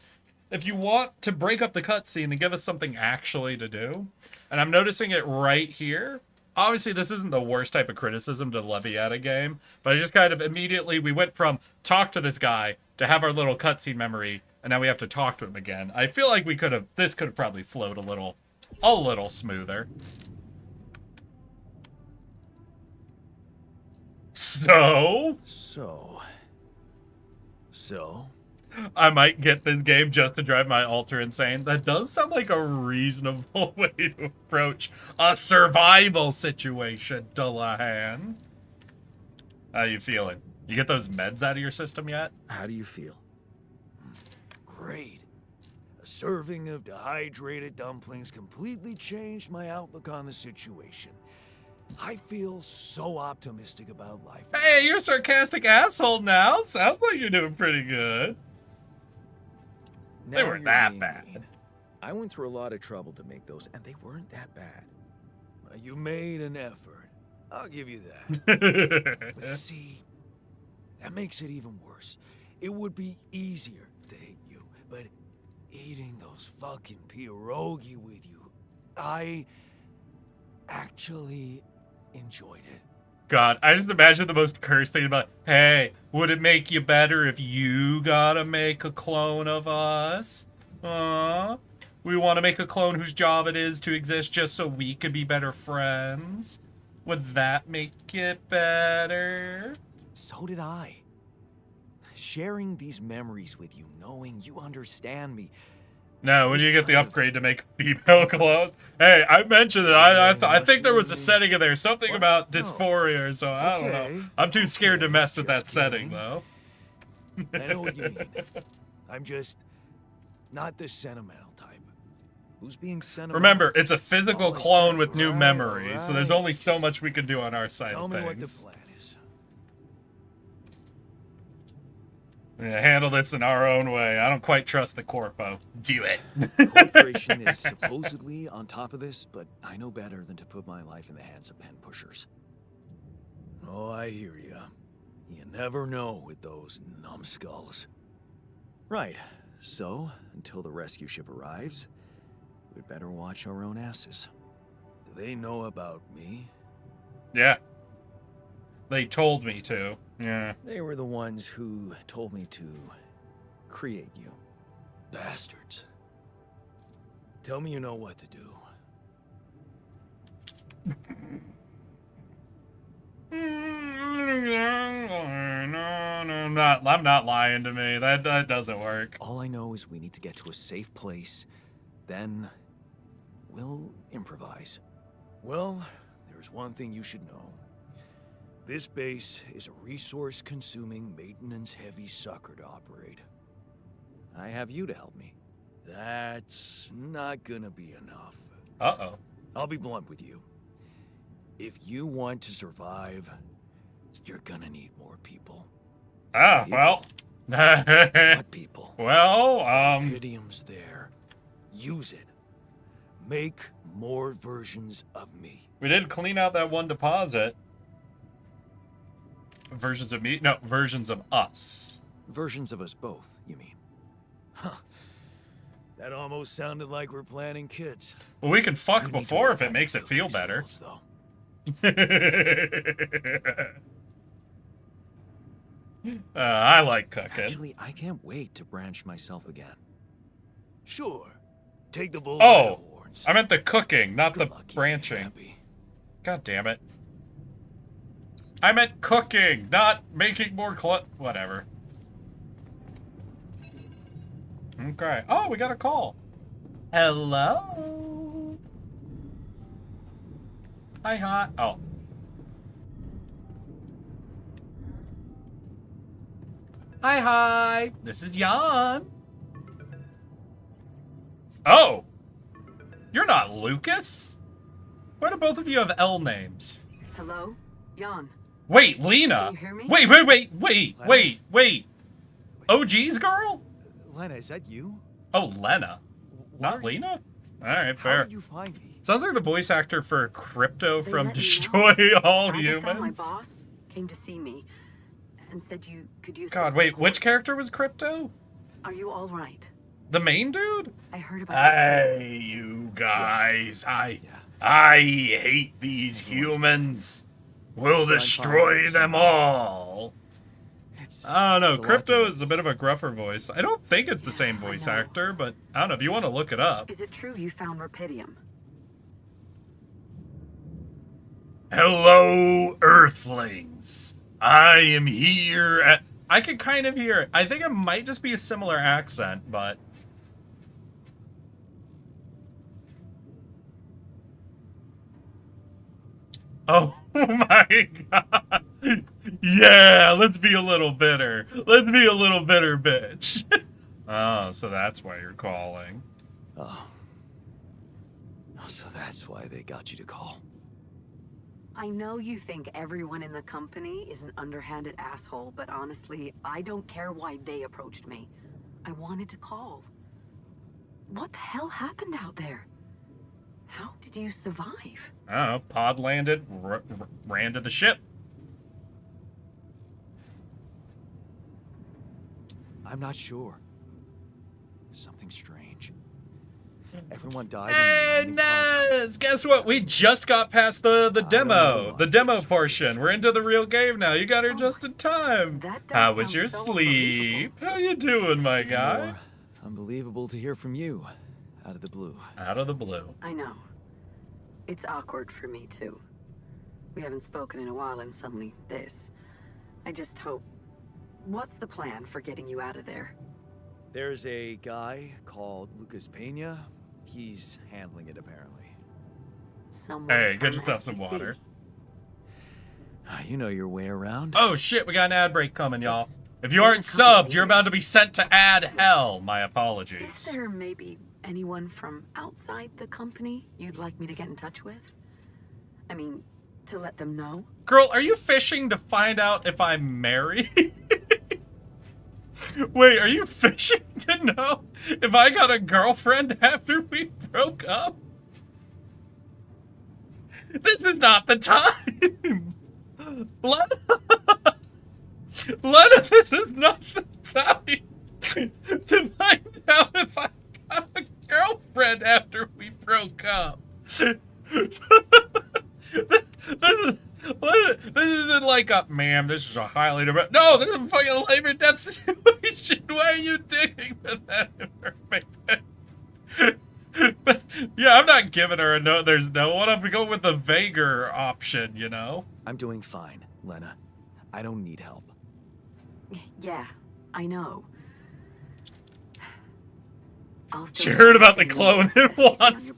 if you want to break up the cutscene and give us something actually to do, and I'm noticing it right here, obviously this isn't the worst type of criticism to levy at a game, but I just kind of immediately, we went from talk to this guy to have our little cutscene memory, and now we have to talk to him again. I feel like this could have probably flowed a little smoother. So? I might get this game just to drive my alter insane. That does sound like a reasonable way to approach a survival situation, Dullahan. How you feeling? You get those meds out of your system yet? How do you feel? Great. A serving of dehydrated dumplings completely changed my outlook on the situation. I feel so optimistic about life. Hey, you're a sarcastic asshole now. Sounds like you're doing pretty good. Now They weren't you're that being bad. mean. I went through a lot of trouble to make those, and they weren't that bad. You made an effort. I'll give you that. But see, that makes it even worse. It would be easier to hate you, but eating those fucking pierogi with you, I actually enjoyed it. God, I just imagine the most cursed thing about, hey, would it make you better if you gotta make a clone of us? We want to make a clone whose job it is to exist just so we could be better friends. Would that make it better? So did I. Sharing these memories with you, knowing you understand me. No, when you get the upgrade to make female clones. Hey, I mentioned it. I think there was a setting in there, something about dysphoria or so. I don't know. I'm too scared to mess with that setting, though. I know what you mean. I'm just not the sentimental type. Who's being sentimental? Remember, it's a physical Oh, clone with new right, memories, so there's right. only so much we can do on our side Tell of me things. what the plan is. Yeah, handle this in our own way. I don't quite trust the corpo. Do it. Corporation is supposedly on top of this, but I know better than to put my life in the hands of pen pushers. Oh, I hear ya. You never know with those numbskulls. Right. So, until the rescue ship arrives, we'd better watch our own asses. Do they know about me? Yeah. They told me to. Yeah. They were the ones who told me to create you. Bastards. Tell me you know what to do. No, I'm not lying to me. That doesn't work. All I know is we need to get to a safe place. Then we'll improvise. Well, there's one thing you should know. This base is a resource-consuming, maintenance-heavy sucker to operate. I have you to help me. That's not gonna be enough. Uh-oh. I'll be blunt with you. If you want to survive, you're gonna need more people. Ah, well. What people? Well, Iridium's there. Use it. Make more versions of me. we did clean out that one deposit. Versions of me? No, versions of us. Versions of us both, you mean? Huh. That almost sounded like we're planning kids. Well, we can fuck You need to before work if it on makes your it feel cooking better. skills, though. I like cooking. Actually, I can't wait to branch myself again. Sure. Take the bull by the Oh, horns. I meant the cooking, not the Good luck keeping me branching. happy. God damn it. I meant cooking, not making more whatever. Okay. Oh, we got a call. Hello? Hi, hi. Oh. Hi. This is Jan. Oh. You're not Lucas? Why do both of you have L names? Hello? Jan. Wait, Lena. Can you hear me? Wait. OG's girl? Lena, is that you? Oh, Lena. Where Not are you? Lena? Alright, How fair. did you find me? Sounds like the voice actor for Crypto They from let me Destroy All I got my Humans. boss came to see me and said you could use God, some wait, support. which character was Crypto? Are you all right? The main dude? I heard about Hey, you guys. Hi. Yeah. I hate these humans. We'll destroy them all. I don't know. Crypto is a bit of a gruffer voice. I don't think it's the same voice actor, but I don't know if you want to look it up. Is it true you found Rapidium? Hello, Earthlings. I am here at... I can kind of hear it. I think it might just be a similar accent, but... Oh my god. Yeah, let's be a little bitter. Let's be a little bitter, bitch. Oh, so that's why you're calling. Oh. So that's why they got you to call. I know you think everyone in the company is an underhanded asshole, but honestly, I don't care why they approached me. I wanted to call. What the hell happened out there? How did you survive? I don't know. Pod landed, ran to the ship. I'm not sure. Something strange. Everyone died. And guess what? We just got past the demo. The demo portion. We're into the real game now. You got here just in time. How was your sleep? How you doing, my guy? Unbelievable to hear from you. Out of the blue. Out of the blue. I know. It's awkward for me, too. We haven't spoken in a while and suddenly this. I just hope... What's the plan for getting you out of there? There's a guy called Lucas Pena. He's handling it, apparently. Hey, get yourself some water. You know your way around. Oh shit, we got an ad break coming, y'all. If you aren't subbed, you're about to be sent to ad hell. My apologies. Is there maybe anyone from outside the company you'd like me to get in touch with? I mean, to let them know? Girl, are you fishing to find out if I'm married? Wait, are you fishing to know if I got a girlfriend after we broke up? This is not the time. Lena, this is not the time to find out if I got a girlfriend after we broke up. This isn't like a, ma'am, this is a highly... No, this is a fucking life or death situation. Why are you digging for that information? Yeah, I'm not giving her a no. There's no one. I'm going with the vaguer option, you know? I'm doing fine, Lena. I don't need help. Yeah, I know. She heard about the clone and wants...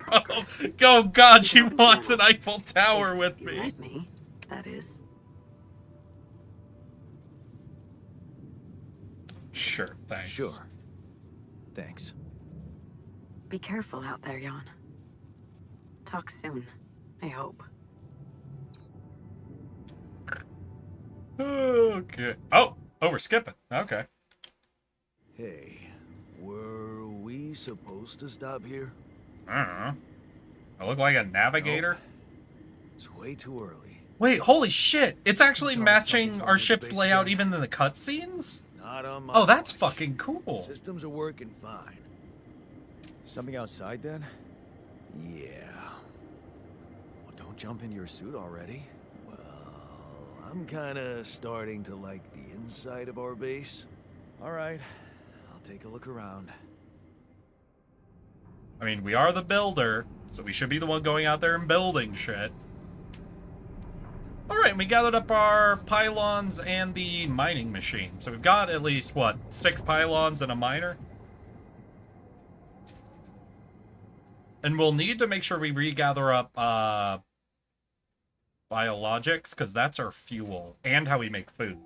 Oh god, she wants an Eiffel Tower with me. Let me, that is. Sure, thanks. Sure. Thanks. Be careful out there, Jan. Talk soon, I hope. Okay. Oh, we're skipping. Okay. Hey, were we supposed to stop here? I don't know. I look like a navigator? Nope. It's way too early. Wait, holy shit! It's actually matching our ship's layout even in the cutscenes? Not on my Oh, that's watch. fucking cool. Systems are working fine. Something outside then? Yeah. Well, don't jump into your suit already. Well, I'm kinda starting to like the inside of our base. Alright, I'll take a look around. I mean, we are the builder, so we should be the one going out there and building shit. Alright, we gathered up our pylons and the mining machine. So we've got at least, what, 6 pylons and a miner? And we'll need to make sure we regather up biologics, because that's our fuel, and how we make food.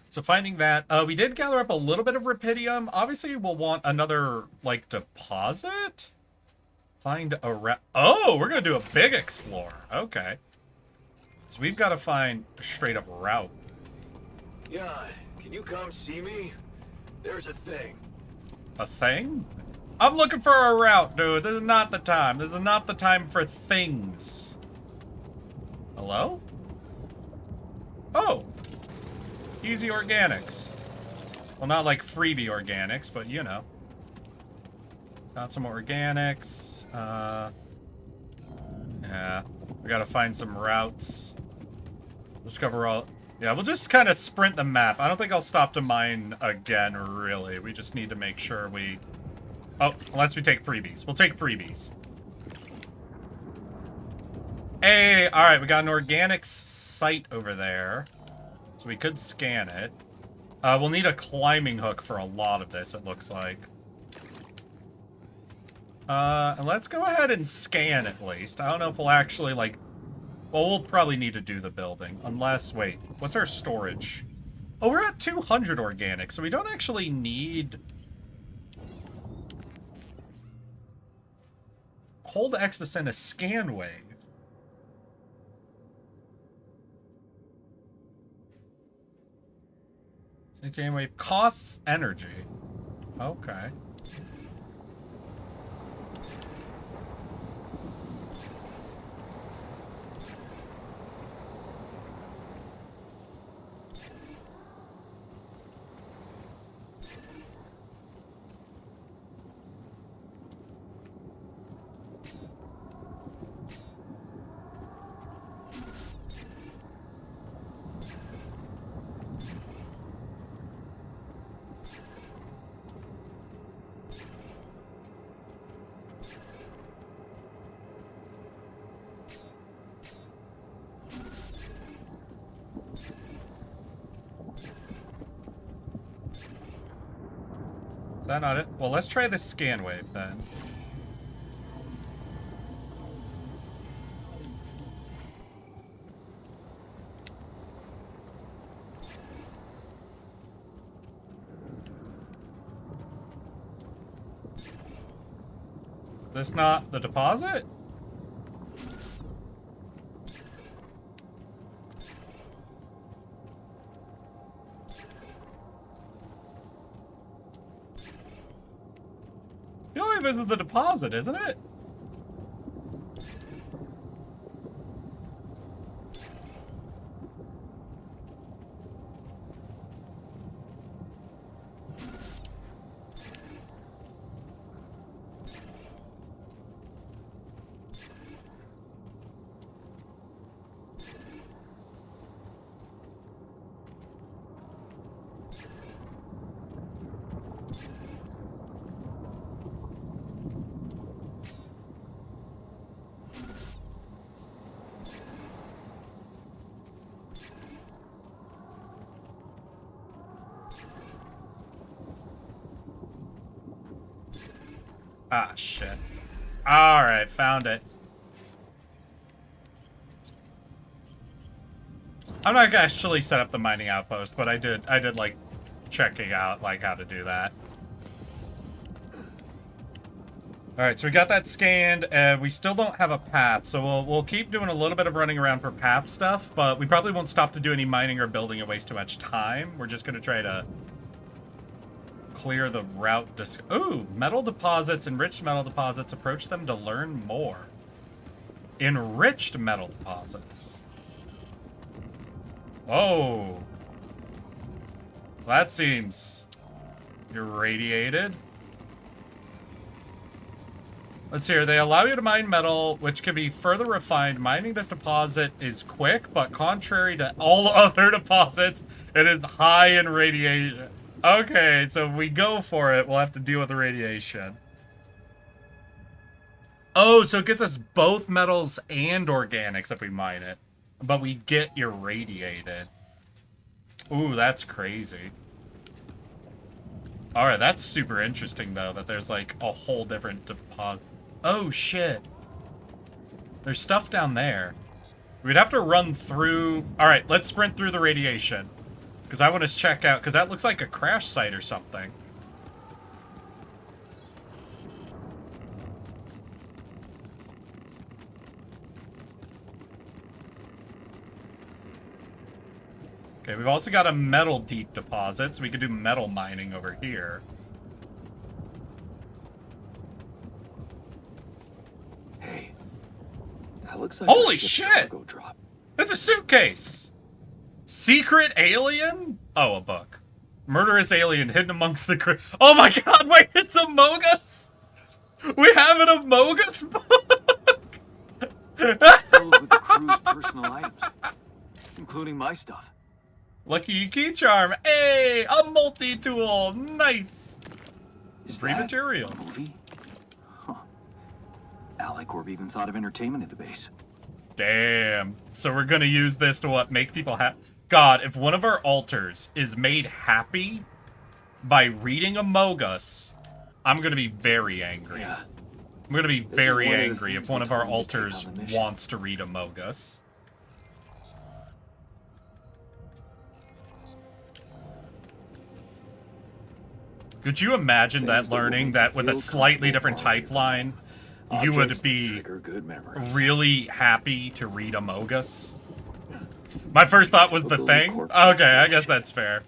So finding that, we did gather up a little bit of Rapidium. Obviously, we'll want another, like, deposit? Find a Oh, we're going to do a big explore. Okay. So we've got to find a straight-up route. Yeah, can you come see me? There's a thing. A thing? I'm looking for a route, dude. This is not the time. This is not the time for things. Hello? Oh. Easy organics. Well, not like freebie organics, but you know. Got some organics. Yeah, we gotta find some routes. Discover all... Yeah, we'll just kind of sprint the map. I don't think I'll stop to mine again, really. We just need to make sure we... Oh, unless we take freebies. We'll take freebies. Hey, alright, we got an organics site over there. So we could scan it. We'll need a climbing hook for a lot of this, it looks like. And let's go ahead and scan at least. I don't know if we'll actually, like... Well, we'll probably need to do the building. Unless, wait, what's our storage? Oh, we're at 200 organic, so we don't actually need... Hold X to send a scan wave. Scan wave costs energy. Okay. Is that not it? Well, let's try the scan wave then. Is this not the deposit? I feel like this is the deposit, isn't it? Ah, shit. Alright, found it. I'm not gonna actually set up the mining outpost, but I did like checking out like how to do that. Alright, so we got that scanned, and we still don't have a path, so we'll keep doing a little bit of running around for path stuff, but we probably won't stop to do any mining or building and waste too much time. We're just gonna try to clear the route. Ooh, metal deposits, enriched metal deposits. Approach them to learn more. Enriched metal deposits. Oh. That seems irradiated. Let's hear. They allow you to mine metal, which can be further refined. Mining this deposit is quick, but contrary to all other deposits, it is high in radiation. Okay, so if we go for it, we'll have to deal with the radiation. Oh, so it gets us both metals and organics if we mine it. But we get irradiated. Ooh, that's crazy. Alright, that's super interesting, though, that there's, like, a whole different deposit. Oh, shit. There's stuff down there. We'd have to run through... Alright, let's sprint through the radiation. Because I want to check out, because that looks like a crash site or something. Okay, we've also got a metal deep deposit, so we could do metal mining over here. Hey, that looks like Holy a ship's shit! cargo drop. It's a suitcase! Secret alien? Oh, a book. Murderous alien hidden amongst the... Oh my god, wait, it's Among Us? We have an Amogus book! Filled with the crew's personal items, including my stuff. Lucky key charm. Hey, a multi-tool. Nice. Is Free that materials. a movie? Huh. Alicorp even thought of entertainment at the base. Damn. So we're gonna use this to what? Make people happy? God, if one of our alters is made happy by reading Amogus, I'm gonna be very angry. Yeah. I'm gonna be very one of the angry if things one they of our told me to take alters on the mission. wants to read Amogus. Could you imagine that Things that will learning make that you with a feel slightly comfortable different following type line, you Objects would that be trigger good memories. really happy to read Amogus? My first thought was the Typical thing. corporate Okay, I guess bullshit. that's fair.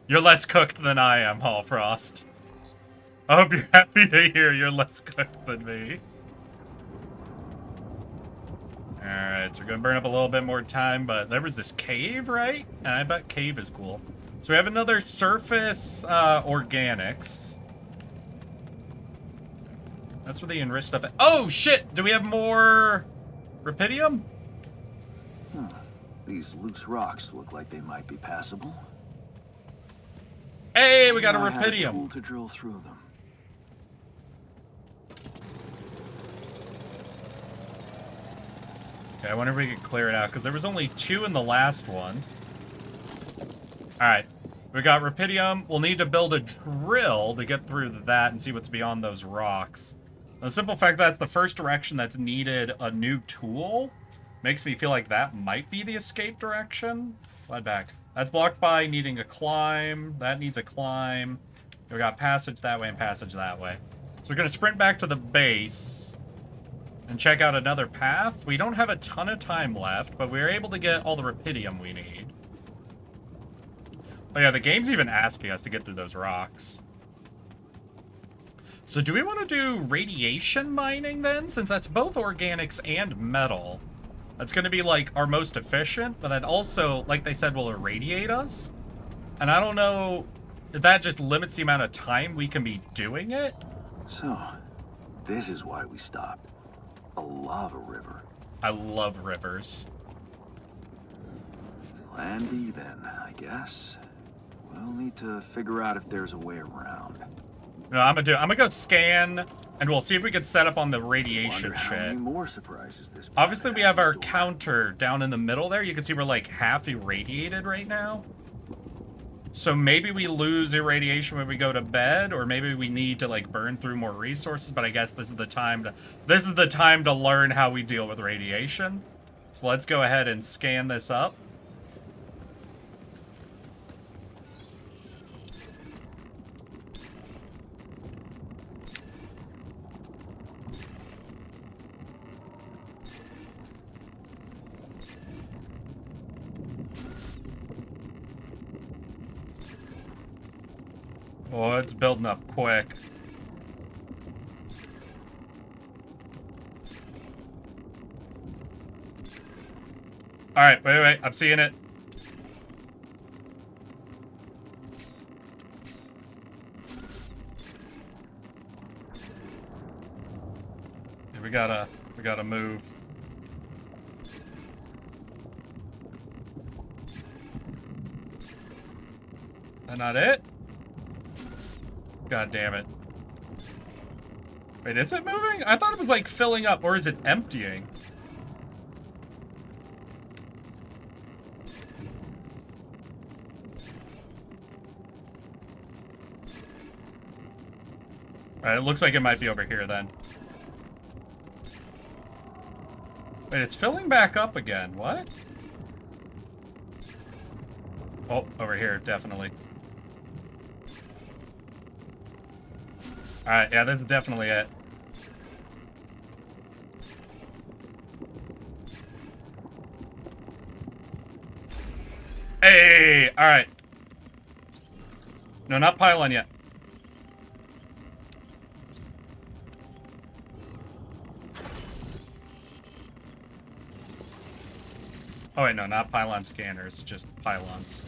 You're less cooked than I am, Hall Frost. I hope you're happy to hear you're less cooked than me. Alright, so we're gonna burn up a little bit more time, but there was this cave, right? And I bet cave is cool. So we have another surface organics. That's where the enriched stuff. Oh shit! Do we have more rupidium? These loose rocks look like they might be passable. Hey, we got a I had rupidium. tool to drill through them. Okay, I wonder if we could clear it out, because there was only 2 in the last one. Alright, we got rupidium. We'll need to build a drill to get through that and see what's beyond those rocks. The simple fact that's the first direction that's needed a new tool makes me feel like that might be the escape direction. Slide back. That's blocked by needing a climb. That needs a climb. We got passage that way and passage that way. So we're going to sprint back to the base and check out another path. We don't have a ton of time left, but we're able to get all the rupidium we need. Oh yeah, the game's even asking us to get through those rocks. So do we want to do radiation mining then? Since that's both organics and metal. That's going to be like our most efficient, but that also, like they said, will irradiate us. And I don't know if that just limits the amount of time we can be doing it. So, this is why we stopped. A lava river. I love rivers. Plan B then, I guess. We'll need to figure out if there's a way around. No, I'm gonna go scan, and we'll see if we can set up on the radiation Wonder how many shit. more surprises this planet Obviously, we has have in our store. counter down in the middle there. You can see we're like half irradiated right now. So maybe we lose irradiation when we go to bed, or maybe we need to like burn through more resources. But I guess this is the time to learn how we deal with radiation. So let's go ahead and scan this up. Oh, it's building up quick. Alright, wait, I'm seeing it. Yeah, we gotta move. That not it? God damn it. Wait, is it moving? I thought it was like filling up, or is it emptying? Alright, it looks like it might be over here then. Wait, it's filling back up again. What? Oh, over here, definitely. Alright, yeah, this is definitely it. Hey! Alright. No, not pylon yet. Oh wait, no, not pylon scanners, just pylons.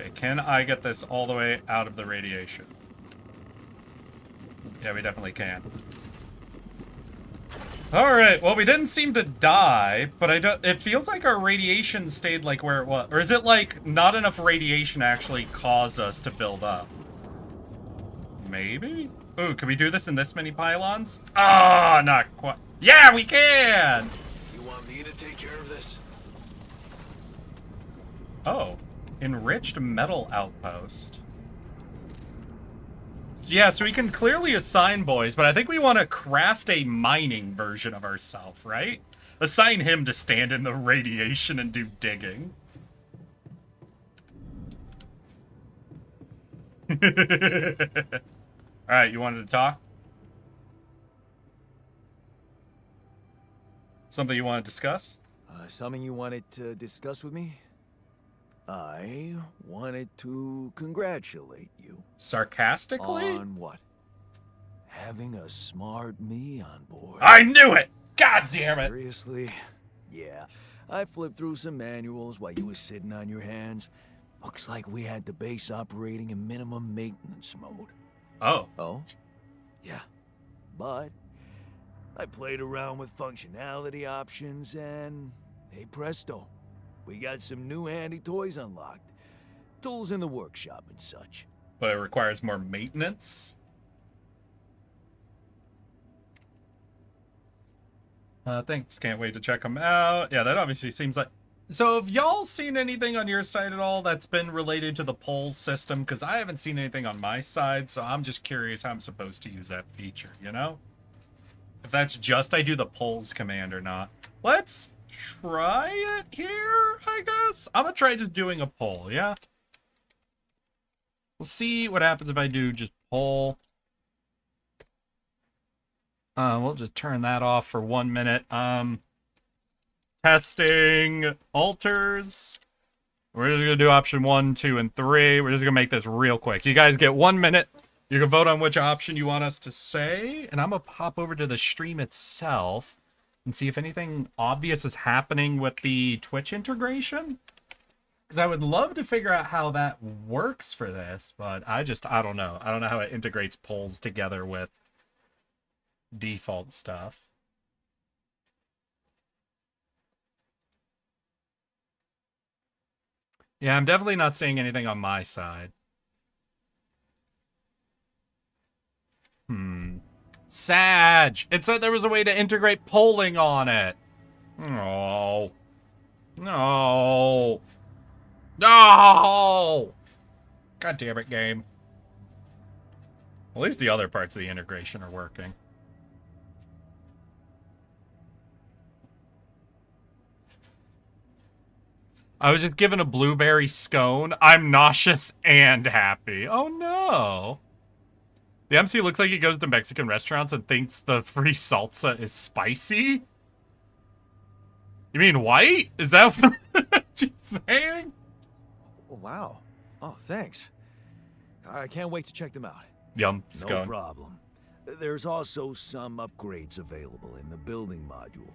Okay, can I get this all the way out of the radiation? Yeah, we definitely can. Alright, well, we didn't seem to die, but it feels like our radiation stayed like where it was. Or is it like not enough radiation actually caused us to build up? Maybe? Ooh, can we do this in this many pylons? Ah, not quite. Yeah, we can! You want me to take care of this? Oh, enriched metal outpost. Yeah, so we can clearly assign boys, but I think we want to craft a mining version of ourselves, right? Assign him to stand in the radiation and do digging. Alright, you wanted to talk? Something you want to discuss? Something you wanted to discuss with me? I wanted to congratulate you. Sarcastically? On what? Having a smart me on board. I knew it! God damn it! Seriously? Yeah. I flipped through some manuals while you were sitting on your hands. Looks like we had the base operating in minimum maintenance mode. Oh. Oh? Yeah. But I played around with functionality options and hey presto. We got some new handy toys unlocked. Tools in the workshop and such. But it requires more maintenance? Thanks. Can't wait to check them out. Yeah, that obviously seems like... So have y'all seen anything on your side at all that's been related to the polls system? Because I haven't seen anything on my side, so I'm just curious how I'm supposed to use that feature, you know? If that's just I do the polls command or not. Let's try it here, I guess. I'm gonna try just doing a poll, yeah? We'll see what happens if I do just poll. We'll just turn that off for 1 minute. Testing alters. We're just gonna do option 1, 2, and 3. We're just gonna make this real quick. You guys get 1 minute. You can vote on which option you want us to say, and I'm gonna pop over to the stream itself and see if anything obvious is happening with the Twitch integration. Because I would love to figure out how that works for this, but I don't know. I don't know how it integrates polls together with default stuff. Yeah, I'm definitely not seeing anything on my side. Sag! It said there was a way to integrate polling on it. No. No. No! God damn it, game. At least the other parts of the integration are working. I was just given a blueberry scone. I'm nauseous and happy. Oh no. The MC looks like he goes to Mexican restaurants and thinks the free salsa is spicy. You mean white? Is that what you're saying? Wow. Oh, thanks. I can't wait to check them out. Yum, No scone. problem. There's also some upgrades available in the building module.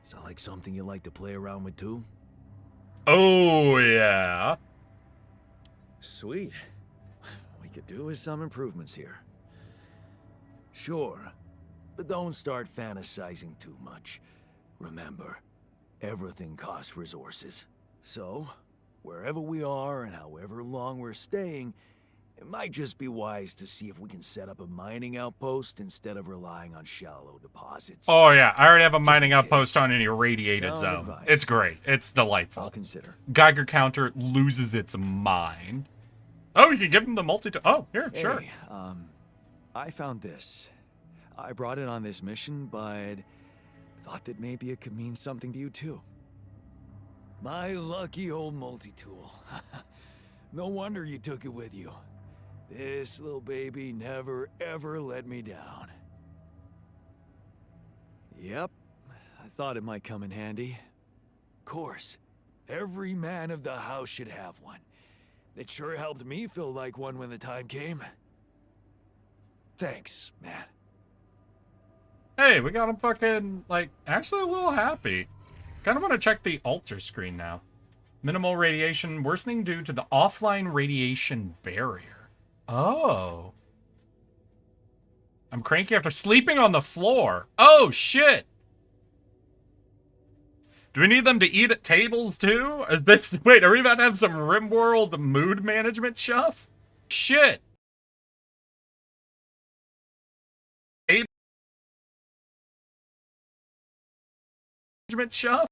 Is that like something you like to play around with too? Oh, yeah. Sweet. We could do with some improvements here. Sure, but don't start fantasizing too much. Remember, everything costs resources. So, wherever we are and however long we're staying, it might just be wise to see if we can set up a mining outpost instead of relying on shallow deposits. Oh, yeah. I already have a mining in case. outpost on an irradiated Sound zone. advice. It's great. It's delightful. I'll consider. Geiger counter loses its mind. Oh, you can give him the multi... Oh, here, sure. Hey, I found this. I brought it on this mission, but thought that maybe it could mean something to you too. My lucky old multi-tool. No wonder you took it with you. This little baby never ever let me down. Yep, I thought it might come in handy. Of course, every man of the house should have one. It sure helped me feel like one when the time came. Thanks, man. Hey, we got him fucking, like, actually a little happy. Kind of want to check the altar screen now. Minimal radiation worsening due to the offline radiation barrier. Oh. I'm cranky after sleeping on the floor. Oh, shit. Do we need them to eat at tables, too? Is this... Wait, are we about to have some RimWorld mood management stuff? Shit. Management stuff?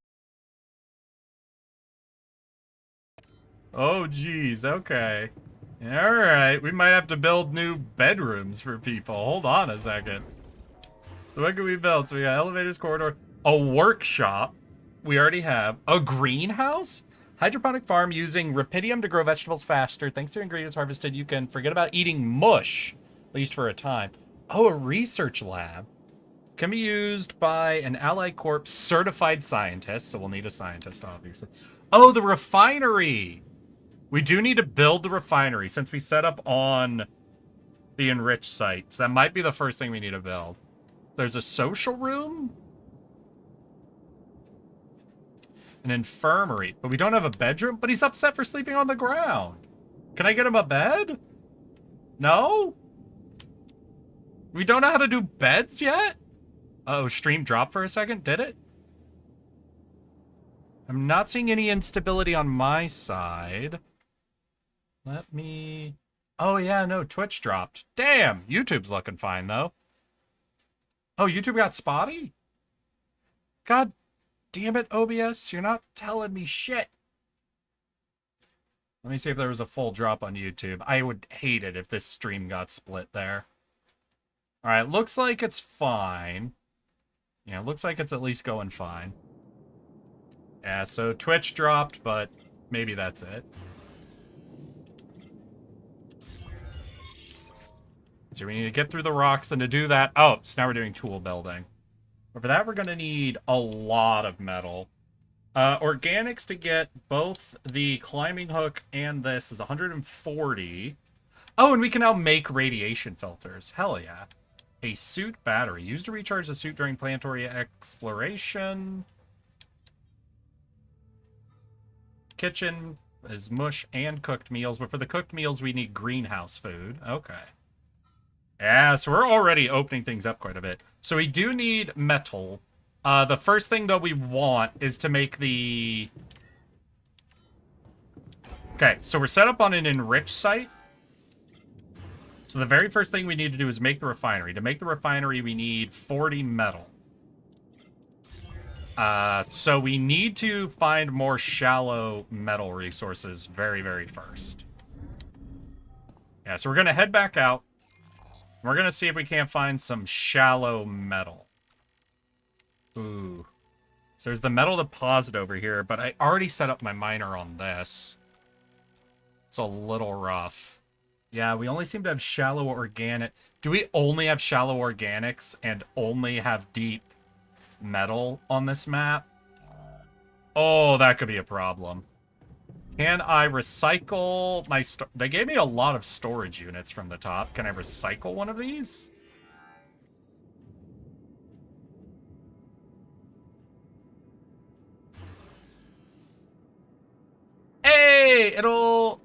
Oh, geez. Okay. Alright, we might have to build new bedrooms for people. Hold on a second. So what can we build? So we got elevators, corridor, a workshop. We already have a greenhouse? Hydroponic farm using rapidium to grow vegetables faster. Thanks to ingredients harvested, you can forget about eating mush, at least for a time. Oh, a research lab. Can be used by an Ally Corp certified scientist, so we'll need a scientist, obviously. Oh, the refinery! We do need to build the refinery since we set up on the enriched site. So that might be the first thing we need to build. There's a social room? An infirmary. But we don't have a bedroom? But he's upset for sleeping on the ground. Can I get him a bed? No? We don't know how to do beds yet? Uh-oh, stream dropped for a second. Did it? I'm not seeing any instability on my side. Let me... Oh, yeah, no, Twitch dropped. Damn! YouTube's looking fine, though. Oh, YouTube got spotty? God damn it, OBS. You're not telling me shit. Let me see if there was a full drop on YouTube. I would hate it if this stream got split there. Alright, looks like it's fine. Yeah, looks like it's at least going fine. Yeah, so Twitch dropped, but maybe that's it. So we need to get through the rocks, and to do that... Oh, so now we're doing tool building. But for that, we're going to need a lot of metal. Organics to get both the climbing hook and this is 140. Oh, and we can now make radiation filters. Hell yeah. A suit battery. Used to recharge the suit during planetary exploration. Kitchen is mush and cooked meals, but for the cooked meals, we need greenhouse food. Okay. Yeah, so we're already opening things up quite a bit. So we do need metal. The first thing, though, we want is to make the... Okay, so we're set up on an enriched site. So the very first thing we need to do is make the refinery. To make the refinery, we need 40 metal. So we need to find more shallow metal resources very, very first. Yeah, so we're going to head back out. We're going to see if we can't find some shallow metal. Ooh. So there's the metal deposit over here, but I already set up my miner on this. It's a little rough. Yeah, we only seem to have shallow organic. Do we only have shallow organics and only have deep metal on this map? Oh, that could be a problem. Can I recycle my... They gave me a lot of storage units from the top. Can I recycle one of these? Hey! It'll...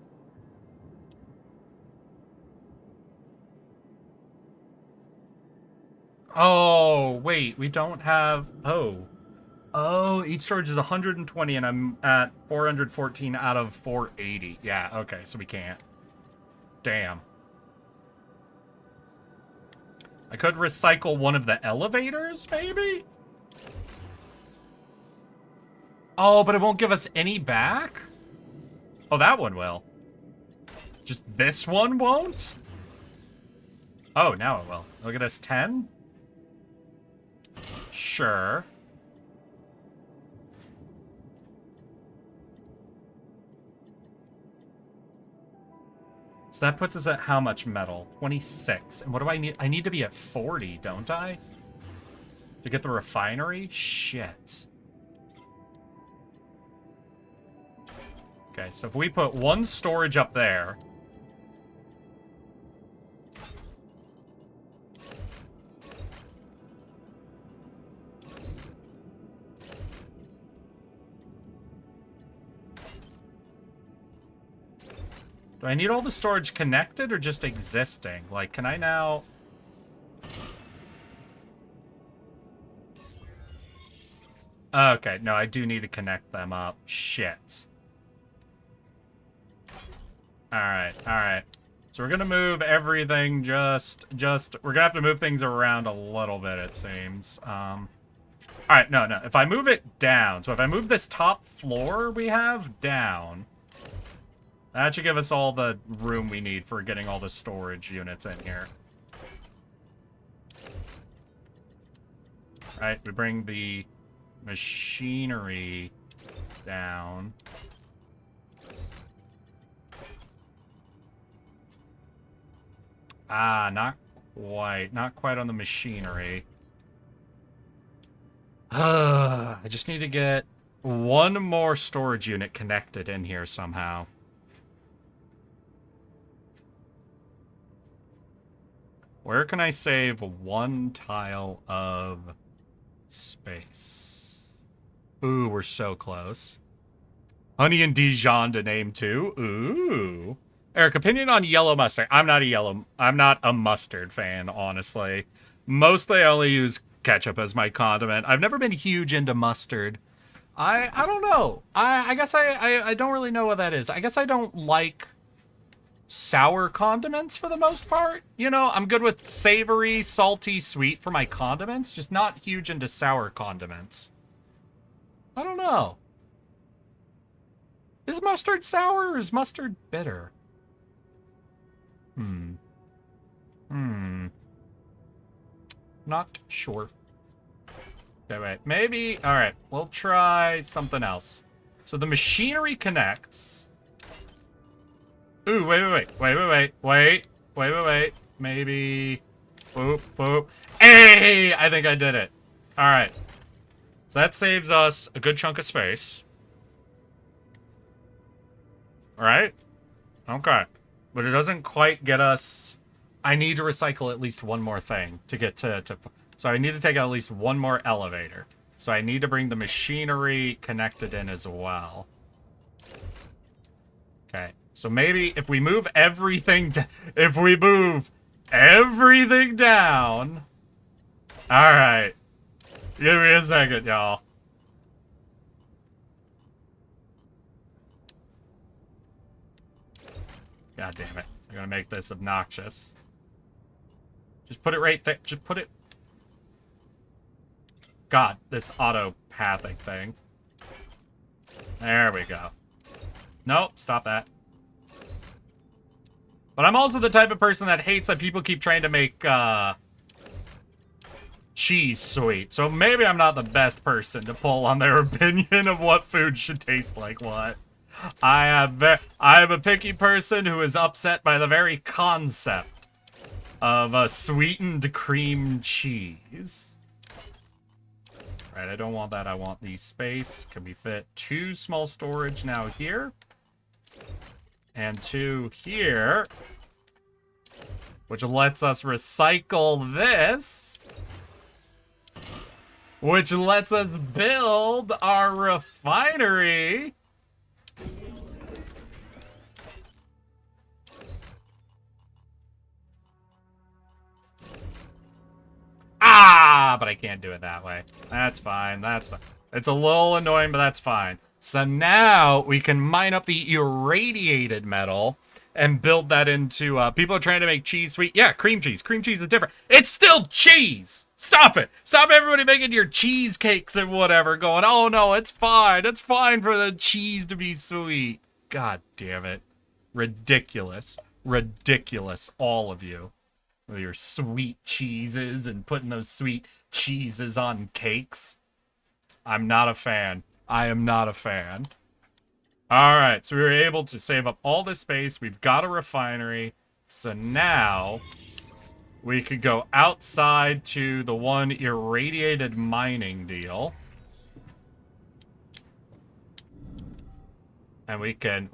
Oh, wait. We don't have... Oh. Oh, each storage is 120, and I'm at 414 out of 480. Yeah, okay, so we can't. Damn. I could recycle one of the elevators, maybe? Oh, but it won't give us any back? Oh, that one will. Just this one won't? Oh, now it will. Look at this, 10? Sure. So that puts us at how much metal? 26. And what do I need? I need to be at 40, don't I? To get the refinery? Shit. Okay, so if we put one storage up there... Do I need all the storage connected or just existing? Like, can I now... Okay, no, I do need to connect them up. Shit. Alright, alright. So we're gonna move everything we're gonna have to move things around a little bit, it seems. Alright, no. If I move it down, so if I move this top floor we have down, that should give us all the room we need for getting all the storage units in here. Right, we bring the machinery down. Ah, not quite on the machinery. I just need to get one more storage unit connected in here somehow. Where can I save one tile of space? Ooh, we're so close. Honey and Dijon to name too. Ooh. Eric, opinion on yellow mustard. I'm not a mustard fan, honestly. Mostly I only use ketchup as my condiment. I've never been huge into mustard. I don't know. I guess I don't really know what that is. I guess I don't like sour condiments for the most part. You know, I'm good with savory, salty, sweet for my condiments, just not huge into sour condiments. I don't know. Is mustard sour or is mustard bitter? Not sure. Okay, wait. Maybe... Alright, we'll try something else. So the machinery connects. Ooh, wait. Maybe... Boop, boop. Hey! I think I did it. Alright. So that saves us a good chunk of space. Alright? Okay. But it doesn't quite get us... I need to recycle at least one more thing to get to... So I need to take out at least one more elevator. So I need to bring the machinery connected in as well. Okay. So maybe if we move everything... If we move everything down... Alright. Give me a second, y'all. God damn it. I'm gonna make this obnoxious. Just put it right there. Just put it... God, this auto-pathing thing. There we go. Nope, stop that. But I'm also the type of person that hates that people keep trying to make, cheese sweet. So maybe I'm not the best person to pull on their opinion of what food should taste like what. I am a picky person who is upset by the very concept of a sweetened cream cheese. Right, I don't want that. I want the space. Can we fit 2 small storage now here? And 2 here. Which lets us recycle this. Which lets us build our refinery. Ah, but I can't do it that way. That's fine, that's fine. It's a little annoying, but that's fine. So now we can mine up the irradiated metal and build that into, people are trying to make cheese sweet. Yeah, cream cheese. Cream cheese is different. It's still cheese! Stop it! Stop everybody making your cheesecakes and whatever going, oh no, it's fine. It's fine for the cheese to be sweet. God damn it. Ridiculous. Ridiculous, all of you. With your sweet cheeses and putting those sweet cheeses on cakes. I'm not a fan. I am not a fan. Alright, so we were able to save up all this space. We've got a refinery. So now we could go outside to the one irradiated mining deal. And we can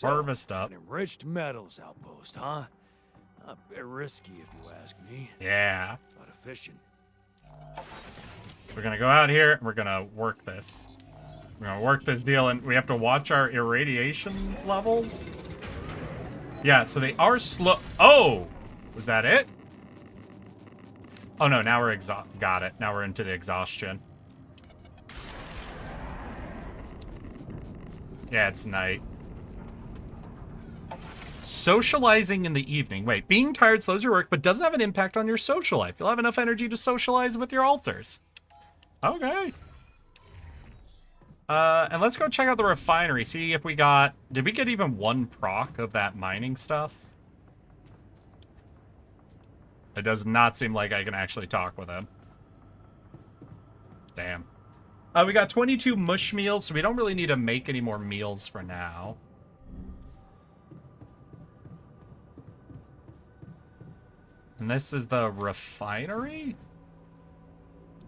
harvest up. An enriched metals outpost, huh? A bit risky, if you ask me. Yeah. But efficient. We're gonna go out here and we're gonna work this. We're gonna work this deal, and we have to watch our irradiation levels. Yeah, so they are slow. Oh! Was that it? Oh no, now we're got it. Now we're into the exhaustion. Yeah, it's night. Socializing in the evening. Wait, being tired slows your work, but doesn't have an impact on your social life. You'll have enough energy to socialize with your alters. Okay. And let's go check out the refinery. See if we got... Did we get even one proc of that mining stuff? It does not seem like I can actually talk with him. Damn. We got 22 mush meals, so we don't really need to make any more meals for now. And this is the refinery?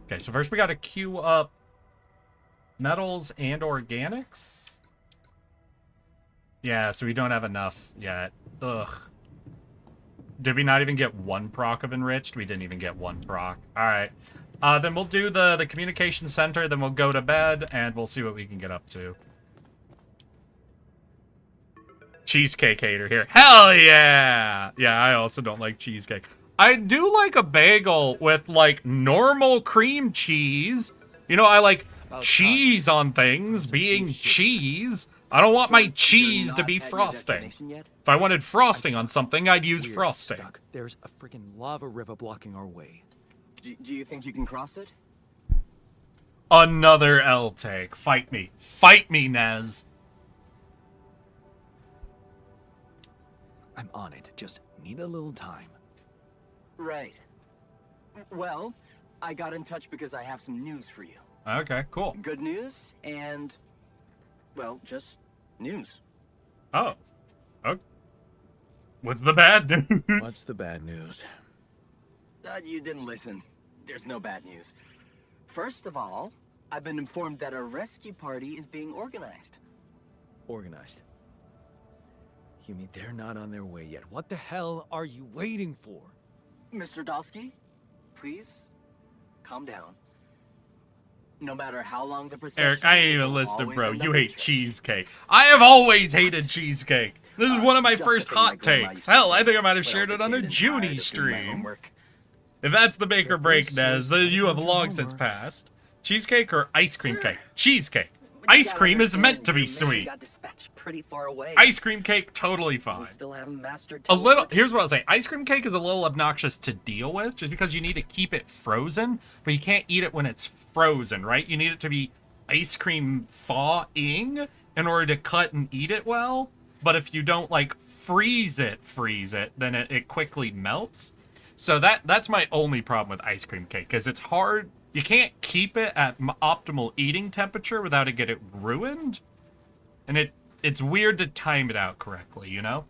Okay, so first we gotta queue up metals and organics. Yeah, so we don't have enough yet. Ugh. Did we not even get one proc of enriched? We didn't even get one proc. Alright. Then we'll do the communication center, then we'll go to bed, and we'll see what we can get up to. Cheesecake hater here. Hell yeah! Yeah, I also don't like cheesecake. I do like a bagel with, like, normal cream cheese. You know, I like cheese on things being cheese. I don't want my cheese to be frosting. If I wanted frosting on something, I'd use frosting. There's a freaking lava river blocking our way. Do you think you can cross it? Another L take. Fight me. Fight me, Nez. I'm on it. Just need a little time. Right. Well, I got in touch because I have some news for you. Okay, cool. Good news and, well, just news. Oh. Oh. What's the bad news? What's the bad news? You didn't listen. There's no bad news. First of all, I've been informed that a rescue party is being organized. Organized. You mean they're not on their way yet? What the hell are you waiting for? Mr. Dosky, please calm down. No matter how long the procession... Eric, I ain't even listening, bro. You hate cheesecake. I have always hated cheesecake. This is one of my first hot takes. Hell, I think I might have shared it on a Junie stream. If that's the make or break, Nez, then you have long since passed. Cheesecake or ice cream cake? Cheesecake. Ice cream is meant to be sweet. Pretty far away. Ice cream cake, totally fine. Still haven't mastered A little, here's what I'll say. Ice cream cake is a little obnoxious to deal with, just because you need to keep it frozen, but you can't eat it when it's frozen, right? You need it to be ice cream thawing in order to cut and eat it well, but if you don't, like, freeze it, then it quickly melts. So that's my only problem with ice cream cake, because it's hard. You can't keep it at optimal eating temperature without it getting ruined, and it's weird to time it out correctly, you know?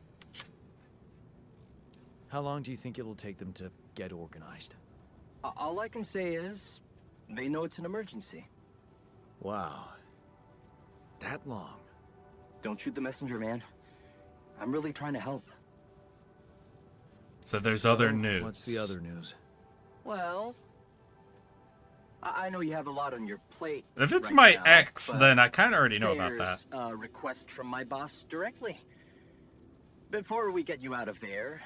How long do you think it'll take them to get organized? All I can say is, they know it's an emergency. Wow. That long? Don't shoot the messenger, man. I'm really trying to help. So there's other news. What's the other news? Well, I know you have a lot on your plate. If it's right my now, ex, but then I kind of already know about that. there's a request from my boss directly. Before we get you out of there,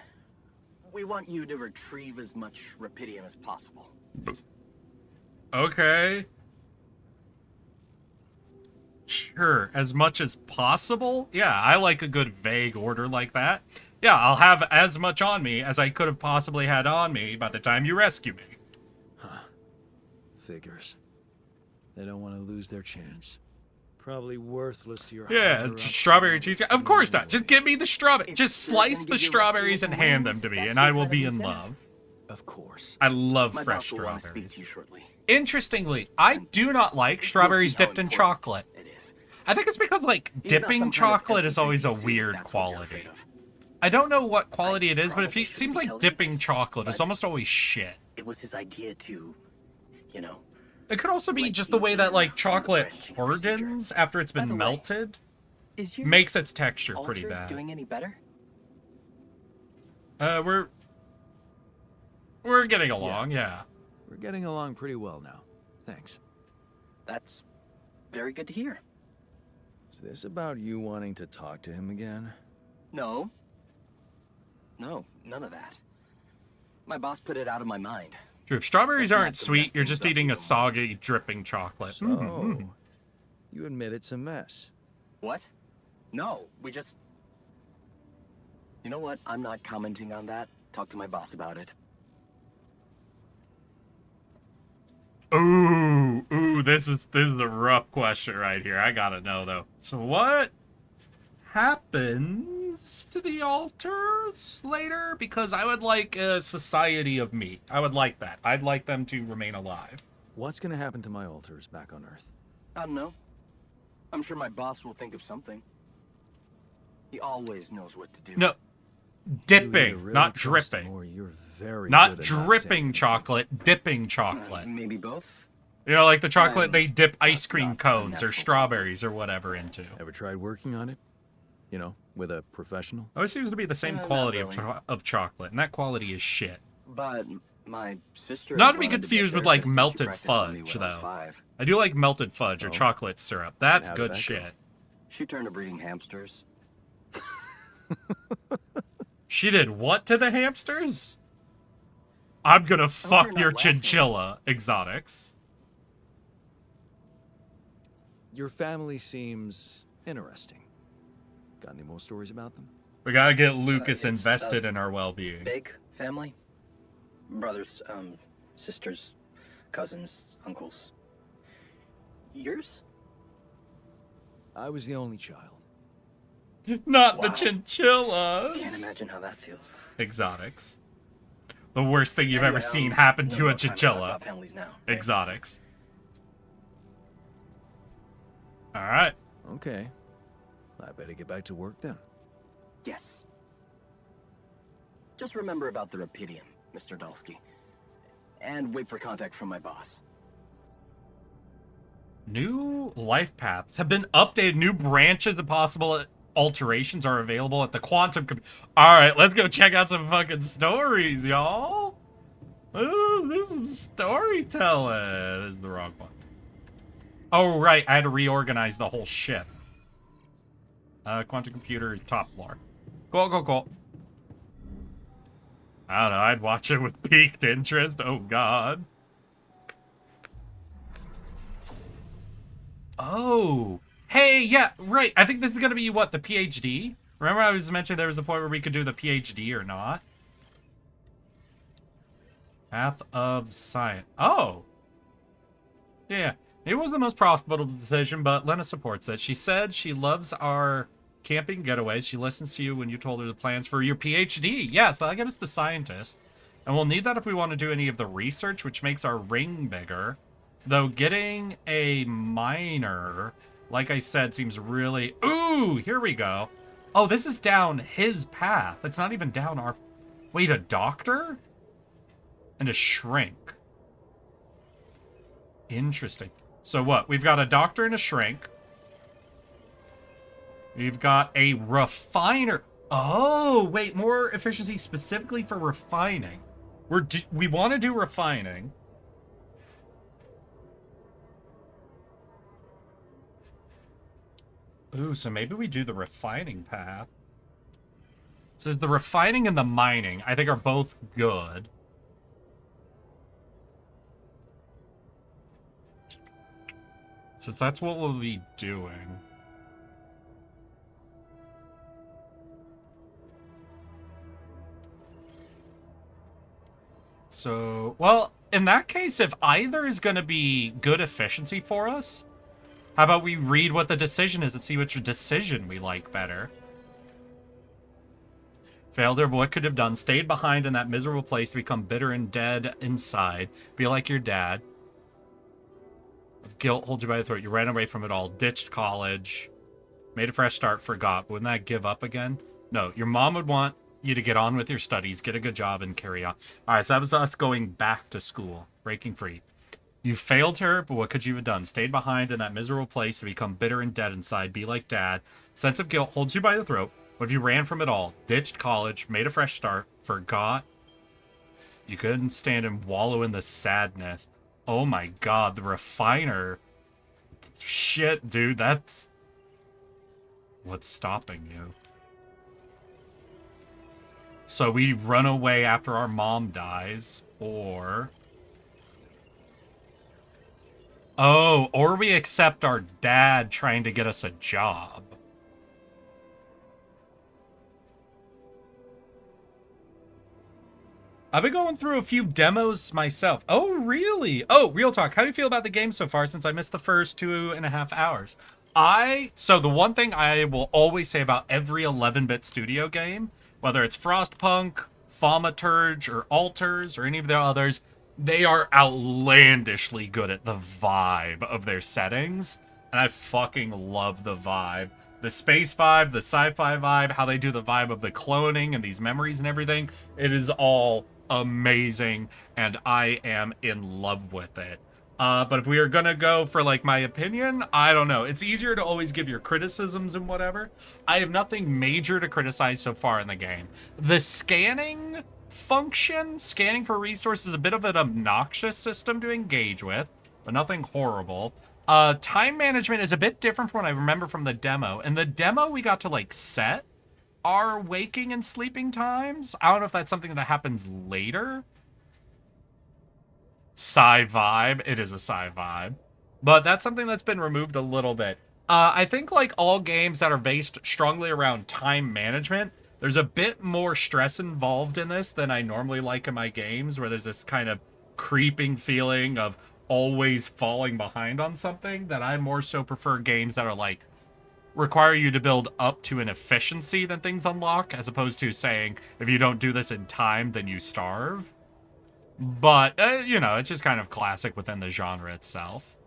we want you to retrieve as much Rapidium as possible. Okay. Sure, as much as possible? Yeah, I like a good vague order like that. Yeah, I'll have as much on me as I could have possibly had on me by the time you rescue me. Huh. Figures. They don't want to lose their chance. Probably worthless to your Yeah, strawberry cheesecake. Of course not. Just give me the strawberry. Just slice the strawberries and hand them to me, and I will be in love. Of course. I love My fresh boss will want to speak strawberries. to you shortly. Interestingly, I do not like strawberries You'll see how dipped in important chocolate. It is. I think it's because, like, He's not some dipping kind of chocolate is empty always a suit. weird That's what you're quality. afraid of. I don't know what quality it is, but probably it seems shouldn't like tell you dipping this, chocolate is but- almost always shit. It was his idea to, you know. It could also be Like just the way that, like, chocolate drenching hardens after it's By been the way, melted. Is your Makes its texture pretty altar bad. doing any better? We're getting along, yeah. We're getting along pretty well now. Thanks. That's very good to hear. Is this about you wanting to talk to him again? No. No, none of that. My boss put it out of my mind. True, if strawberries Let's not aren't sweet, mess you're things just up eating a even more. soggy, dripping chocolate. So, you admit it's a mess. What? No, we just... You know what? I'm not commenting on that. Talk to my boss about it. Ooh, this is a rough question right here. I gotta know though. So what happens to the alters later? Because I would like a society of me. I would like that. I'd like them to remain alive. What's gonna happen to my alters back on Earth? I don't know. I'm sure my boss will think of something. He always knows what to do. No, You dipping, either really not trust him dripping. or you're very Not good at saying dripping anything. chocolate, dipping chocolate. Maybe both? You know, like the chocolate I'm they dip ice not cream a cones or natural strawberries or whatever into. Ever tried working on it? You know, with a professional? Always seems to be the same Not quality really. of chocolate, and that quality is shit. But my sister... Not to be wanted get confused with, like, therapists since she melted practiced on me fudge, when I was though. 5. I do like melted fudge or Oh. chocolate syrup. That's How did good that go? shit. She turned to breeding hamsters. She did what to the hamsters? I'm gonna fuck you're not your laughing. chinchilla, exotics. Your family seems interesting. Got any more stories about them? We gotta get Lucas it's, invested in our well-being. Big family. Brothers, sisters, cousins, uncles. Yours? I was the only child. Not the Wow. chinchillas. Can't imagine how that feels. Exotics. The worst thing you've ever Anyway, seen happen no to more a time talk chinchilla. about families now. Exotics. Alright. Okay. I better get back to work then. Yes. Just remember about the Rapidium, Mr. Dalsky. And wait for contact from my boss. New life paths have been updated. New branches of possible alterations are available at the quantum. Alright, let's go check out some fucking stories, y'all. Ooh, there's some storytelling. This is the wrong one. Oh, right. I had to reorganize the whole ship. Quantum computer is top floor. Cool. I don't know. I'd watch it with piqued interest. Oh, God. Oh. Hey, yeah, right. I think this is going to be, what, the PhD? Remember I was mentioning there was a point where we could do the PhD or not? Path of Science. Oh. Yeah. It was the most profitable decision, but Lena supports it. She said she loves our camping getaways. She listens to you when you told her the plans for your PhD. Yeah, so I get us the scientist. And we'll need that if we want to do any of the research, which makes our ring bigger. Though getting a minor, like I said, seems really... Ooh, here we go. Oh, this is down his path. It's not even down our... Wait, a doctor? And a shrink. Interesting. So what? We've got a doctor and a shrink. We've got a refiner. Oh, wait, more efficiency specifically for refining. We want to do refining. Ooh, so maybe we do the refining path. It says the refining and the mining, I think, are both good. Since that's what we'll be doing. So, well, in that case, if either is going to be good efficiency for us, how about we read what the decision is and see which decision we like better? Failed her, but what could have done? Stayed behind in that miserable place to become bitter and dead inside. Be like your dad. Guilt holds you by the throat. You ran away from it all. Ditched college. Made a fresh start. Forgot. Wouldn't that give up again? No. Your mom would want you to get on with your studies, get a good job, and carry on. All right, so that was us going back to school. Breaking free. You failed her, but what could you have done? Stayed behind in that miserable place to become bitter and dead inside. Be like dad. Sense of guilt holds you by the throat. What if you ran from it all? Ditched college. Made a fresh start. Forgot. You couldn't stand and wallow in the sadness. Oh my god, the refiner. Shit, dude, that's... What's stopping you? So we run away after our mom dies, or... Oh, or we accept our dad trying to get us a job. I've been going through a few demos myself. Oh, really? Oh, real talk. How do you feel about the game so far since I missed the first 2.5 hours? So the one thing I will always say about every 11-bit studio game, whether it's Frostpunk, Thaumaturge, or Alters, or any of the others, they are outlandishly good at the vibe of their settings. And I fucking love the vibe. The space vibe, the sci-fi vibe, how they do the vibe of the cloning and these memories and everything. It is all amazing, and I am in love with it. But if we are gonna go for, like, my opinion, I don't know. It's easier to always give your criticisms and whatever. I have nothing major to criticize so far in the game. The scanning function, scanning for resources, is a bit of an obnoxious system to engage with, but nothing horrible. Time management is a bit different from what I remember from the demo. In the demo, we got to, like, set our waking and sleeping times. I don't know if that's something that happens later. Sci vibe. It is a sci vibe. But that's something that's been removed a little bit. I think, like all games that are based strongly around time management, there's a bit more stress involved in this than I normally like in my games, where there's this kind of creeping feeling of always falling behind on something, that I more so prefer games that are like require you to build up to an efficiency that things unlock, as opposed to saying, if you don't do this in time, then you starve. But, you know, it's just kind of classic within the genre itself.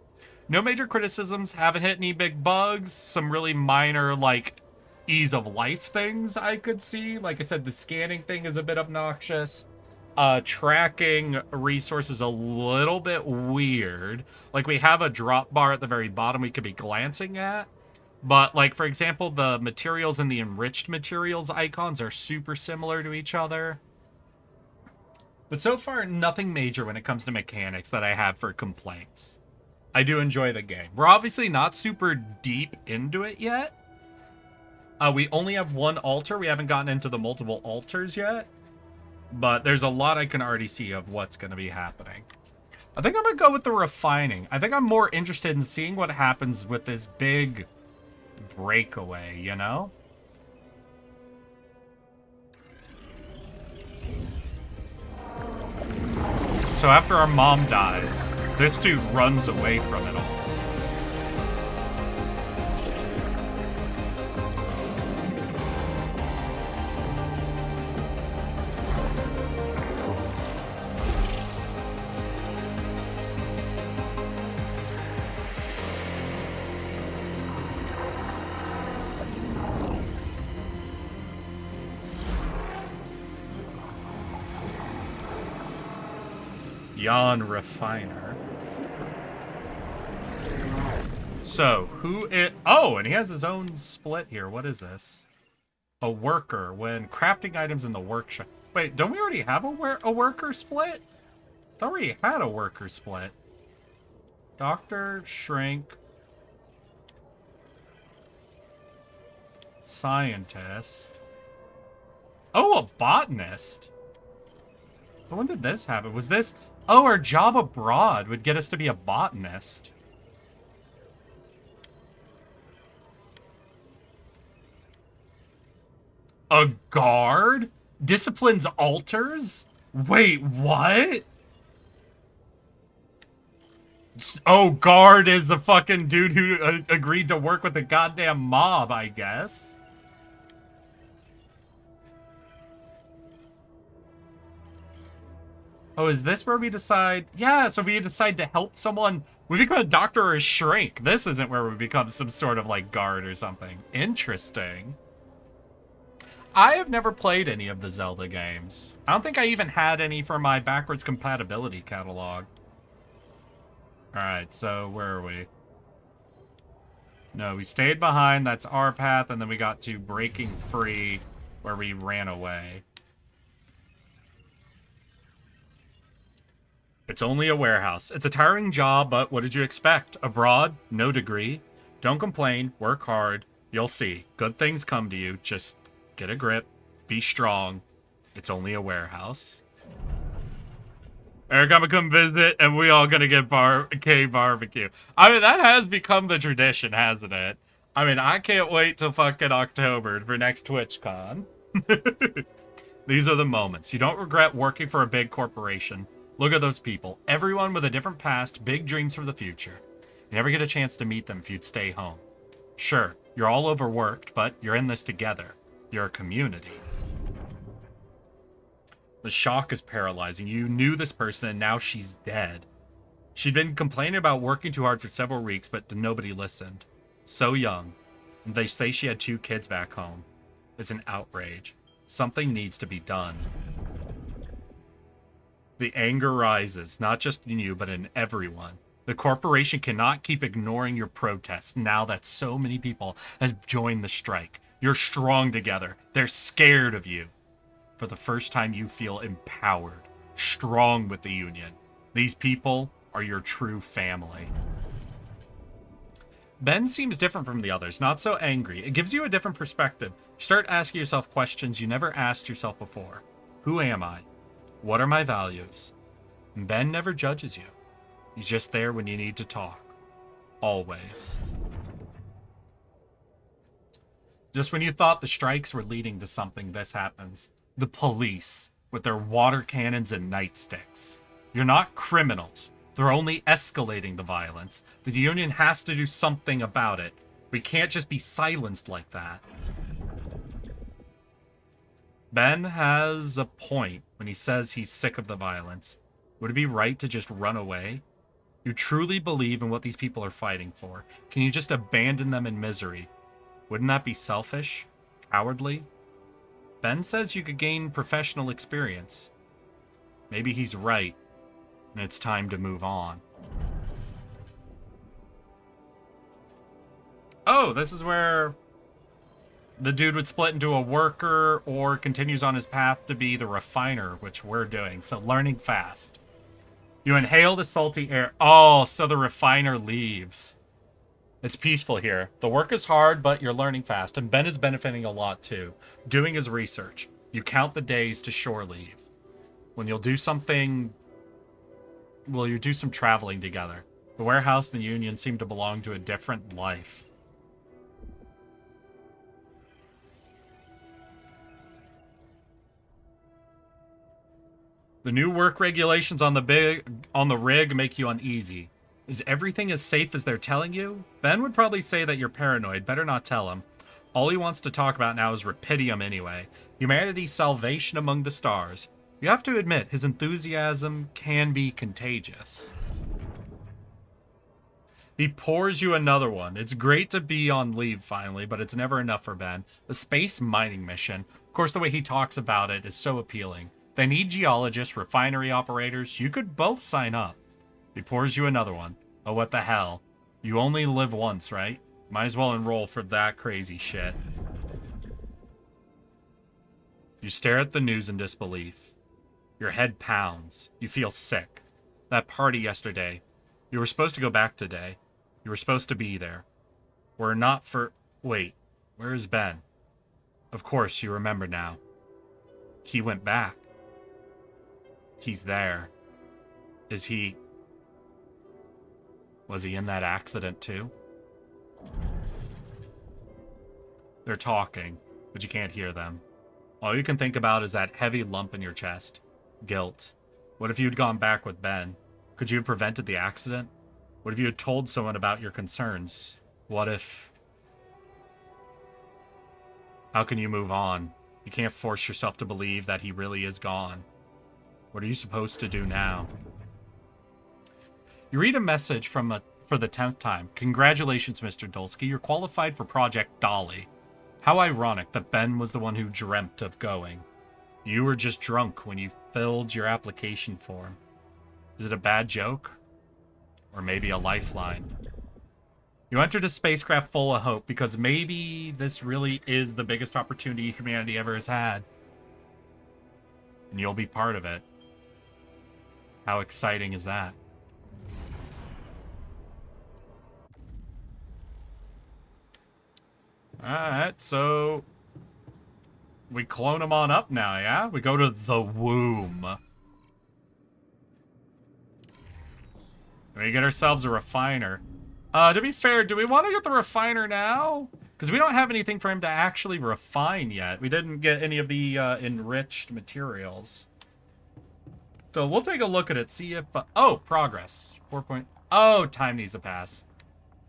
No major criticisms, haven't hit any big bugs, some really minor, like, ease of life things I could see. Like I said, the scanning thing is a bit obnoxious. Tracking resources a little bit weird. Like, we have a drop bar at the very bottom we could be glancing at. But, like, for example, the materials and the enriched materials icons are super similar to each other. But so far, nothing major when it comes to mechanics that I have for complaints. I do enjoy the game. We're obviously not super deep into it yet. We only have one altar. We haven't gotten into the multiple altars yet. But there's a lot I can already see of what's going to be happening. I think I'm going to go with the refining. I think I'm more interested in seeing what happens with this big breakaway, you know? So after our mom dies, this dude runs away from it all. Jan Refiner. So, who it... Oh, and he has his own split here. What is this? A worker. When crafting items in the workshop. Wait, don't we already have a worker split? I thought we had a worker split. Doctor, shrink. Scientist. Oh, a botanist. But when did this happen? Was this... Oh, our job abroad would get us to be a botanist. A guard? Disciplines altars? Wait, what? Oh, guard is the fucking dude who agreed to work with the goddamn mob, I guess. Oh, is this where we decide? Yeah, so if we decide to help someone, we become a doctor or a shrink. This isn't where we become some sort of, like, guard or something. Interesting. I have never played any of the Zelda games. I don't think I even had any for my backwards compatibility catalog. Alright, so where are we? No, we stayed behind. That's our path, and then we got to breaking free, where we ran away. It's only a warehouse. It's a tiring job, but what did you expect? Abroad, no degree. Don't complain, work hard. You'll see. Good things come to you. Just get a grip. Be strong. It's only a warehouse. Eric, I'm gonna come visit, and we all gonna get barbecue. I mean, that has become the tradition, hasn't it? I mean, I can't wait till fucking October for next TwitchCon. These are the moments. You don't regret working for a big corporation. Look at those people. Everyone with a different past, big dreams for the future. You never get a chance to meet them if you'd stay home. Sure, you're all overworked, but you're in this together. You're a community. The shock is paralyzing. You knew this person and now she's dead. She'd been complaining about working too hard for several weeks, but nobody listened. So young. And they say she had 2 kids back home. It's an outrage. Something needs to be done. The anger rises, not just in you, but in everyone. The corporation cannot keep ignoring your protests now that so many people have joined the strike. You're strong together. They're scared of you. For the first time, you feel empowered, strong with the union. These people are your true family. Ben seems different from the others, not so angry. It gives you a different perspective. You start asking yourself questions you never asked yourself before. Who am I? What are my values? And Ben never judges you. He's just there when you need to talk. Always. Just when you thought the strikes were leading to something, this happens. The police, with their water cannons and nightsticks. You're not criminals. They're only escalating the violence. The union has to do something about it. We can't just be silenced like that. Ben has a point when he says he's sick of the violence. Would it be right to just run away? You truly believe in what these people are fighting for. Can you just abandon them in misery? Wouldn't that be selfish? Cowardly? Ben says you could gain professional experience. Maybe he's right, and it's time to move on. Oh, this is where the dude would split into a worker or continues on his path to be the refiner, which we're doing. So learning fast. You inhale the salty air. Oh, so the refiner leaves. It's peaceful here. The work is hard, but you're learning fast. And Ben is benefiting a lot too. Doing his research. You count the days to shore leave. When you'll do something... Well, you do some traveling together. The warehouse and the union seem to belong to a different life. The new work regulations on the rig make you uneasy. Is everything as safe as they're telling you? Ben would probably say that you're paranoid. Better not tell him. All he wants to talk about now is Rapidium anyway. Humanity's salvation among the stars. You have to admit, his enthusiasm can be contagious. He pours you another one. It's great to be on leave finally, but it's never enough for Ben. The space mining mission. Of course, the way he talks about it is so appealing. They need geologists, refinery operators. You could both sign up. He pours you another one. Oh, what the hell? You only live once, right? Might as well enroll for that crazy shit. You stare at the news in disbelief. Your head pounds. You feel sick. That party yesterday. You were supposed to go back today. You were supposed to be there. We're not for... Wait, where is Ben? Of course, you remember now. He went back. He's there. Is he... Was he in that accident too? They're talking, but you can't hear them. All you can think about is that heavy lump in your chest. Guilt. What if you'd gone back with Ben? Could you have prevented the accident? What if you had told someone about your concerns? What if... How can you move on? You can't force yourself to believe that he really is gone. What are you supposed to do now? You read a message for the 10th time. Congratulations, Mr. Dulski. You're qualified for Project Dolly. How ironic that Ben was the one who dreamt of going. You were just drunk when you filled your application form. Is it a bad joke? Or maybe a lifeline? You entered a spacecraft full of hope because maybe this really is the biggest opportunity humanity ever has had. And you'll be part of it. How exciting is that? Alright, so... We clone them on up now, yeah? We go to the womb. We get ourselves a refiner. To be fair, do we want to get the refiner now? Because we don't have anything for him to actually refine yet. We didn't get any of the enriched materials. So we'll take a look at it, see if... oh, progress. 4 point... oh, time needs to pass.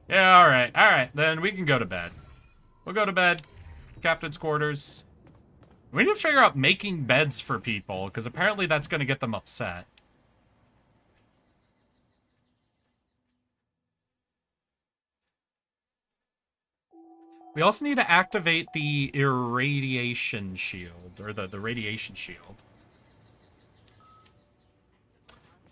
Yeah, alright. Alright, then we can go to bed. We'll go to bed. Captain's quarters. We need to figure out making beds for people, because apparently that's going to get them upset. We also need to activate the irradiation shield, or the radiation shield.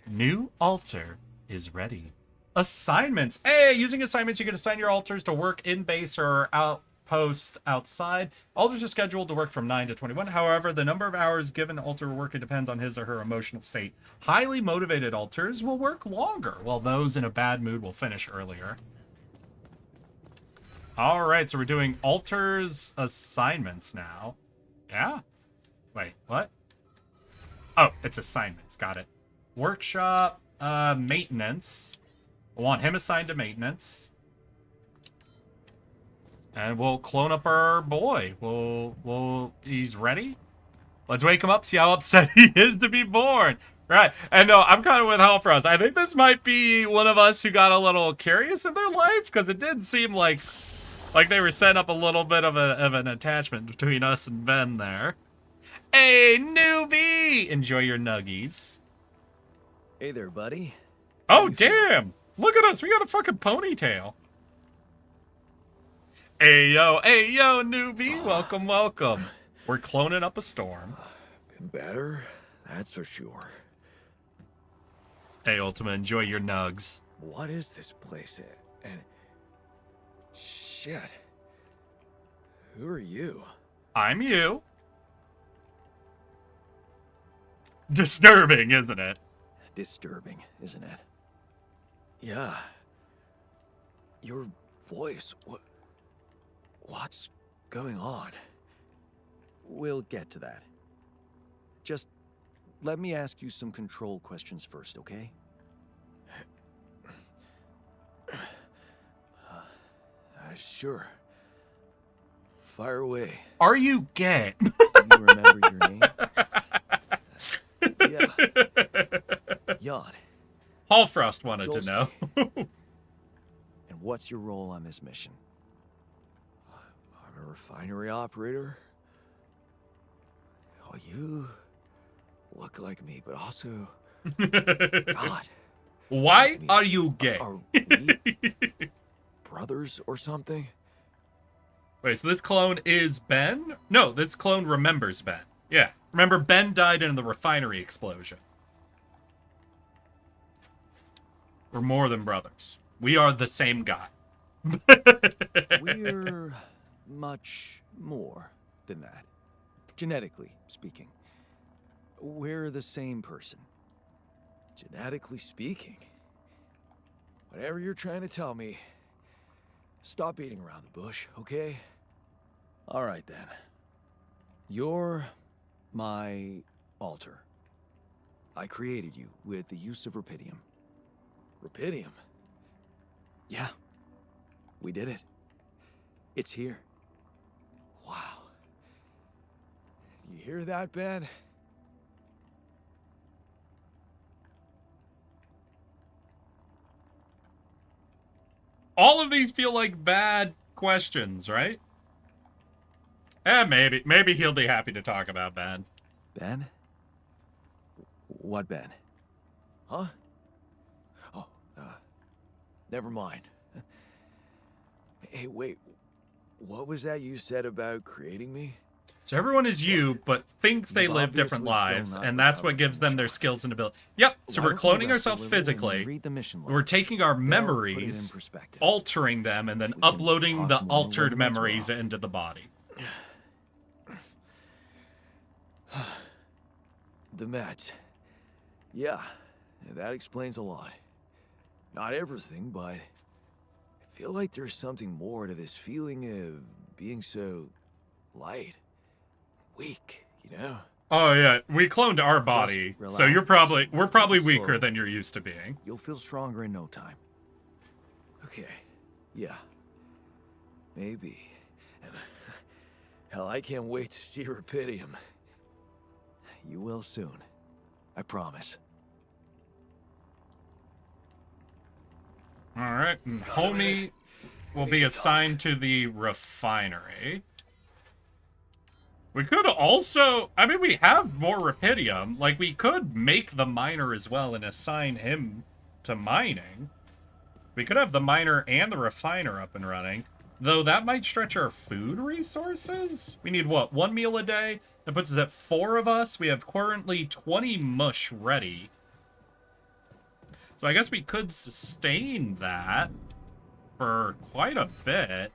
New altar is ready. Assignments. Hey, using assignments, you can assign your altars to work in base or outpost outside. Altars are scheduled to work from 9 to 21. However, the number of hours given altar working depends on his or her emotional state. Highly motivated altars will work longer, while those in a bad mood will finish earlier. Alright, so we're doing altars assignments now. Yeah? Wait, what? Oh, it's assignments. Got it. Workshop, maintenance. I want him assigned to maintenance. And we'll clone up our boy. He's ready? Let's wake him up, see how upset he is to be born. Right. And no, I'm kind of with Halfrost. I think this might be one of us who got a little curious in their life, because it did seem like they were setting up a little bit of an attachment between us and Ben there. Hey, newbie! Enjoy your nuggies. Hey there, buddy. Oh, damn! Look at us, we got a fucking ponytail. Hey, yo, newbie! Welcome, welcome. We're cloning up a storm. Been better, that's for sure. Hey, Ultima, enjoy your nugs. What is this place? And... shit. Who are you? I'm you. Disturbing, isn't it? Disturbing, isn't it? Yeah. Your voice, what's going on? We'll get to that. Just let me ask you some control questions first, okay? Sure. Fire away. Are you gay? Do you remember your name? Yeah. Jan. Hallfrost wanted to know. And what's your role on this mission? I'm a refinery operator. Oh, you look like me, but also not. Why are you gay? Are we brothers or something? Wait, so this clone is Ben? No, this clone remembers Ben. Yeah. Remember, Ben died in the refinery explosion. We're more than brothers. We are the same guy. We're much more than that. Genetically speaking. We're the same person. Genetically speaking. Whatever you're trying to tell me, stop beating around the bush, okay? All right, then. You're my altar. I created you with the use of Rapidium. Rapidium? Yeah. We did it. It's here. Wow. You hear that, Ben? All of these feel like bad questions, right? Maybe he'll be happy to talk about Ben. Ben? What Ben? Huh? Oh, never mind. Hey, wait. What was that you said about creating me? So everyone is you, but thinks they live different lives, and that's what gives them their skills and ability. Yep, so we're cloning ourselves physically. We're taking our memories, altering them, and then uploading the altered memories into the body. The Mets. Yeah, that explains a lot. Not everything, but I feel like there's something more to this feeling of being so light, weak, you know? Oh yeah, we cloned our body, so we're probably weaker than you're used to being. You'll feel stronger in no time. Okay, yeah. Maybe Hell, I can't wait to see Rapidium. You will soon. I promise. Alright, and homie will be assigned to the refinery. We could also... I mean, we have more Rapidium. Like, we could make the miner as well and assign him to mining. We could have the miner and the refiner up and running. Though that might stretch our food resources. We need, what, 1 meal a day? That puts us at 4 of us. We have currently 20 mush ready. So I guess we could sustain that for quite a bit.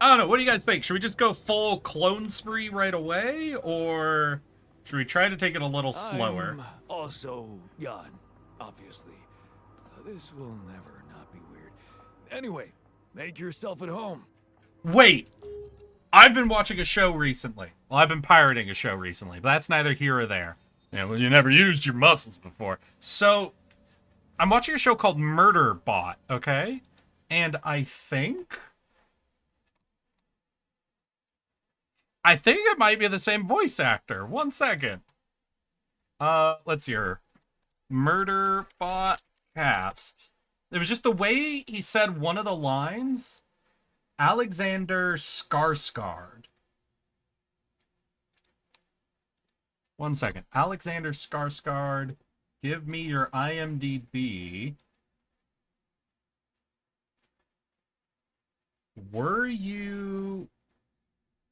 I don't know. What do you guys think? Should we just go full clone spree right away? Or should we try to take it a little slower? I'm also young, obviously. This will never not be weird. Anyway, make yourself at home. Wait. I've been watching a show recently. Well, I've been pirating a show recently, but that's neither here or there. You never used your muscles before. So, I'm watching a show called Murder Bot, okay? And I think it might be the same voice actor. 1 second. Let's see here. Murder Bot cast. It was just the way he said one of the lines. Alexander Skarsgård. 1 second. Alexander Skarsgård. Give me your IMDb. Were you...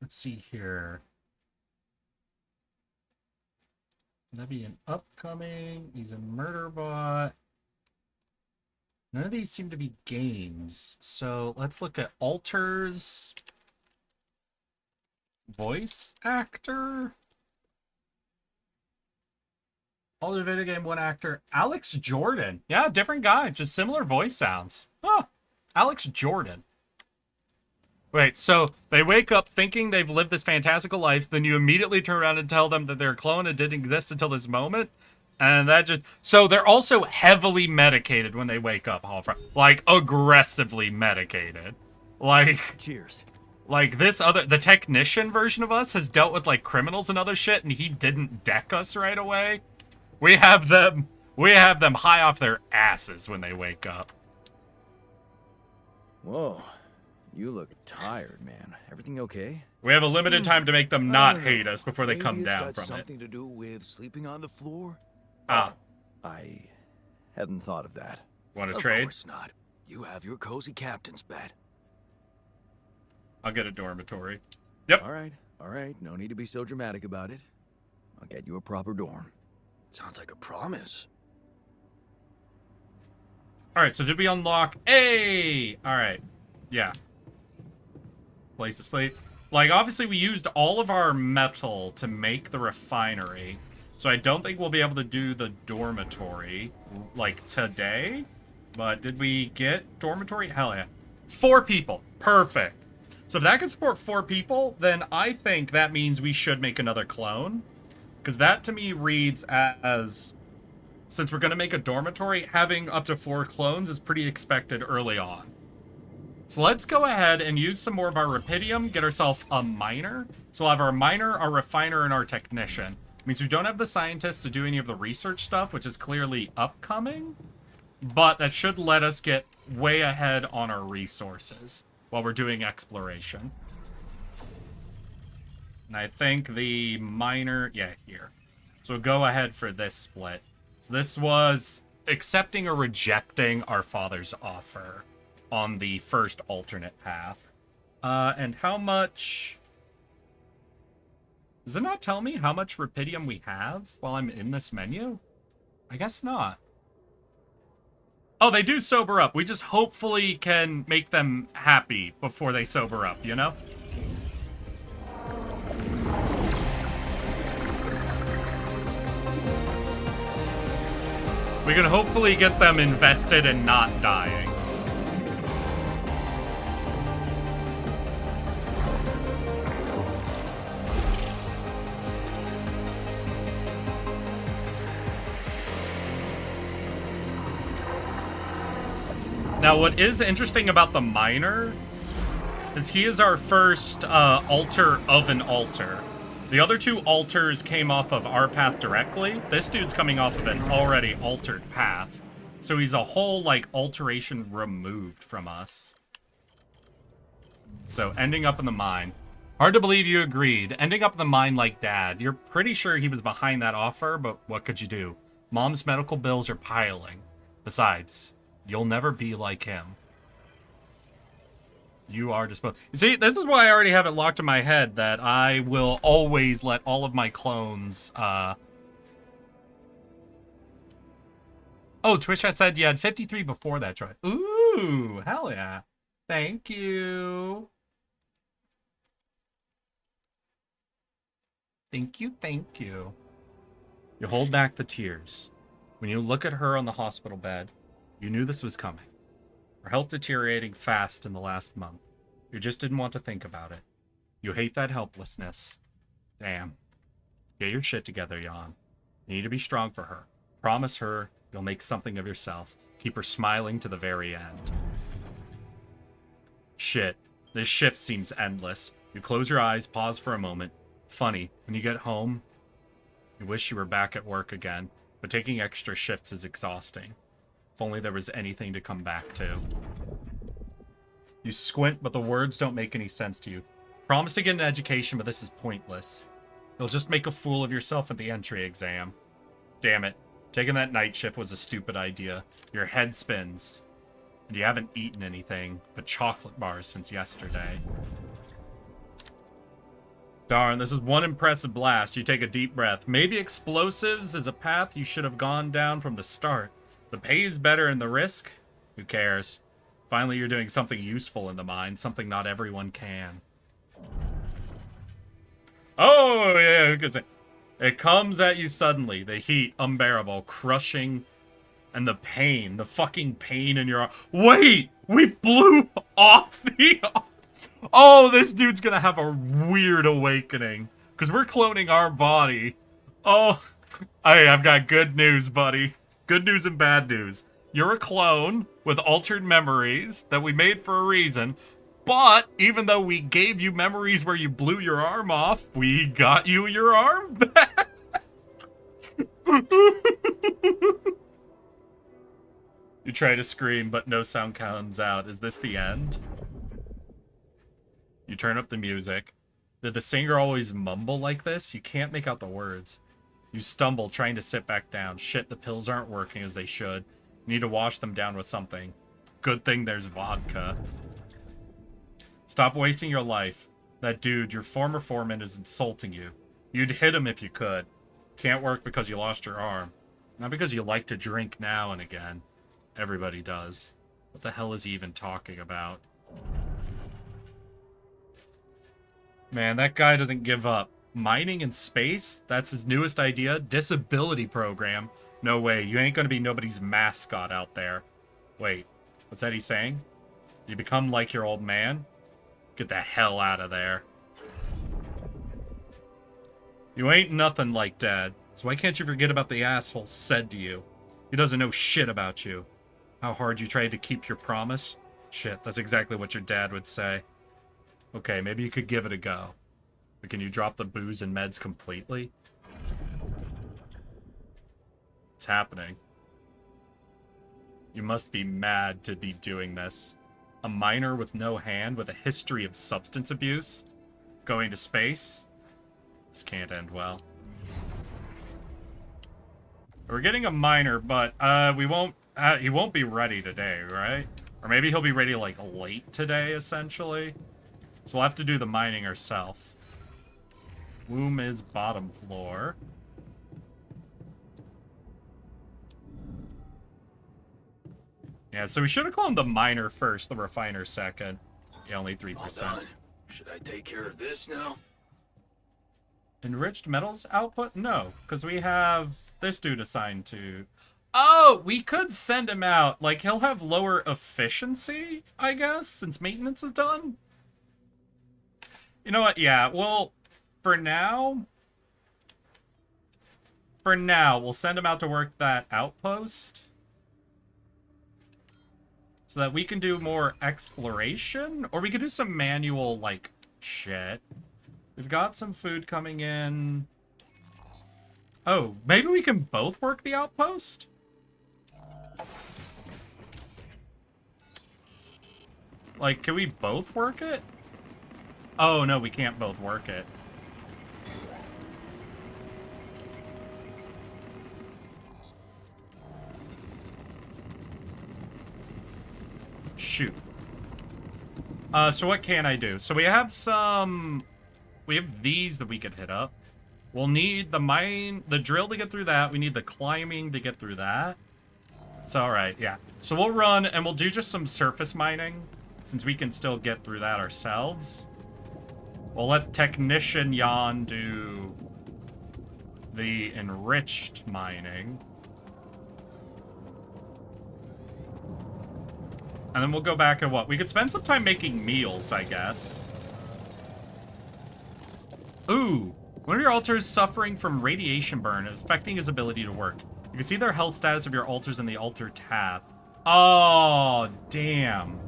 Let's see here. That'd be an upcoming. He's a Murderbot. None of these seem to be games. So let's look at Alters. Voice actor. Alter video game, one actor. Alex Jordan. Yeah, different guy. Just similar voice sounds. Huh. Alex Jordan. Wait, so they wake up thinking they've lived this fantastical life, then you immediately turn around and tell them that they're a clone and didn't exist until this moment? And that just... So they're also heavily medicated when they wake up, like, aggressively medicated. Like... Cheers. Like, this other... The technician version of us has dealt with, like, criminals and other shit, and he didn't deck us right away. We have them high off their asses when they wake up. Whoa. You look tired, man. Everything okay? We have a limited time to make them not hate us before they come down from it. Something to do with sleeping on the floor? Ah. I hadn't thought of that. Want to trade? Of course not. You have your cozy captain's bed. I'll get a dormitory. Yep. All right. No need to be so dramatic about it. I'll get you a proper dorm. Sounds like a promise. All right, so did we unlock? Hey! All right. Yeah. Place to sleep. Like, obviously we used all of our metal to make the refinery. So I don't think we'll be able to do the dormitory, like, today. But did we get dormitory? Hell yeah. 4 people. Perfect. So if that can support 4 people, then I think that means we should make another clone. Because that, to me, reads as... Since we're going to make a dormitory, having up to 4 clones is pretty expected early on. So let's go ahead and use some more of our Rapidium, get ourselves a miner. So we'll have our miner, our refiner, and our technician. It means we don't have the scientists to do any of the research stuff, which is clearly upcoming. But that should let us get way ahead on our resources while we're doing exploration. And I think the miner... Yeah, here. So go ahead for this split. So this was accepting or rejecting our father's offer on the first alternate path. And how much... Does it not tell me how much Rapidium we have while I'm in this menu? I guess not. Oh, they do sober up. We just hopefully can make them happy before they sober up, you know? We can hopefully get them invested and not dying. Now, what is interesting about the miner Because he is our first alter of an alter. The other two alters came off of our path directly. This dude's coming off of an already altered path. So he's a whole, like, alteration removed from us. So, ending up in the mine. Hard to believe you agreed. Ending up in the mine like Dad. You're pretty sure he was behind that offer, but what could you do? Mom's medical bills are piling. Besides, you'll never be like him. You are disposed. See, this is why I already have it locked in my head that I will always let all of my clones, Oh, Twitch chat said you had 53 before that, Troy. Ooh, hell yeah. Thank you. Thank you, thank you. You hold back the tears. When you look at her on the hospital bed, you knew this was coming. Her health deteriorating fast in the last month. You just didn't want to think about it. You hate that helplessness. Damn. Get your shit together, Jan. You need to be strong for her. Promise her you'll make something of yourself. Keep her smiling to the very end. Shit. This shift seems endless. You close your eyes, pause for a moment. Funny, when you get home, you wish you were back at work again, but taking extra shifts is exhausting. If only there was anything to come back to. You squint, but the words don't make any sense to you. Promise to get an education, but this is pointless. You'll just make a fool of yourself at the entry exam. Damn it. Taking that night shift was a stupid idea. Your head spins. And you haven't eaten anything but chocolate bars since yesterday. Darn, this is one impressive blast. You take a deep breath. Maybe explosives is a path you should have gone down from the start. The pay is better and the risk? Who cares? Finally, you're doing something useful in the mine, something not everyone can. Oh, yeah, because it comes at you suddenly. The heat, unbearable, crushing, and the pain, the fucking pain in your arm. Wait! We blew off the... Oh, this dude's gonna have a weird awakening. Because we're cloning our body. Oh, hey, I've got good news, buddy. Good news and bad news. You're a clone with altered memories that we made for a reason. But even though we gave you memories where you blew your arm off, we got you your arm back. You try to scream, but no sound comes out. Is this the end? You turn up the music. Did the singer always mumble like this? You can't make out the words. You stumble, trying to sit back down. Shit, the pills aren't working as they should. You need to wash them down with something. Good thing there's vodka. Stop wasting your life. That dude, your former foreman, is insulting you. You'd hit him if you could. Can't work because you lost your arm. Not because you like to drink now and again. Everybody does. What the hell is he even talking about? Man, that guy doesn't give up. Mining in space? That's his newest idea? Disability program? No way, you ain't gonna be nobody's mascot out there. Wait, what's that he's saying? You become like your old man? Get the hell out of there. You ain't nothing like Dad, so why can't you forget about the asshole said to you? He doesn't know shit about you. How hard you tried to keep your promise? Shit, that's exactly what your dad would say. Okay, maybe you could give it a go. But can you drop the booze and meds completely? It's happening. You must be mad to be doing this. A miner with no hand, with a history of substance abuse? Going to space? This can't end well. We're getting a miner, but he won't be ready today, right? Or maybe he'll be ready, like, late today, essentially. So we'll have to do the mining ourselves. Womb is bottom floor. Yeah, so we should have cloned the miner first, the refiner second. Yeah, only 3%. All done. Should I take care of this now? Enriched metals output? No, because we have this dude assigned to... Oh, we could send him out. Like, he'll have lower efficiency, I guess, since maintenance is done. You know what? Yeah, well, for now, we'll send him out to work that outpost. so that we can do more exploration, or we could do some manual, like, shit. We've got some food coming in. Oh, maybe we can both work the outpost? Like, can we both work it? Oh, no, we can't both work it. Shoot. So what can I do? So we have some... We have these that we could hit up. We'll need the drill to get through that. We need the climbing to get through that. So, alright, yeah. So we'll run, and we'll do just some surface mining, since we can still get through that ourselves. We'll let Technician Jan do the enriched mining. And then we'll go back and what? We could spend some time making meals, I guess. Ooh. One of your altars suffering from radiation burn is affecting his ability to work. You can see their health status of your altars in the altar tab. Oh, damn.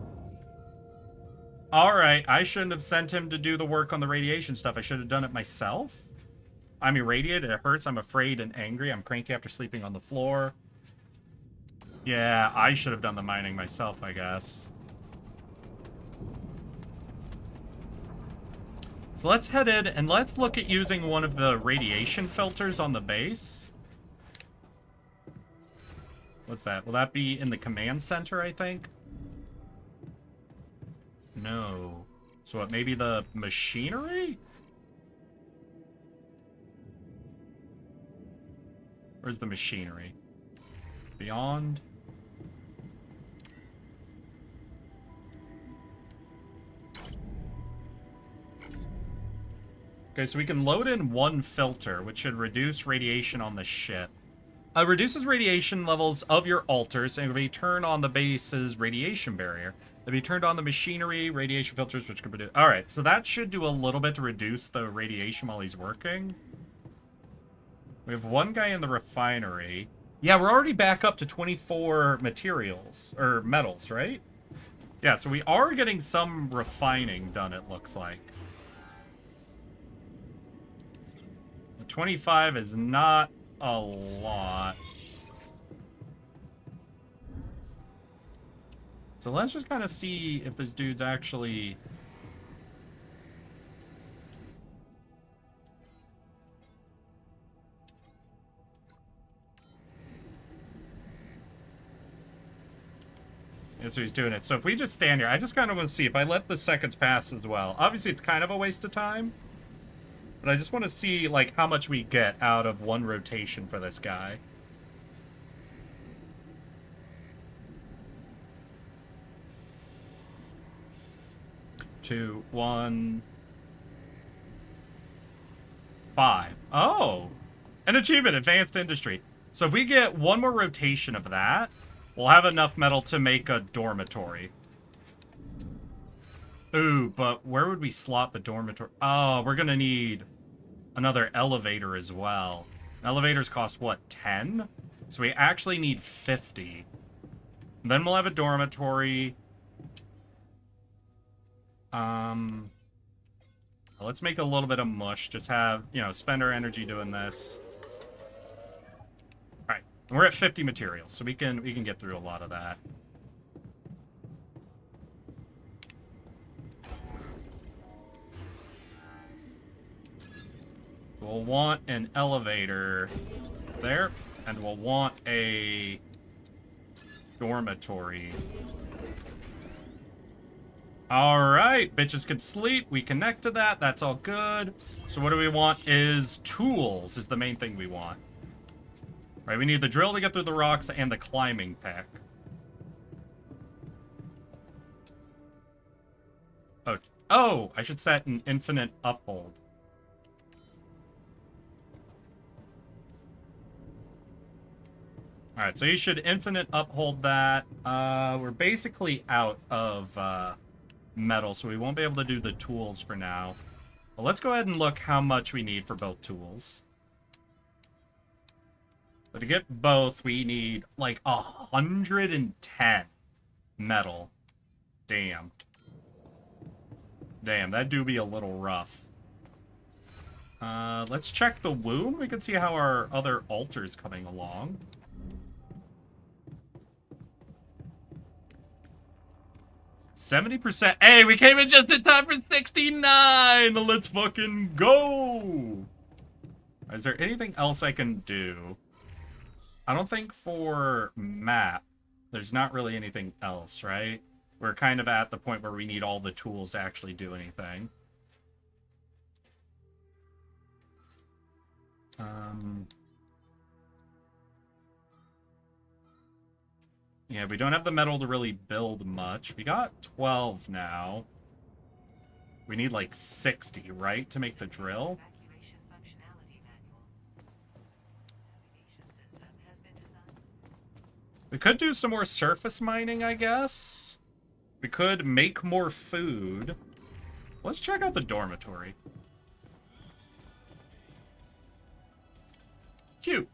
Alright, I shouldn't have sent him to do the work on the radiation stuff. I should have done it myself. I'm irradiated, it hurts, I'm afraid and angry. I'm cranky after sleeping on the floor. Yeah, I should have done the mining myself, I guess. So let's head in and let's look at using one of the radiation filters on the base. What's that? Will that be in the command center, I think? No. So what, maybe the machinery? Where's the machinery? Beyond? Okay, so we can load in one filter, which should reduce radiation on the ship. Reduces radiation levels of your altars and will be turned on the base's radiation barrier. They'll be turned on the machinery, radiation filters, which can produce... Alright, so that should do a little bit to reduce the radiation while he's working. We have one guy in the refinery. Yeah, we're already back up to 24 materials, or metals, right? Yeah, so we are getting some refining done, it looks like. 25 is not a lot. So let's just kind of see if this dude's actually... Yeah, so he's doing it. So if we just stand here, I just kind of want to see if I let the seconds pass as well. Obviously, it's kind of a waste of time. But I just want to see, like, how much we get out of one rotation for this guy. Two, 1, 5. Oh! An achievement, Advanced Industry. So if we get one more rotation of that, we'll have enough metal to make a dormitory. Ooh, but where would we slot the dormitory? Oh, we're gonna need another elevator as well. Elevators cost, what, 10? So we actually need 50. And then we'll have a dormitory. Let's make a little bit of mush. Just have, you know, spend our energy doing this. Alright, we're at 50 materials, so we can get through a lot of that. We'll want an elevator there, and we'll want a dormitory. Alright, bitches can sleep. We connect to that. That's all good. So what do we want is tools is the main thing we want. Right, we need the drill to get through the rocks and the climbing pick. Oh, I should set an infinite uphold. Alright, so you should infinite uphold that. We're basically out of metal, so we won't be able to do the tools for now. Well, let's go ahead and look how much we need for both tools. But to get both, we need like 110 Metal. Damn. Damn, that do be a little rough. Let's check the womb. We can see how our other altar's coming along. %. Hey, we came in just in time for 69! Let's fucking go! Is there anything else I can do? I don't think for map, there's not really anything else, right? We're kind of at the point where we need all the tools to actually do anything. Yeah, we don't have the metal to really build much. We got 12 now. We need like 60, right, to make the drill? Evacuation functionality manual. Navigation system has been designed. We could do some more surface mining, I guess. We could make more food. Let's check out the dormitory. Cute.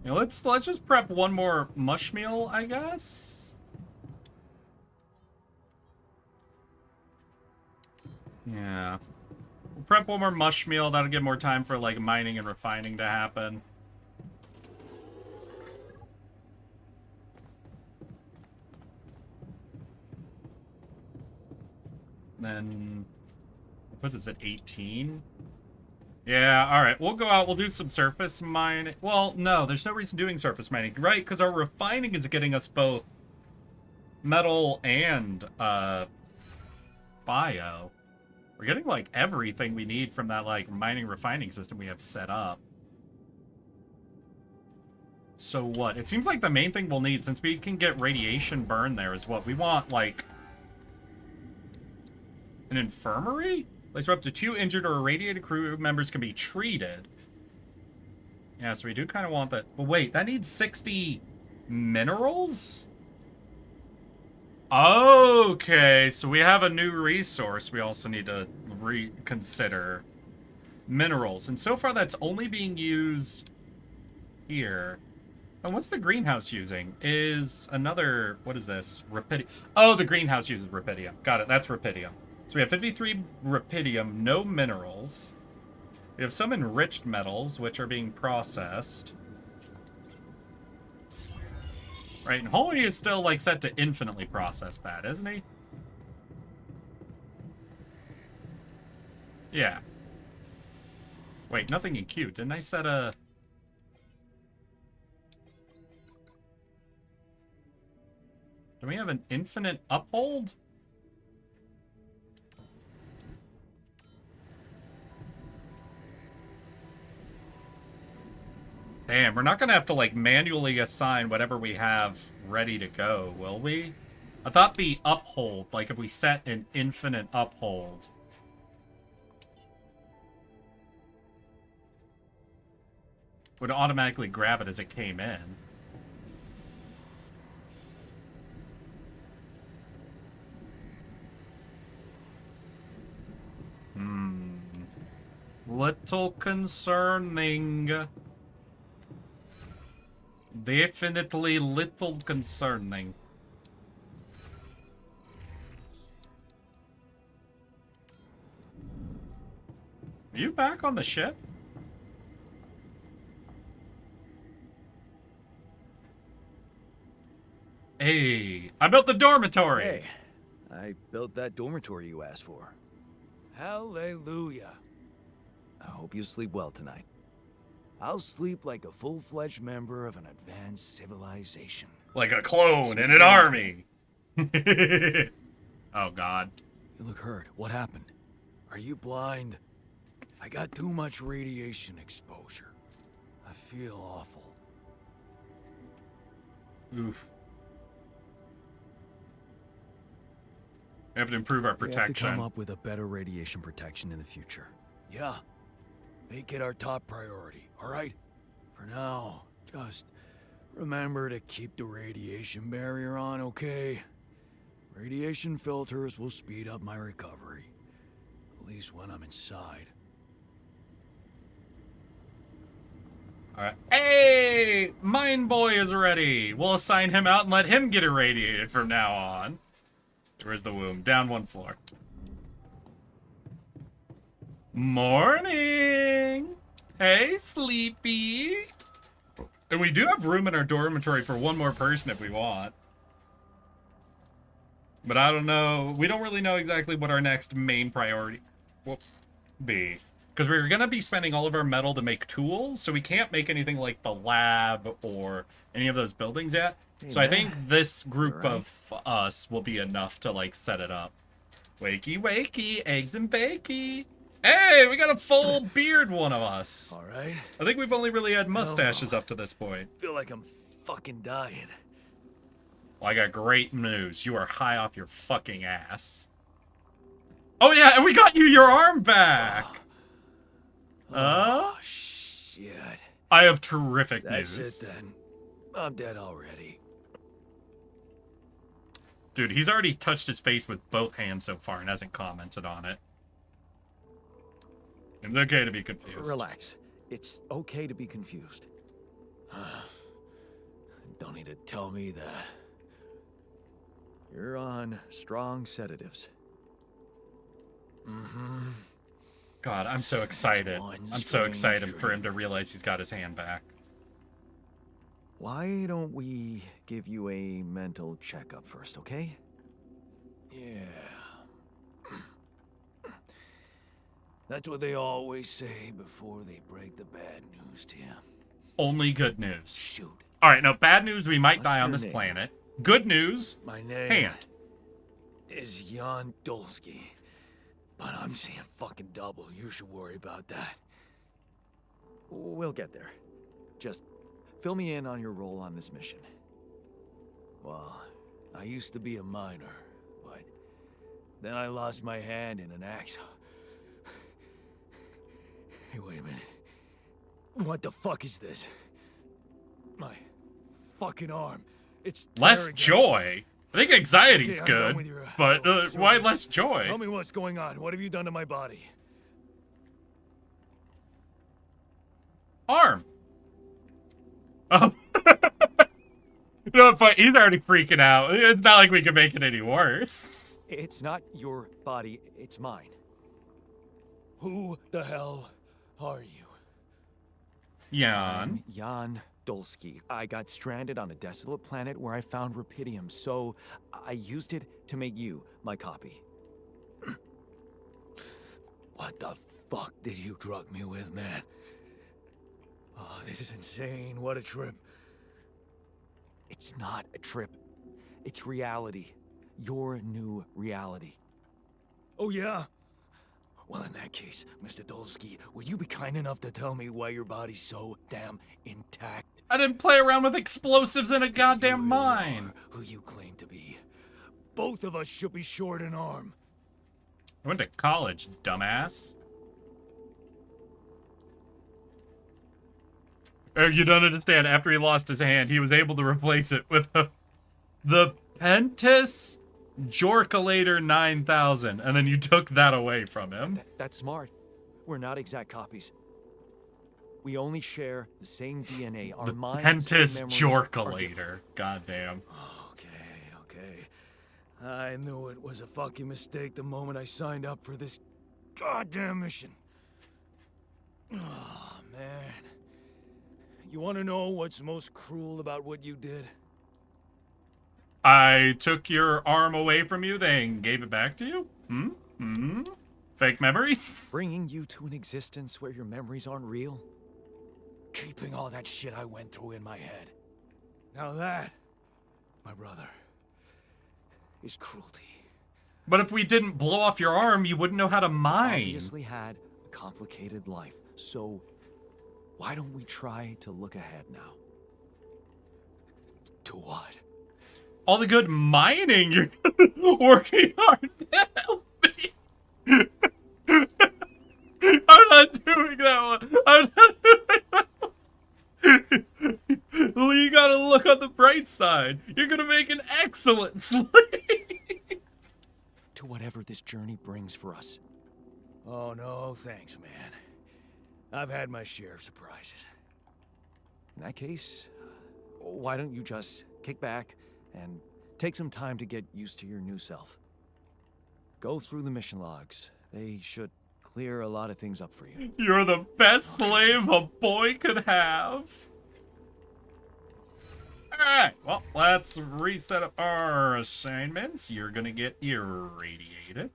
Yeah, let's just prep one more mush meal, I guess. Yeah. We'll prep one more mush meal. That'll give more time for like mining and refining to happen. Then what puts us at 18? Yeah, alright. We'll go out, we'll do some surface mining. Well, no, there's no reason doing surface mining, right? Because our refining is getting us both metal and bio. We're getting like everything we need from that like mining refining system we have set up. So what? It seems like the main thing we'll need, since we can get radiation burn there, is what? We want like an infirmary? Place where up to 2 injured or irradiated crew members can be treated. Yeah, so we do kind of want that. But wait, that needs 60 minerals? Okay, so we have a new resource we also need to reconsider. Minerals. And so far that's only being used here. And what's the greenhouse using? Is another... What is this? Rapidium. Oh, the greenhouse uses rapidium. Got it, that's rapidium. So we have 53 rapidium, no minerals. We have some enriched metals, which are being processed. Right, and Holy is still, like, set to infinitely process that, isn't he? Yeah. Wait, nothing in Q. Didn't I set a... Do we have an infinite uphold? Damn, we're not gonna have to, like, manually assign whatever we have ready to go, will we? I thought the uphold, like, if we set an infinite uphold... would automatically grab it as it came in. Little concerning. Definitely little concerning. Are you back on the ship? Hey, I built the dormitory! Hey, I built that dormitory you asked for. Hallelujah. I hope you sleep well tonight. I'll sleep like a full-fledged member of an advanced civilization. Like a clone in an army. Oh, God. You look hurt. What happened? Are you blind? I got too much radiation exposure. I feel awful. Oof. We have to improve our protection. We have to come up with a better radiation protection in the future. Yeah. Make it our top priority, all right? For now, just remember to keep the radiation barrier on, okay? Radiation filters will speed up my recovery. At least when I'm inside. Alright. Hey! Mine Boy is ready! We'll assign him out and let him get irradiated from now on. Where's the womb? Down one floor. Morning! Hey, Sleepy! And we do have room in our dormitory for one more person if we want. But I don't know. We don't really know exactly what our next main priority will be. Because we're going to be spending all of our metal to make tools, so we can't make anything like the lab or any of those buildings yet. Hey, so I man. think this group All right. of us will be enough to, like, set it up. Wakey, wakey, eggs and bakey. Hey, we got a full beard, one of us. All right. I think we've only really had mustaches up to this point. Feel like I'm fucking dying. Well, I got great news. You are high off your fucking ass. Oh yeah, and we got you your arm back. Oh, shit. I have terrific That's news. it then. I'm dead already. Dude, he's already touched his face with both hands so far and hasn't commented on it. It's okay to be confused. Relax. It's okay to be confused. Don't need to tell me that. You're on strong sedatives. Mm-hmm. God, I'm so excited. One I'm so excited strange for him to realize he's got his hand back. Why don't we give you a mental checkup first, okay? Yeah. That's what they always say before they break the bad news to you. Only good news. Shoot. Alright, no, bad news, we might What's die on your this name? planet. Good news, My name hand. is Jan Dolsky. But I'm seeing fucking double. You should worry about that. We'll get there. Just fill me in on your role on this mission. Well, I used to be a miner, but then I lost my hand in an accident. Hey, wait a minute. What the fuck is this? My fucking arm. It's Less tearing up. joy. I think anxiety's Okay, I'm done good, with your- but oh, why sorry. less joy? Tell me what's going on. What have you done to my body? Arm. Oh. No, but he's already freaking out. It's not like we can make it any worse. It's not your body, it's mine. Who the hell are you? Jan. I'm Jan Dolsky. I got stranded on a desolate planet where I found rupidium, so I used it to make you my copy. What the fuck did you drug me with, man? Oh, this is insane. What a trip. It's not a trip. It's reality. Your new reality. Oh, yeah? Well, in that case, Mr. Dolsky, would you be kind enough to tell me why your body's so damn intact? I didn't play around with explosives in a goddamn You really mine. are who you claim to be. Both of us should be short an arm. I went to college, dumbass. You don't understand. After he lost his hand, he was able to replace it with the Pentis Jorculator 9000, and then you took that away from him. That's smart. We're not exact copies. We only share the same DNA. Our The minds and Pentis memories are different. Jorculator. Goddamn. Okay. I knew it was a fucking mistake the moment I signed up for this goddamn mission. Oh, man. You want to know what's most cruel about what you did? I took your arm away from you, then gave it back to you? Fake memories? Bringing you to an existence where your memories aren't real? Keeping all that shit I went through in my head. Now that, my brother, is cruelty. But if we didn't blow off your arm, you wouldn't know how to mine. Obviously had a complicated life, so why don't we try to look ahead now? To what? All the good mining you're working hard to help me. I'm not doing that one. I'm not doing that one. Well, you gotta look on the bright side. You're gonna make an excellent slave. this journey brings for us. Oh, no, thanks, man. I've had my share of surprises. In that case, why don't you just kick back and take some time to get used to your new self? Go through the mission logs. They should clear a lot of things up for you. You're the best slave a boy could have. Alright, well, let's reset up our assignments. You're gonna get irradiated.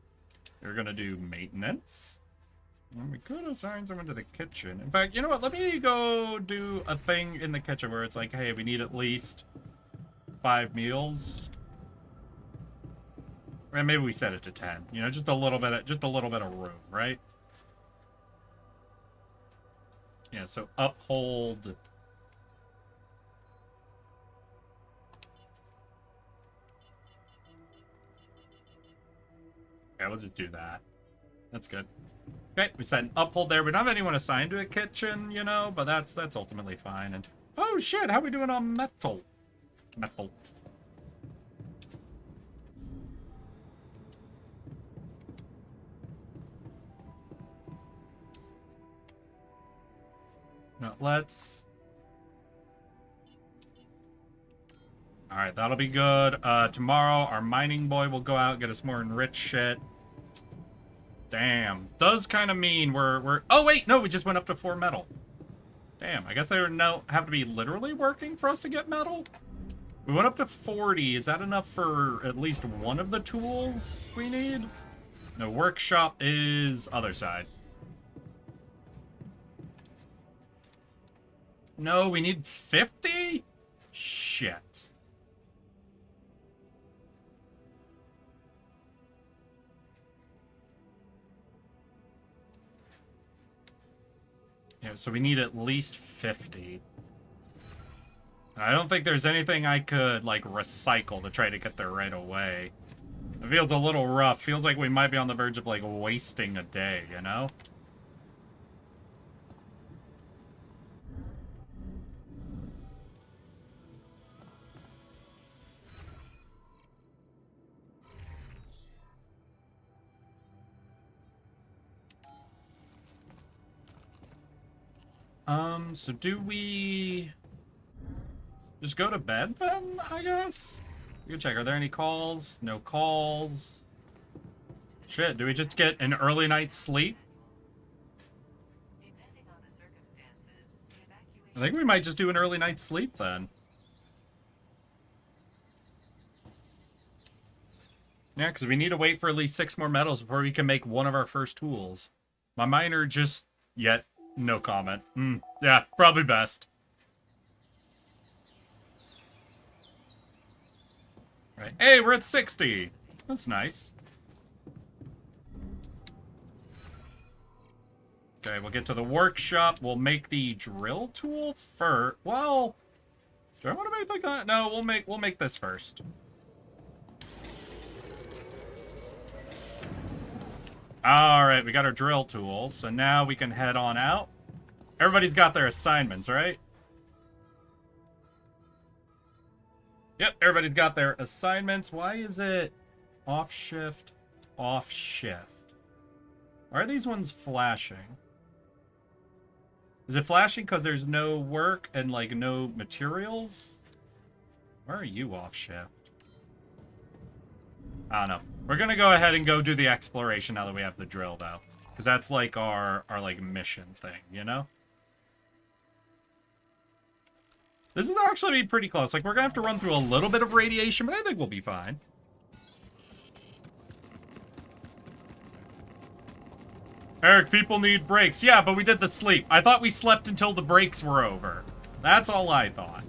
You're gonna do maintenance. And we could assign someone to the kitchen. In fact, you know what? Let me go do a thing in the kitchen where it's like, hey, we need at least 5 meals. Or maybe we set it to 10. You know, just a little bit of room, right? Yeah, so uphold. Okay, we'll just do that. That's good. Okay, we set an uphold there. We don't have anyone assigned to a kitchen, you know, but that's ultimately fine. And oh shit, how we doing on metal? Metal. No, let's. All right, that'll be good. Tomorrow, our mining boy will go out, get us more enriched shit. Damn. Does kind of mean we're... Oh, wait. No, we just went up to 4 metal. Damn. I guess they now have to be literally working for us to get metal? We went up to 40. Is that enough for at least one of the tools we need? No, workshop is other side. No, we need 50? Shit. Yeah, so we need at least 50. I don't think there's anything I could, like, recycle to try to get there right away. It feels a little rough. Feels like we might be on the verge of, like, wasting a day, you know? So do we just go to bed then, I guess? We can check. Are there any calls? No calls. Shit, do we just get an early night's sleep? Depending on the circumstances, the evacuation... I think we might just do an early night's sleep then. Yeah, because we need to wait for at least 6 more metals before we can make one of our first tools. My miner just... yet... no comment. Yeah, probably best. Right. Hey, we're at 60. That's nice. Okay, we'll get to the workshop. We'll make the drill tool first. Well, do I want to make like that? No, we'll make this first. Alright, we got our drill tool, so now we can head on out. Everybody's got their assignments, right? Yep, everybody's got their assignments. Why is it off shift, off shift? Why are these ones flashing? Is it flashing because there's no work and, like, no materials? Where are you off shift? I don't know. We're gonna go ahead and go do the exploration now that we have the drill, though. Because that's, like, our like, mission thing, you know? This is actually pretty close. Like, we're gonna have to run through a little bit of radiation, but I think we'll be fine. Eric, people need breaks. Yeah, but we did the sleep. I thought we slept until the breaks were over. That's all I thought.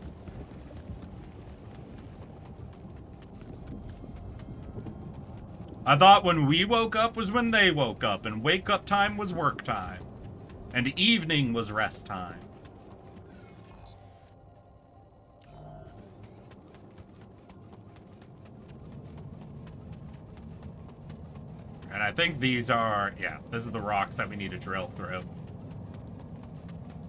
I thought when we woke up was when they woke up, and wake up time was work time. And evening was rest time. And I think these are, yeah, this is the rocks that we need to drill through.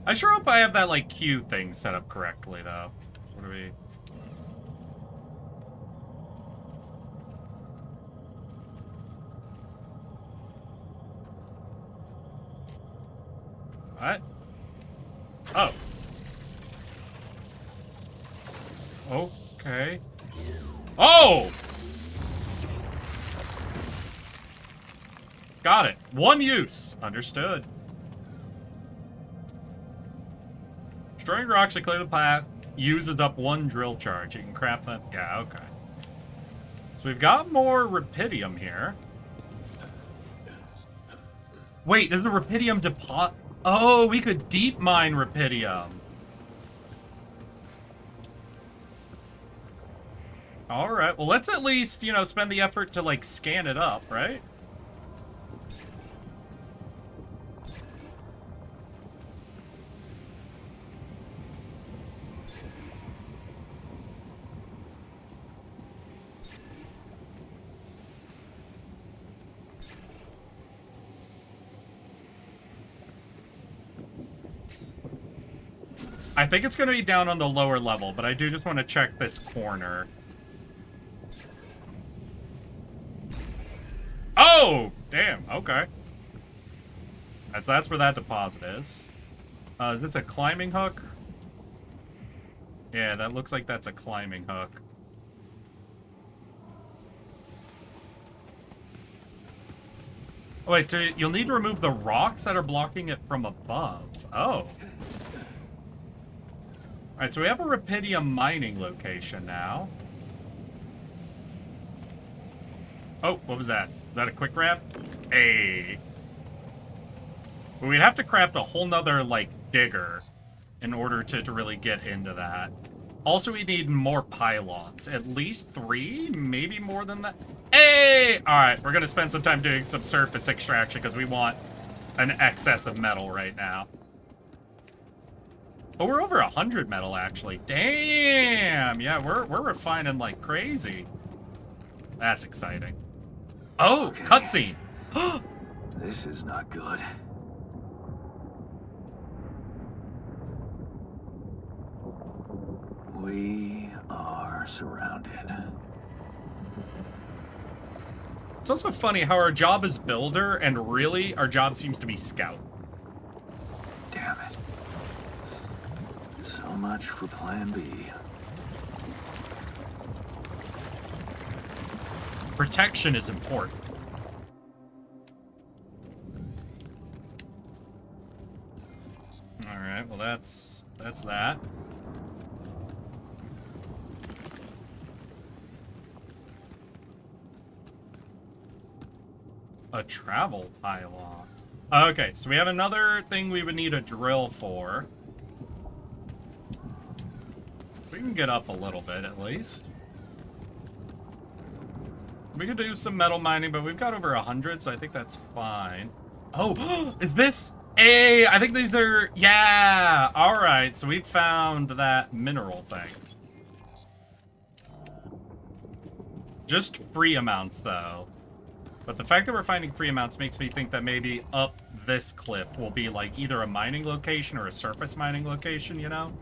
I sure hope I have that, like, queue thing set up correctly, though. What do we... What? Oh. Okay. Oh! Got it. One use. Understood. Destroying rocks to clear the path uses up one drill charge. You can craft them. Yeah, okay. So we've got more rupidium here. Wait, there's a rupidium deposit. Oh, we could deep mine rupidium. Alright, well let's at least, you know, spend the effort to, like, scan it up, right? I think it's going to be down on the lower level, but I do just want to check this corner. Oh! Damn, okay. So that's where that deposit is. Is this a climbing hook? Yeah, that looks like that's a climbing hook. Oh, wait, you'll need to remove the rocks that are blocking it from above. Oh. Alright, so we have a rupidium mining location now. Oh, what was that? Is that a quick grab? Hey. But we'd have to craft a whole nother, like, digger in order to really get into that. Also, we need more pylons. At least 3? Maybe more than that? Hey! Alright, we're gonna spend some time doing some surface extraction because we want an excess of metal right now. Oh, we're over 100 metal, actually. Damn! Yeah, we're refining like crazy. That's exciting. Oh, okay. Cutscene! This is not good. We are surrounded. It's also funny how our job is builder, and really, our job seems to be scout. Damn it. So much for Plan B. Protection is important. Alright, well that's that. A travel pylon. Okay, so we have another thing we would need a drill for. We can get up a little bit, at least. We could do some metal mining, but we've got over 100, so I think that's fine. Oh, is this? Hey, I think these are... Yeah! Alright, so we found that mineral thing. Just free amounts, though. But the fact that we're finding free amounts makes me think that maybe up this cliff will be, like, either a mining location or a surface mining location, you know?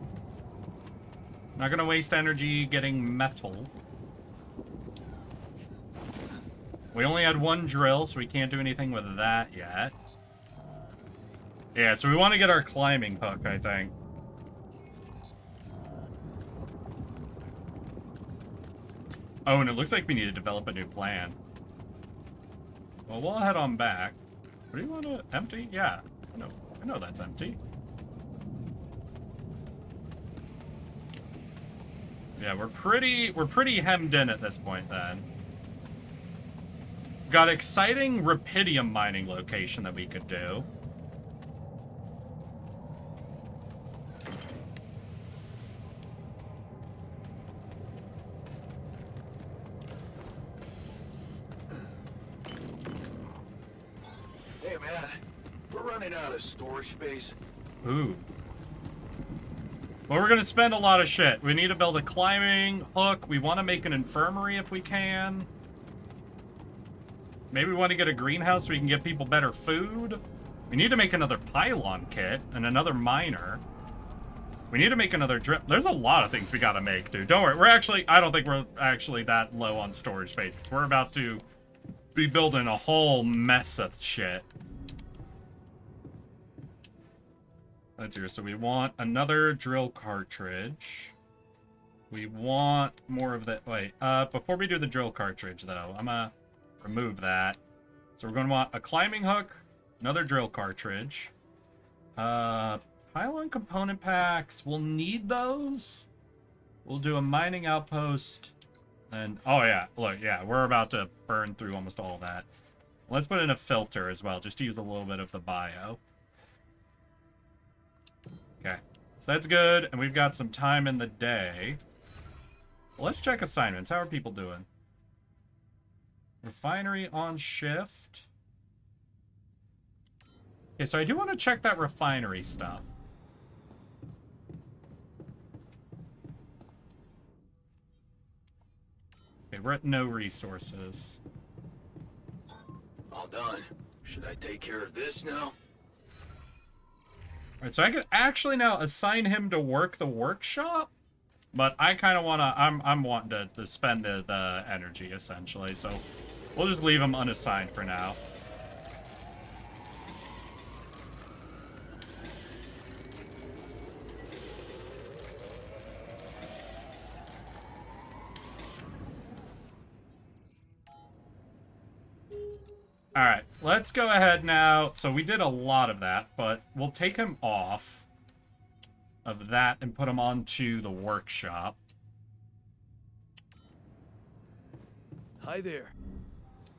Not gonna waste energy getting metal. We only had one drill, so we can't do anything with that yet. Yeah, so we want to get our climbing hook, I think. Oh, and it looks like we need to develop a new plan. Well, we'll head on back. What do you want to... Empty? Yeah. I know that's empty. Yeah, we're pretty hemmed in at this point, then. Got exciting rupidium mining location that we could do. Hey, man. We're running out of storage space. Ooh. Well, we're gonna spend a lot of shit. We need to build a climbing hook. We want to make an infirmary if we can. Maybe we want to get a greenhouse so we can get people better food. We need to make another pylon kit and another miner. We need to make another drip. There's a lot of things we gotta make, dude. Don't worry. I don't think we're actually that low on storage space. We're about to be building a whole mess of shit. That's here. So we want another drill cartridge. We want more of that. Wait, before we do the drill cartridge, though, I'm gonna remove that. So we're gonna want a climbing hook, another drill cartridge. Pylon component packs. We'll need those. We'll do a mining outpost. And, oh yeah, look, yeah, we're about to burn through almost all that. Let's put in a filter as well, just to use a little bit of the bio. Okay, so that's good, and we've got some time in the day. Well, let's check assignments. How are people doing? Refinery on shift. Okay, so I do want to check that refinery stuff. Okay, we're at no resources. All done. Should I take care of this now? Alright, so I could actually now assign him to work the workshop, but I kind of want to, I'm wanting to spend the energy, essentially, so we'll just leave him unassigned for now. Alright, let's go ahead now. So we did a lot of that, but we'll take him off of that and put him onto the workshop. Hi there.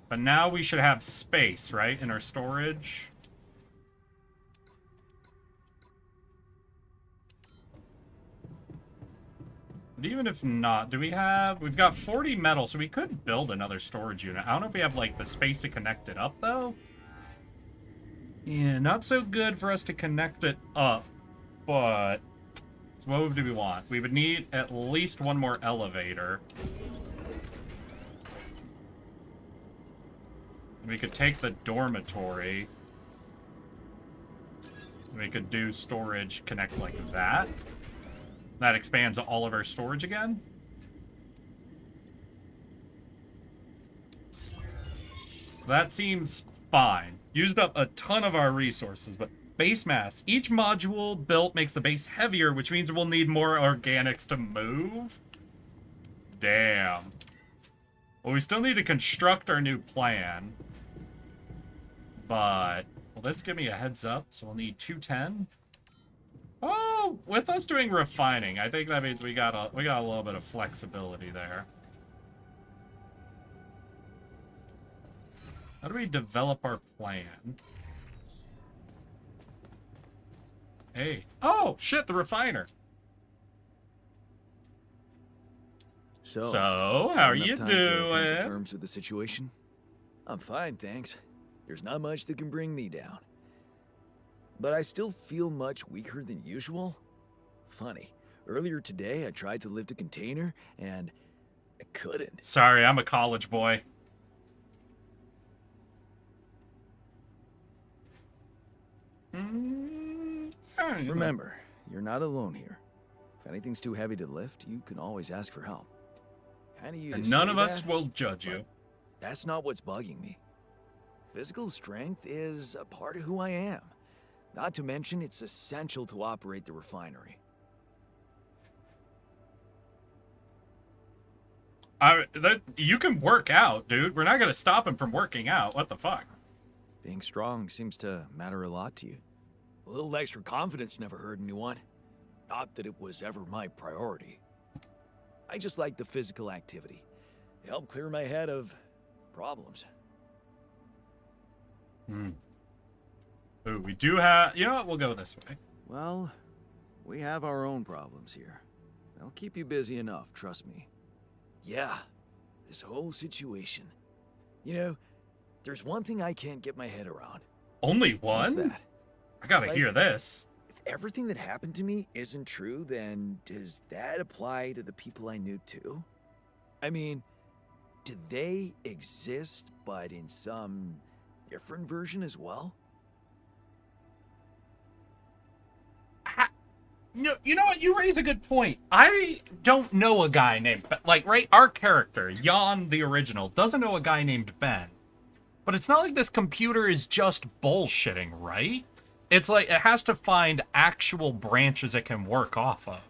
But now we should have space, right, in our storage. But even if not, do we have... We've got 40 metal, so we could build another storage unit. I don't know if we have, like, the space to connect it up, though. Yeah, not so good for us to connect it up. But... So what do we want? We would need at least one more elevator. We could take the dormitory. We could do storage connect like that. That expands all of our storage again. So that seems fine. Used up a ton of our resources, but base mass. Each module built makes the base heavier, which means we'll need more organics to move. Damn. Well, we still need to construct our new plan. But, will this give me a heads up? So we'll need 210. Oh, with us doing refining, I think that means we got a little bit of flexibility there. How do we develop our plan? Hey. Oh, shit, the refiner. So how are you doing? Terms with the situation? I'm fine, thanks. There's not much that can bring me down. But I still feel much weaker than usual. Funny, earlier today I tried to lift a container and I couldn't. Sorry, I'm a college boy. Remember, you're not alone here. If anything's too heavy to lift, you can always ask for help. And none of us will judge you. That's not what's bugging me. Physical strength is a part of who I am. Not to mention, it's essential to operate the refinery. You can work out, dude. We're not going to stop him from working out. What the fuck? Being strong seems to matter a lot to you. A little extra confidence never hurt anyone. Not that it was ever my priority. I just like the physical activity. They help clear my head of problems. Ooh, we do have... You know what? We'll go this way. Well, we have our own problems here. They'll keep you busy enough, trust me. Yeah, this whole situation. You know, there's one thing I can't get my head around. Only one? What's that? I gotta hear this. If everything that happened to me isn't true, then does that apply to the people I knew too? I mean, do they exist, but in some different version as well? You know what? You raise a good point. I don't know a guy named... Like, right? Our character, Jan, the original, doesn't know a guy named Ben. But it's not like this computer is just bullshitting, right? it's like it has to find actual branches it can work off of.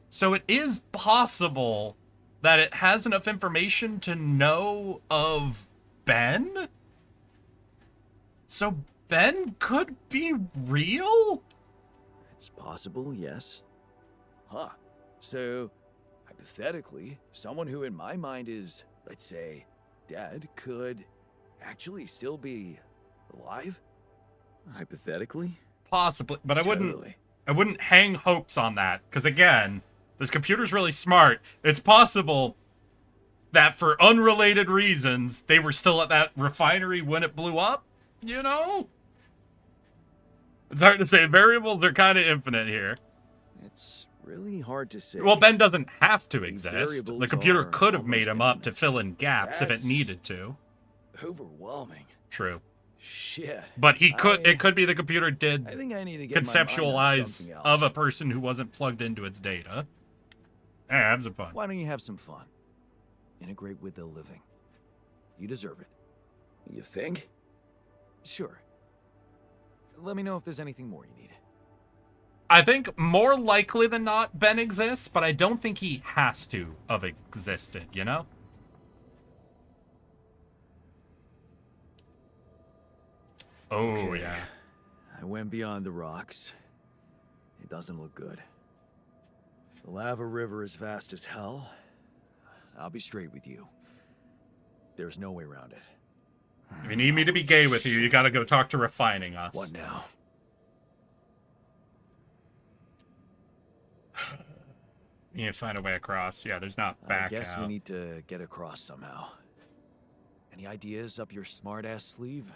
So it is possible that it has enough information to know of Ben? So Ben could be real? It's possible, yes. Huh. So, hypothetically, someone who in my mind is, let's say, dead could actually still be alive? Hypothetically? Possibly, but Totally. I wouldn't hang hopes on that, because again, this computer's really smart. It's possible that for unrelated reasons, they were still at that refinery when it blew up, you know? It's hard to say. Variables are kind of infinite here. It's really hard to say. Well, Ben doesn't have to exist. variables The computer are could have made him almost up to fill in gaps if it That's- needed to. Overwhelming. True. Shit. But he could. I it could be the computer did think I need to get my mind on conceptualize something else. of a person who wasn't plugged into its data. Yeah, have some fun. Why don't you have some fun? Integrate with the living. You deserve it. You think? Sure. Let me know if there's anything more you need. I think more likely than not, Ben exists, but I don't think he has to have existed, you know? Oh, Okay. yeah. I went beyond the rocks. It doesn't look good. The lava river is vast as hell. I'll be straight with you. There's no way around it. If you need me to be gay with you, you gotta go talk to Refining Us. What now? You need to find a way across. Yeah, there's not back I guess out. we need to get across somehow. Any ideas up your smart-ass sleeve?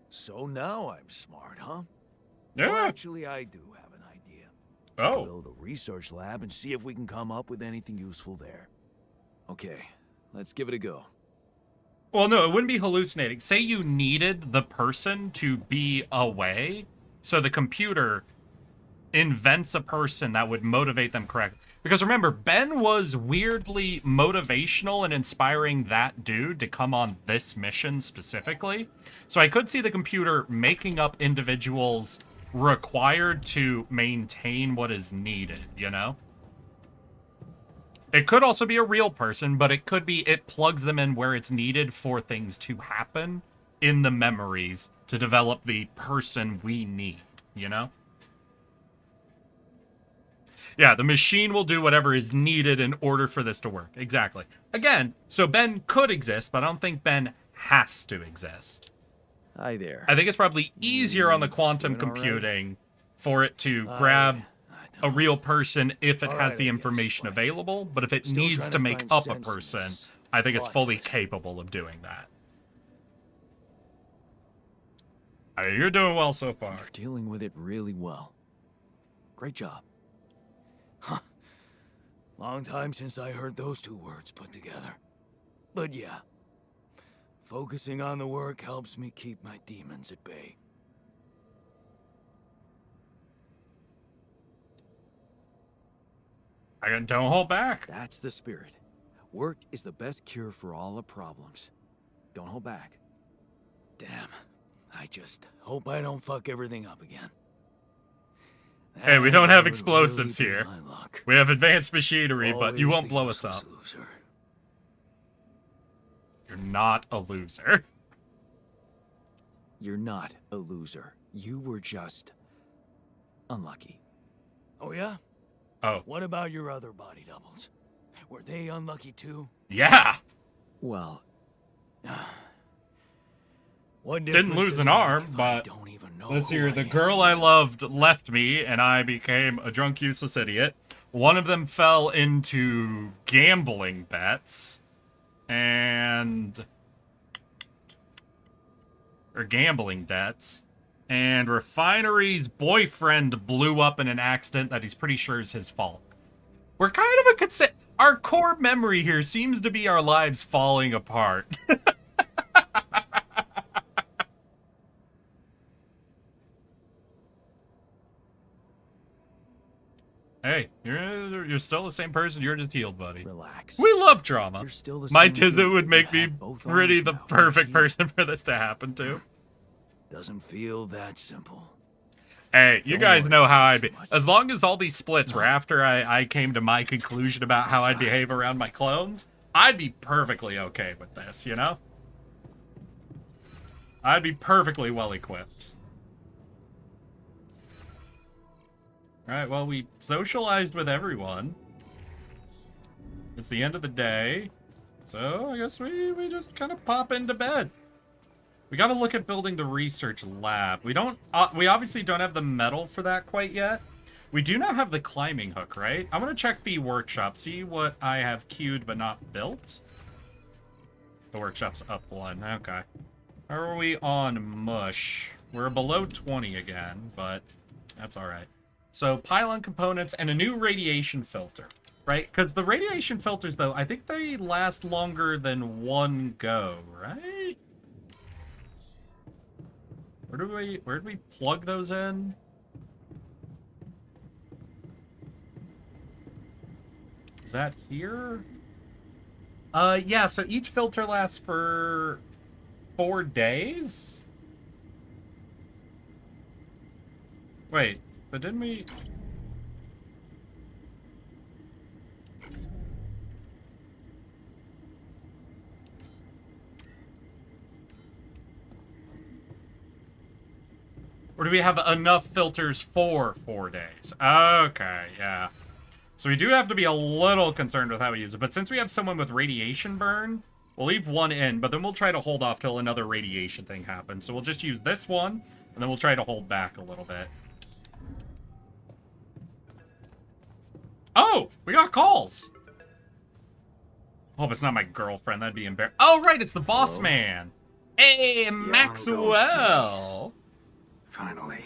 So now I'm smart, huh? Yeah. Well, actually, I do have an idea. Oh. Build a research lab and see if we can come up with anything useful there. Okay, let's give it a go. Well, no, it wouldn't be hallucinating. Say you needed the person to be away, so the computer invents a person that would motivate them correctly. Because remember, Ben was weirdly motivational and inspiring that dude to come on this mission specifically. So I could see the computer making up individuals required to maintain what is needed, you know? It could also be a real person, but it could be it plugs them in where it's needed for things to happen in the memories to develop the person we need, you know? Yeah, the machine will do whatever is needed in order for this to work. Exactly. Again, so Ben could exist, but I don't think Ben has to exist. Hi there. I think it's probably easier on the quantum doing all right? computing for it to grab a real person if it All has right, the I guess, information fine. available, but if it Still needs trying to to make find up a sense in person, this I think it's plot fully twist. capable of doing that. I mean, you're doing well so far. You're dealing with it really well. Great job. Huh. Long time since I heard those two words put together. But yeah. Focusing on the work helps me keep my demons at bay. Don't hold back. That's the spirit. Work is the best cure for all the problems. Don't hold back. Damn. I just hope I don't fuck everything up again. Hey, we don't have That would explosives really be here. my luck. We have advanced machinery, but you Always won't the blow us useless up. loser. You're not a loser. You're not a loser. You were just unlucky. Oh yeah? Oh. What about your other body doubles? Were they unlucky too? Yeah. Well, what Didn't difference lose does an it make arm, if I but don't even know let's who hear. I The am? girl I loved left me, and I became a drunk, useless idiot. One of them fell into gambling bets, or gambling debts. And Refinery's boyfriend blew up in an accident that he's pretty sure is his fault. We're kind of our core memory here seems to be our lives falling apart. Hey, you're still the same person. You're just healed, buddy. Relax. We love trauma. You're still the My same Tizzit dude, would but make you me have both pretty arms the now. perfect Healed. person for this to happen to. Doesn't feel that simple. Hey, you Don't guys worry know how about I'd be. too much. As long as all these splits were after I came to my conclusion about how I'd behave around my clones, I'd be perfectly okay with this, you know? I'd be perfectly well equipped. Alright, well, we socialized with everyone. It's the end of the day. So, I guess we just kind of pop into bed. We gotta look at building the research lab. We obviously don't have the metal for that quite yet. We do not have the climbing hook, right? I'm gonna check the workshop, see what I have queued but not built. The workshop's up one, okay. How are we on mush? We're below 20 again, but that's alright. So, pylon components and a new radiation filter, right? Because the radiation filters, though, I think they last longer than one go, right? Where do we plug those in? Is that here? Yeah, so each filter lasts for 4 days? Wait, but didn't we... Or do we have enough filters for 4 days? Okay, yeah. So we do have to be a little concerned with how we use it. But since we have someone with radiation burn, we'll leave one in, but then we'll try to hold off till another radiation thing happens. So we'll just use this one, and then we'll try to hold back a little bit. Oh, we got calls. Hope it's not my girlfriend. That'd be embarrassing. Oh, right, it's the boss man. Hey, Maxwell. Finally.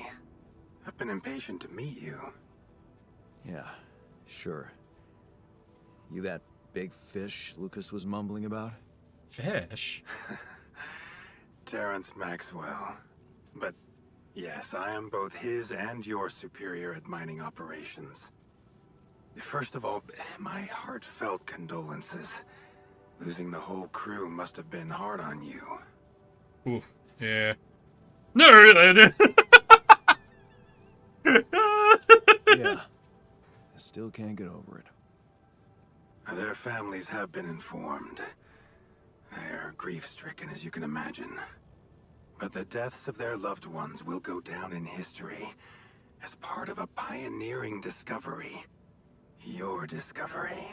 I've been impatient to meet you. Yeah, sure. You that big fish Lucas was mumbling about? Fish? Terrence Maxwell. But yes, I am both his and your superior at mining operations. First of all, my heartfelt condolences. Losing the whole crew must have been hard on you. Oof, yeah. No, really. Yeah. I still can't get over it. Their families have been informed. They're grief-stricken, as you can imagine. But the deaths of their loved ones will go down in history as part of a pioneering discovery. Your discovery.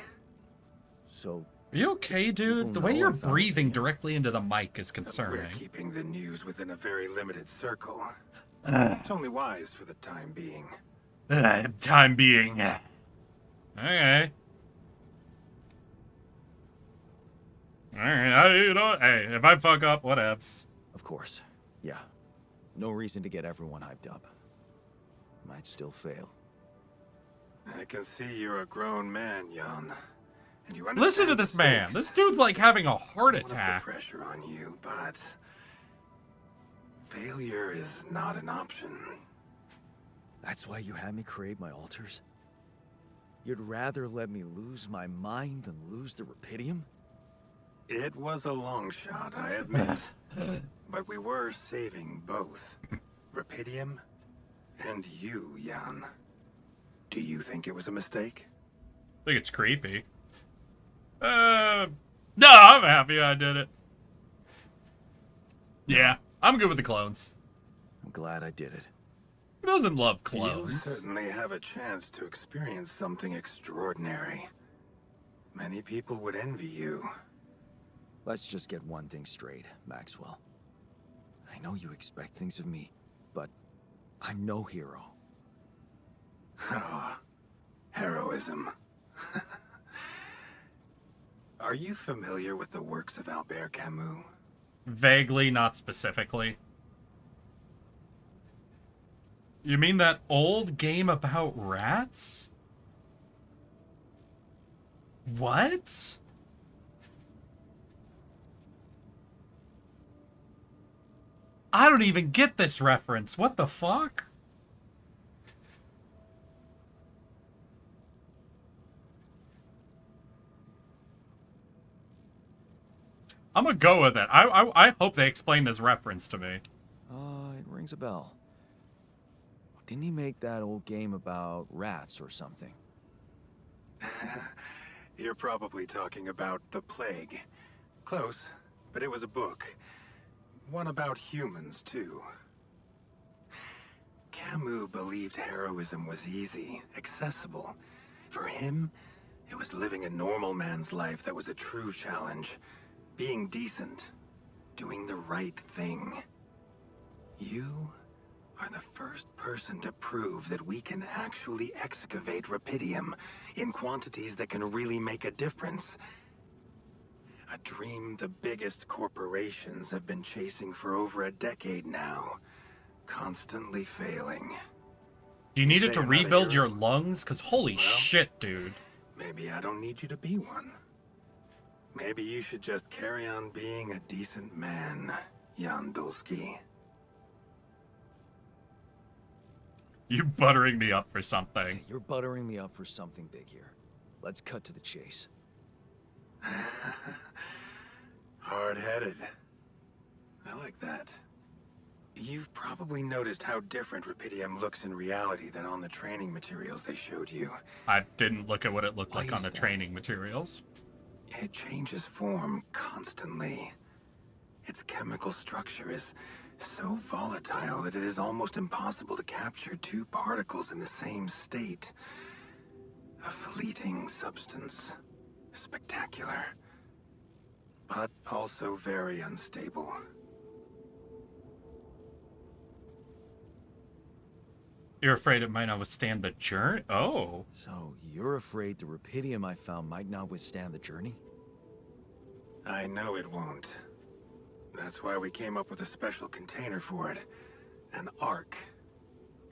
So... Are you okay, dude? The way you're breathing directly into the mic is concerning. We're keeping the news within a very limited circle. It's only wise for the time being. Time being. Okay. Alright, you know, hey, if I fuck up, whatevs. Of course. Yeah. No reason to get everyone hyped up. Might still fail. I can see you're a grown man, Jan. And you Listen to this man. This dude's like having a heart I don't wanna attack. put pressure on you, but failure is not an option. That's why you had me create my altars? You'd rather let me lose my mind than lose the Rapidium? It was a long shot, I admit. But we were saving both. Rapidium and you, Jan. Do you think it was a mistake? I think it's creepy. No, I'm happy I did it. Yeah, I'm good with the clones. I'm glad I did it. Who doesn't love You clones? certainly have a chance to experience something extraordinary. Many people would envy you. Let's just get one thing straight, Maxwell. I know you expect things of me, but I'm no hero. Ah, heroism. Are you familiar with the works of Albert Camus? Vaguely, not specifically. You mean that old game about rats? What? I don't even get this reference. What the fuck? I'm gonna go with it. I hope they explain this reference to me. It rings a bell. Didn't he make that old game about rats or something? You're probably talking about The Plague. Close, but it was a book. One about humans, too. Camus believed heroism was easy, accessible. For him, it was living a normal man's life that was a true challenge. Being decent. Doing the right thing. You are the first person to prove that we can actually excavate rupidium in quantities that can really make a difference. A dream the biggest corporations have been chasing for over a decade now, constantly failing. Do you need it to Say I'm not a rebuild hero. your lungs? Because holy Well, shit, dude. Maybe I don't need you to be one. Maybe you should just carry on being a decent man, Jan Dulski. You buttering me up for something. Okay, you're buttering me up for something big here. Let's cut to the chase. Hard-headed. I like that. You've probably noticed how different rupidium looks in reality than on the training materials they showed you. I didn't look at what it looked Why like on is the that? training materials. It changes form constantly. Its chemical structure is so volatile that it is almost impossible to capture two particles in the same state. A fleeting substance. Spectacular. But also very unstable. You're afraid it might not withstand the journey? Oh. So, you're afraid the rupidium I found might not withstand the journey? I know it won't. That's why we came up with a special container for it. An ark.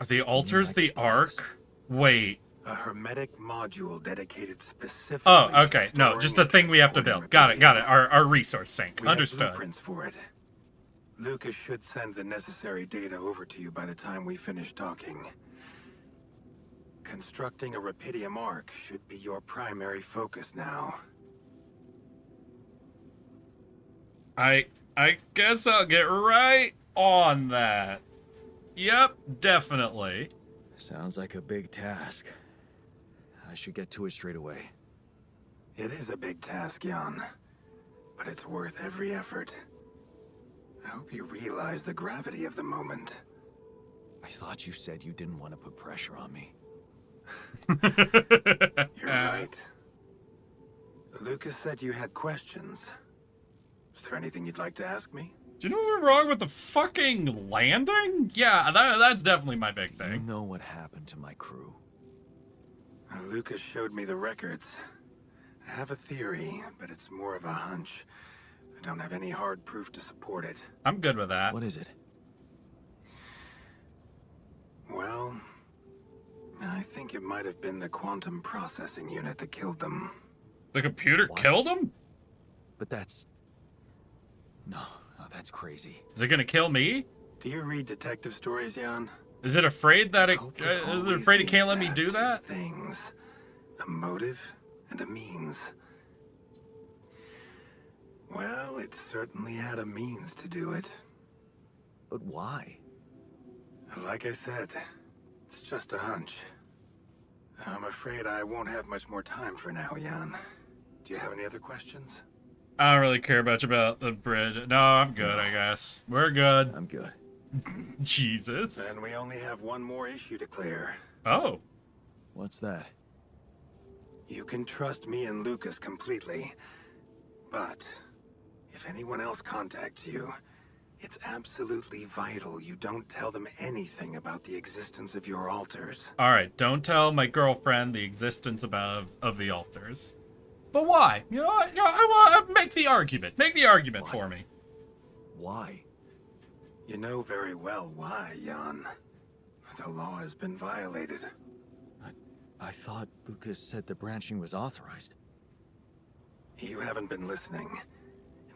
Are the altars like the a box? ark? Wait. A hermetic module dedicated specifically Oh, to okay. No, storing just a and thing we have to transporting build. Got it, got rupidium. it. Our resource sink. We have Understood. blueprints for it. Lucas should send the necessary data over to you by the time we finish talking. Constructing a rupidium ark should be your primary focus now. I guess I'll get right on that. Yep, definitely. Sounds like a big task. I should get to it straight away. It is a big task, Jan, but it's worth every effort. I hope you realize the gravity of the moment. I thought you said you didn't want to put pressure on me. You're right. Lucas said you had questions. Is there anything you'd like to ask me? Do you know what went wrong with the fucking landing? Yeah, that's definitely my big You thing. know what happened to my crew. Lucas showed me the records. I have a theory, but it's more of a hunch. I don't have any hard proof to support it. I'm good with that. What is it? Well, I think it might have been the quantum processing unit that killed them. The computer What? killed him? But that's... No, that's crazy. Is it gonna kill me? Do you read detective stories, Jan? Is it afraid that it Culprit is it always afraid it needs can't let to me have do two that? Things. A motive and a means. Well, it certainly had a means to do it. But why? Like I said, it's just a hunch. I'm afraid I won't have much more time for now, Jan. Do you have any other questions? I don't really care much about the bridge. No, I'm good, I guess. We're good. I'm good. Jesus. Then we only have one more issue to clear. Oh. What's that? You can trust me and Lucas completely. But if anyone else contacts you, it's absolutely vital you don't tell them anything about the existence of your altars. Alright, don't tell my girlfriend the existence of the altars. But why? You know what? I want to make the argument. Make the argument Why? for me. Why? You know very well why, Jan. The law has been violated. I thought Lucas said the branching was authorized. You haven't been listening.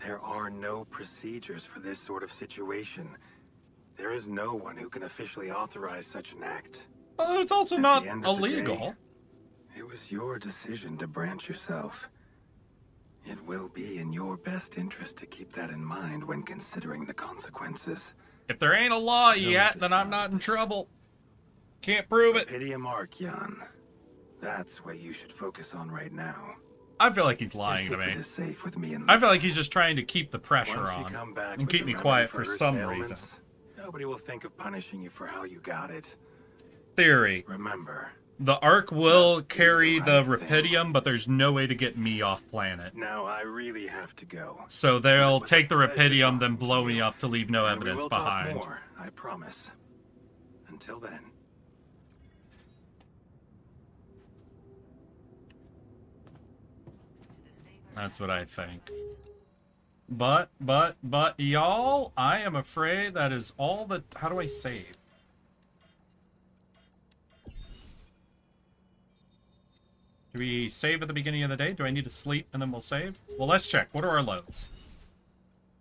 There are no procedures for this sort of situation. There is no one who can officially authorize such an act. Well, it's also At not the end of the illegal. day, it was your decision to branch yourself. It will be in your best interest to keep that in mind when considering the consequences. If there ain't a law don't yet, like the then I'm sound not of in this. trouble. Can't prove it. Rapidium arc, Jan. That's what you should focus on right now. I feel like he's lying to me. Is safe with me and I feel like he's just trying to keep the pressure Once you on come back and with keep the me remedy quiet for for Earth's some ailments, reason. Nobody will think of punishing you for how you got it. Theory. Remember, The Ark will Just do carry the the right thing. Rapidium, but there's no way to get me off planet. now I really have to go. So they'll It was take a the pleasure Rapidium, then talking to blow me you. up to leave no And we evidence will talk behind. more, I promise. Until then. That's what I think. But, y'all, I am afraid that is all that... How do I save? Do we save at the beginning of the day? Do I need to sleep and then we'll save? Well, let's check. What are our loads?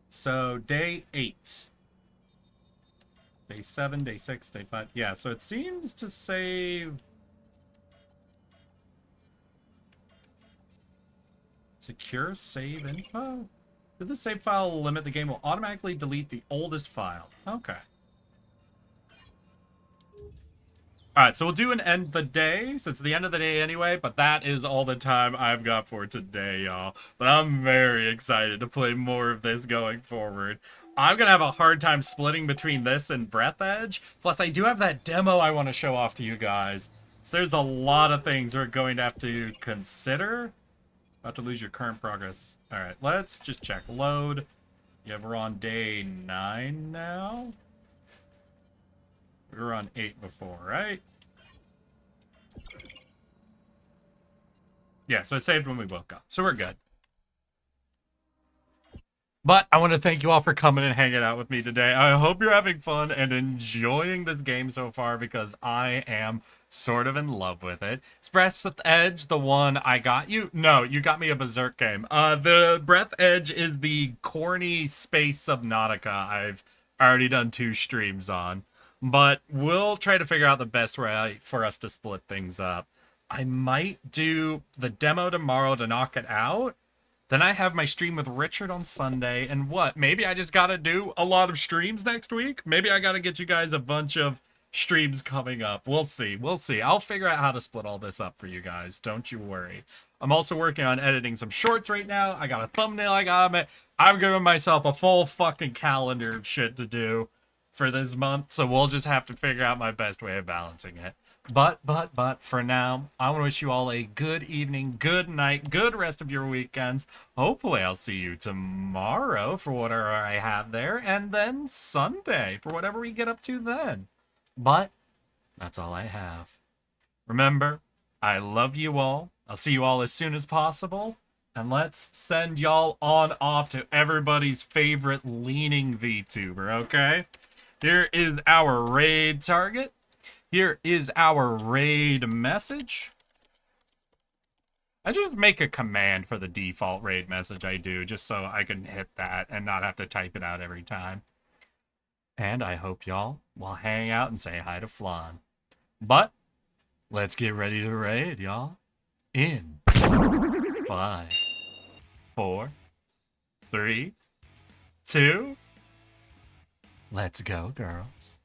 So, day 8. Day 7, day 6, day 5. Yeah, so it seems to save... Secure save info? Did the save file limit the game will automatically delete the oldest file? Okay. Alright, so we'll do an end the day, since it's the end of the day anyway, but that is all the time I've got for today, y'all. But I'm very excited to play more of this going forward. I'm gonna have a hard time splitting between this and Breath Edge, plus I do have that demo I want to show off to you guys. So there's a lot of things we're going to have to consider. About to lose your current progress. Alright, let's just check. Load. Yeah, we're on day 9 now. We were on 8 before, right? Yeah, so it saved when we woke up. So we're good. But I want to thank you all for coming and hanging out with me today. I hope you're having fun and enjoying this game so far because I am sort of in love with it. Is Breath Edge the one I got you? No, you got me a Berserk game. The Breath Edge is the corny space Subnautica I've already done 2 streams on. But we'll try to figure out the best way for us to split things up. I might do the demo tomorrow to knock it out. Then I have my stream with Richard on Sunday, and what? Maybe I just gotta do a lot of streams next week? Maybe I gotta get you guys a bunch of streams coming up. We'll see. We'll see. I'll figure out how to split all this up for you guys. Don't you worry. I'm also working on editing some shorts right now. I got a thumbnail I gotta make. I've given myself a full fucking calendar of shit to do for this month, so we'll just have to figure out my best way of balancing it. But for now, I want to wish you all a good evening, good night, good rest of your weekends. Hopefully I'll see you tomorrow for whatever I have there, and then Sunday for whatever we get up to then. But that's all I have. Remember, I love you all. I'll see you all as soon as possible. And let's send y'all on off to everybody's favorite leaning VTuber, okay? Here is our raid target. Here is our raid message. I just make a command for the default raid message I do, just so I can hit that and not have to type it out every time. And I hope y'all will hang out and say hi to Flan. But let's get ready to raid, y'all. In 5, 4, 3, 2. Let's go, girls.